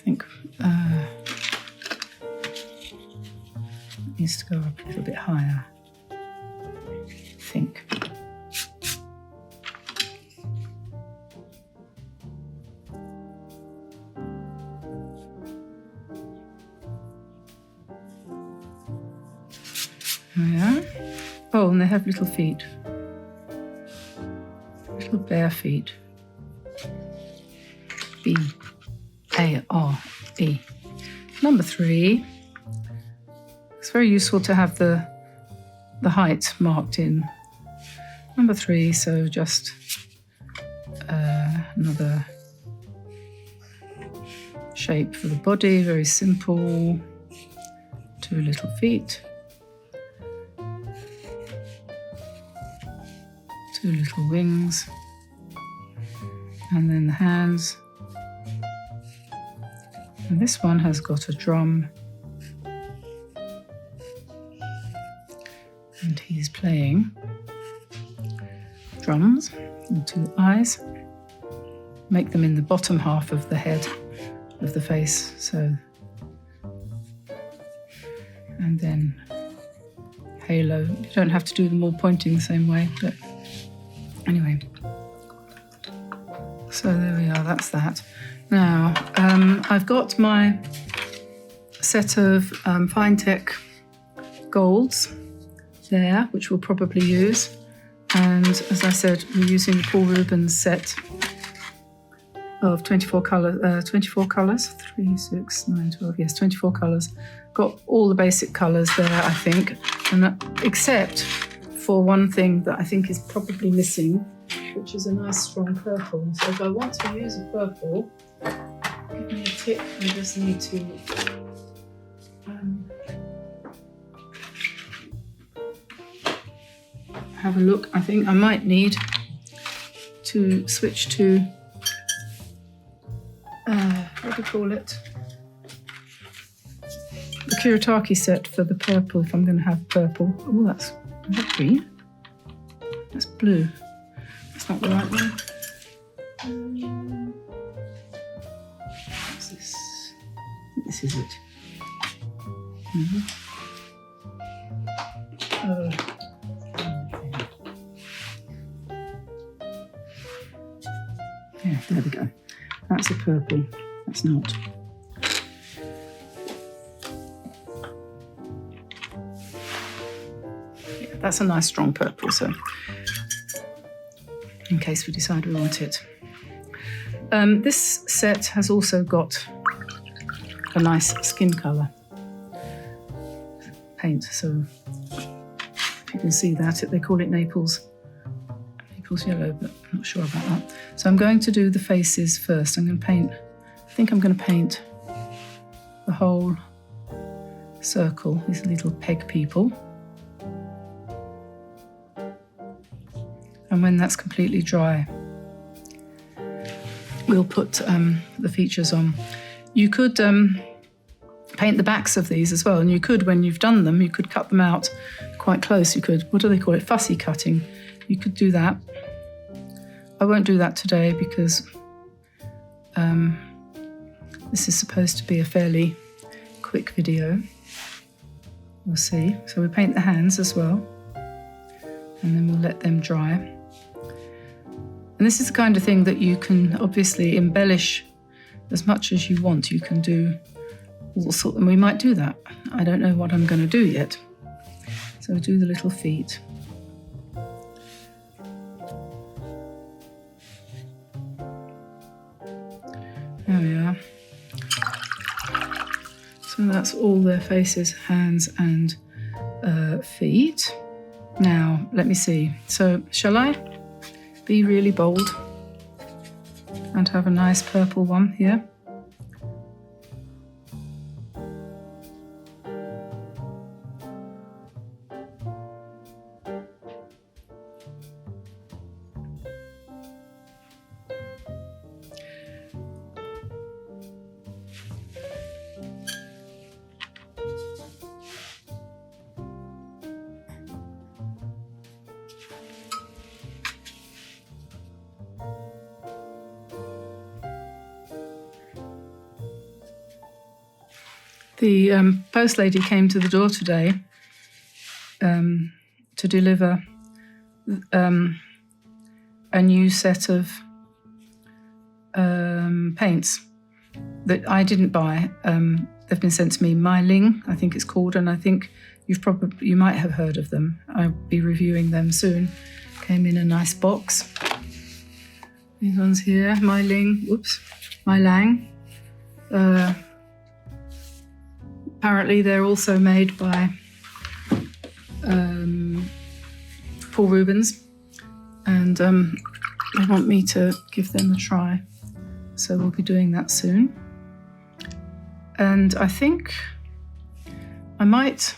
I think it needs to go up a little bit higher, I think. Yeah. Oh, and they have little feet. Little bare feet. B-A-R-E. Number 3. It's very useful to have the height marked in. Number 3, so just another shape for the body, very simple. 2 little feet. 2 little wings, and then the hands. And this one has got a drum, and he's playing drums, and 2 eyes. Make them in the bottom half of the head of the face, so. And then halo. You don't have to do them all pointing the same way, but anyway, so there we are, that's that. Now, I've got my set of Finetech golds there, which we'll probably use. And as I said, we're using the Paul Rubens set of 24 colours, 3, 6, 9, 12, yes, 24 colours. Got all the basic colours there, I think, and except for one thing that I think is probably missing, which is a nice strong purple. So if I want to use a purple, give me a tip. I just need to have a look. I think I might need to switch to what do you call it? The Kuretake set for the purple, if I'm going to have purple. Oh, is that green? That's blue. That's not the right one. What's this? I think this is it. Yeah, there we go. That's a purple. That's not. Yeah, that's a nice strong purple, so in case we decide we want it. This set has also got a nice skin colour paint, so if you can see that, they call it Naples yellow, but I'm not sure about that. So I'm going to do the faces first. I think I'm going to paint the whole circle, these little peg people. And when that's completely dry, we'll put the features on. You could paint the backs of these as well, and you could, when you've done them, you could cut them out quite close. You could, what do they call it, fussy cutting. You could do that. I won't do that today because this is supposed to be a fairly quick video. We'll see. So we paint the hands as well, and then we'll let them dry. And this is the kind of thing that you can obviously embellish as much as you want. You can do all sorts, and we might do that. I don't know what I'm going to do yet. So do the little feet. There we are. So that's all their faces, hands and feet. Now, let me see. So shall I be really bold and have a nice purple one here? The post lady came to the door today to deliver a new set of paints that I didn't buy. They've been sent to me. My Ling, I think it's called, and I think you might have heard of them. I'll be reviewing them soon. Came in a nice box. These ones here, My Ling, My Lang. Apparently they're also made by Paul Rubens, and they want me to give them a try. So we'll be doing that soon. And I think I might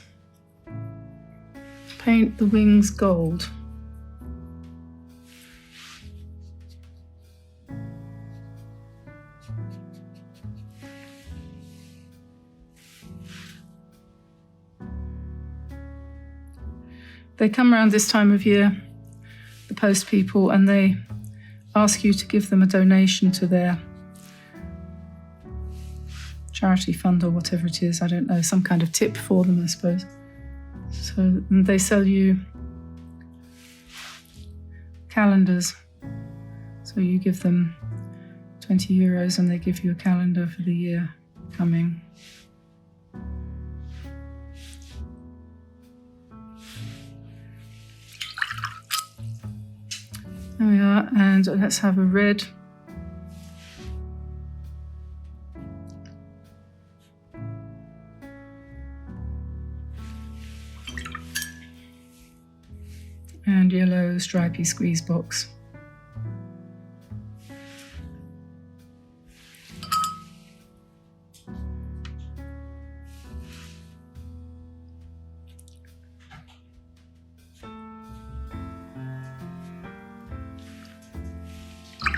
paint the wings gold. They come around this time of year, the post people, and they ask you to give them a donation to their charity fund or whatever it is. I don't know, some kind of tip for them, I suppose. So they sell you calendars. So you give them 20 euros and they give you a calendar for the year coming. There we are, and let's have a red. And yellow stripy squeeze box.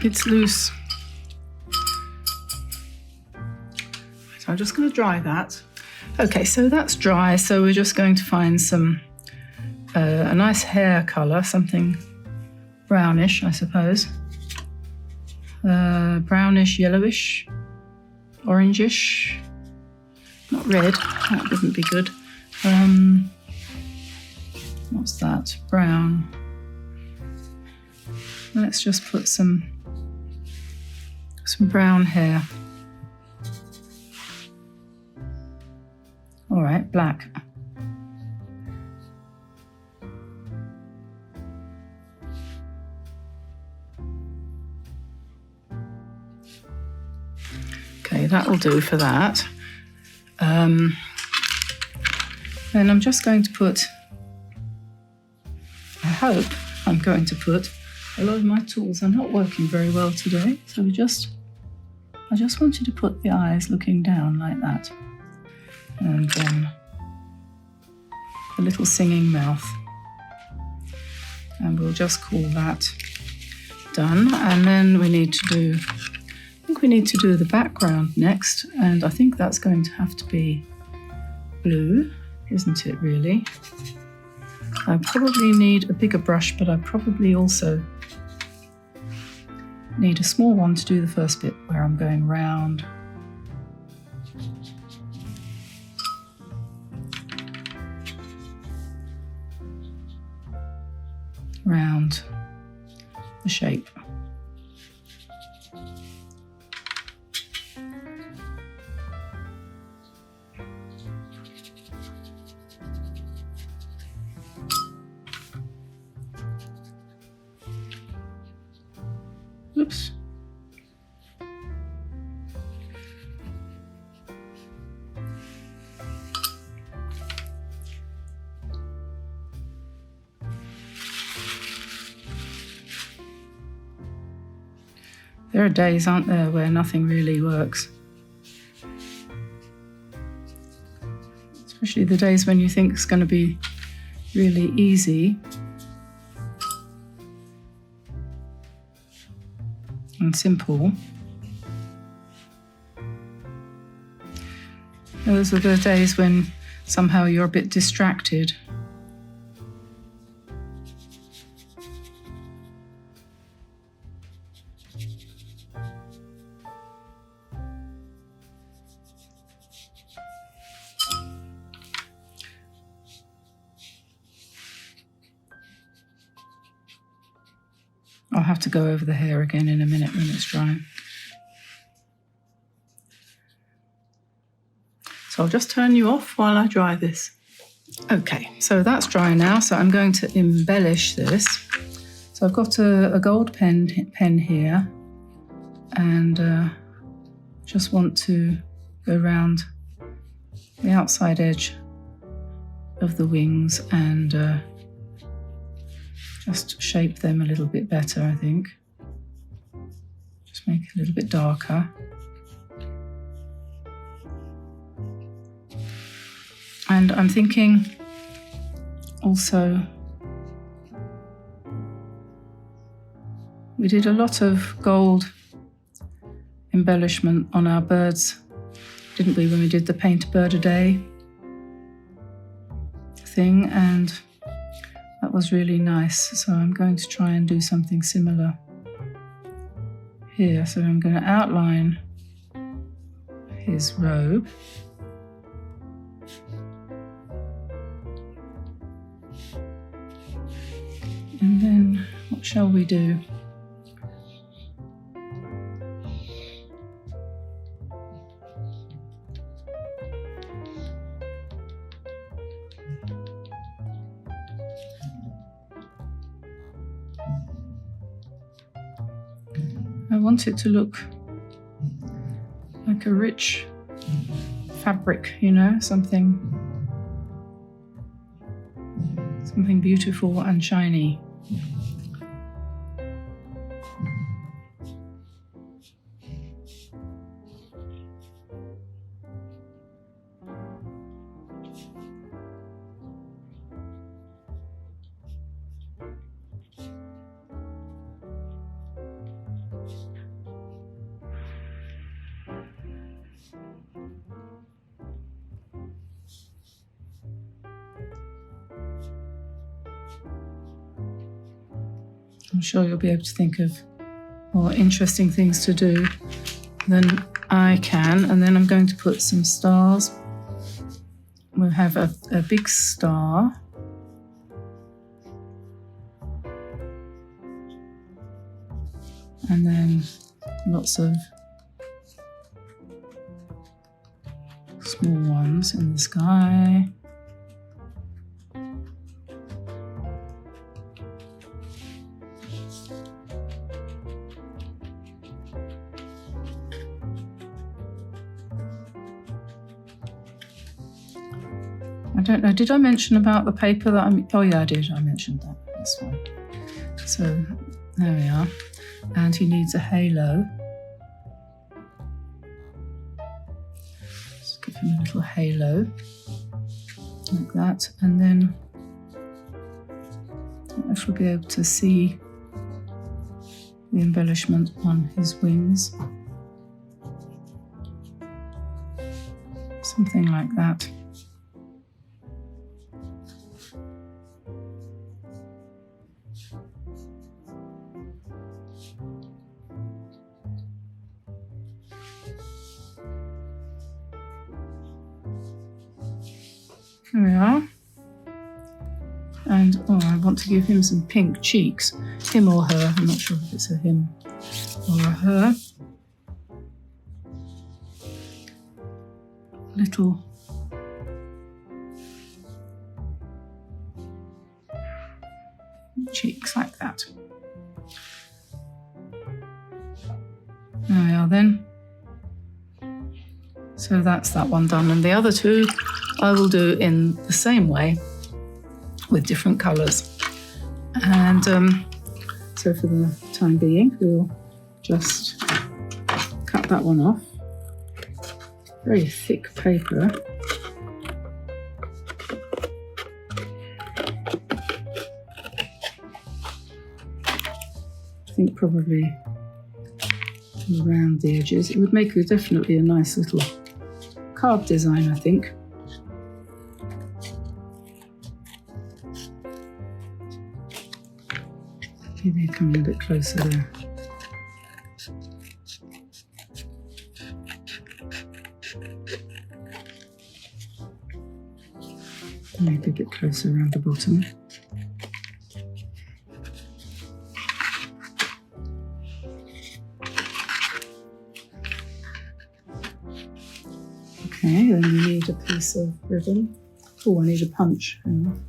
It's loose. So I'm just going to dry that. Okay, so that's dry. So we're just going to find some a nice hair colour, something brownish, I suppose. Brownish, yellowish, orangish. Not red. That wouldn't be good. What's that? Brown. Let's just put some brown hair. All right, black. Okay, that will do for that. Then I'm just going to put, I hope I'm going to put, a lot of my tools are not working very well today, so I just want you to put the eyes looking down like that. And then the little singing mouth. And we'll just call that done. And then we need to do, I think we need to do the background next. And I think that's going to have to be blue, isn't it really? I probably need a bigger brush, but I probably also need a small one to do the first bit where I'm going round. Round the shape. Oops. There are days, aren't there, where nothing really works. Especially the days when you think it's going to be really easy and simple. Those are the days when somehow you're a bit distracted. I'll have to go over the hair again in a minute when it's dry. So I'll just turn you off while I dry this. Okay, so that's dry now, so I'm going to embellish this. So I've got a gold pen here, and just want to go around the outside edge of the wings and just shape them a little bit better, I think. Just make it a little bit darker. And I'm thinking also, we did a lot of gold embellishment on our birds, didn't we, when we did the Paint a Bird a Day thing, and that was really nice. So I'm going to try and do something similar here. So I'm going to outline his robe. And then what shall we do? I want it to look like a rich fabric, you know, something beautiful and shiny. I'm sure you'll be able to think of more interesting things to do than I can. And then I'm going to put some stars. We'll have a big star. And then lots of small ones in the sky. I don't know, did I mention about the paper that oh yeah, I did, I mentioned that, that's fine. So there we are. And he needs a halo. Just give him a little halo, like that. And then I don't know if we'll be able to see the embellishment on his wings. Something like that. There we are. And I want to give him some pink cheeks. Him or her, I'm not sure if it's a him or a her. Little cheeks like that. There we are then. So that's that one done, and the other two I will do in the same way with different colours. And so for the time being, we'll just cut that one off. Very thick paper. I think probably around the edges. It would make definitely a nice little card design, I think. Maybe coming a bit closer there. Maybe a bit closer around the bottom. Okay, then we need a piece of ribbon. Oh, I need a punch. Hang on.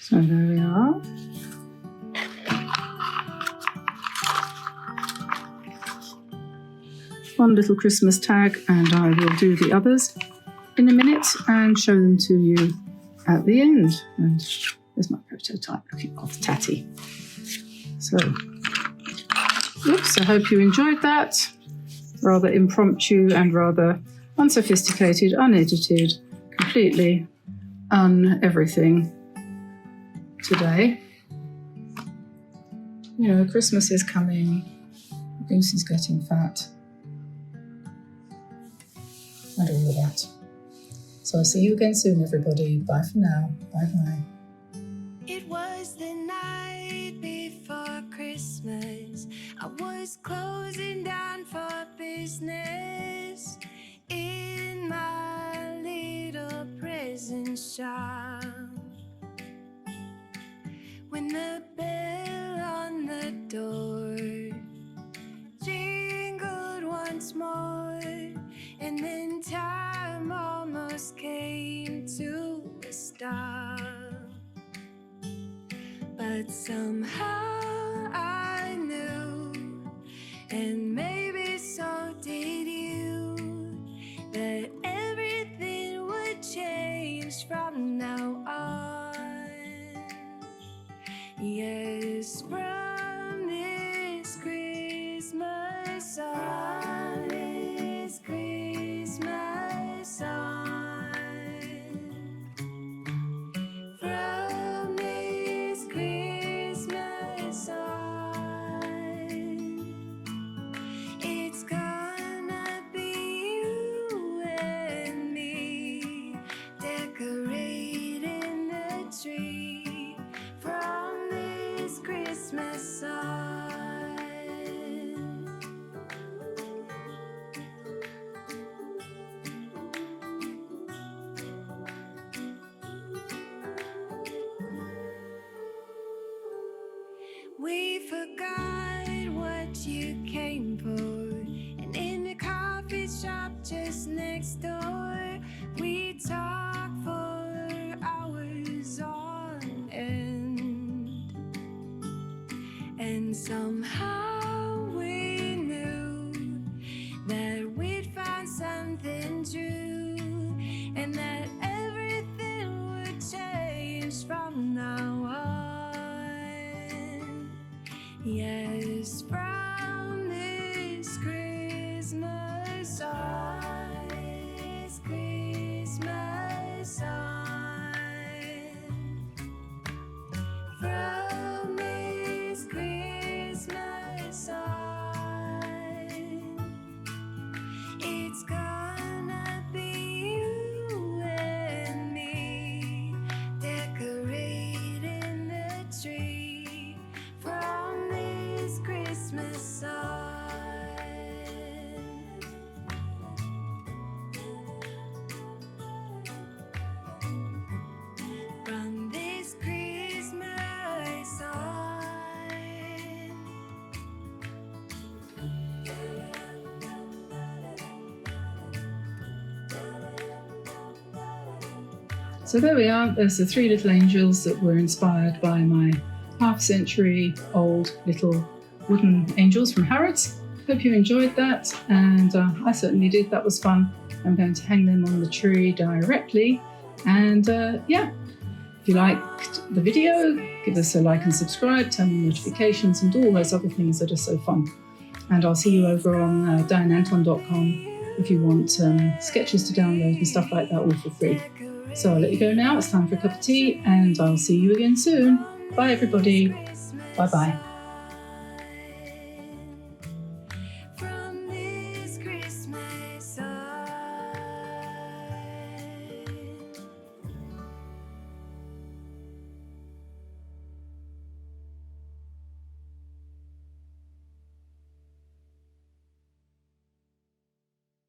So there we are. One little Christmas tag, and I will do the others in a minute and show them to you at the end. And there's my prototype looking off tatty. So, oops, I hope you enjoyed that. Rather impromptu and rather unsophisticated, unedited, completely everything today. You know, Christmas is coming, Goose is getting fat, and all of that. So I'll see you again soon, everybody. Bye for now. Bye-bye. It was the night before Christmas. I was closing down for business in my little prison shop, when the bell on the door jingled once more, and then time almost came to a stop. But somehow I knew, and maybe so did you, that everything would change from now on. Yes, from this Christmas on, this Christmas on, from this Christmas on, it's gonna be you and me decorating the tree from this Christmas on. So there we are. There's the three little angels that were inspired by my half-century-old little wooden angels from Harrods. Hope you enjoyed that, and I certainly did. That was fun. I'm going to hang them on the tree directly. And yeah, if you liked the video, give us a like and subscribe, turn on notifications, and do all those other things that are so fun. And I'll see you over on dianeantone.com if you want sketches to download and stuff like that, all for free. So I'll let you go now. It's time for a cup of tea, and I'll see you again soon. Bye, everybody. Bye-bye.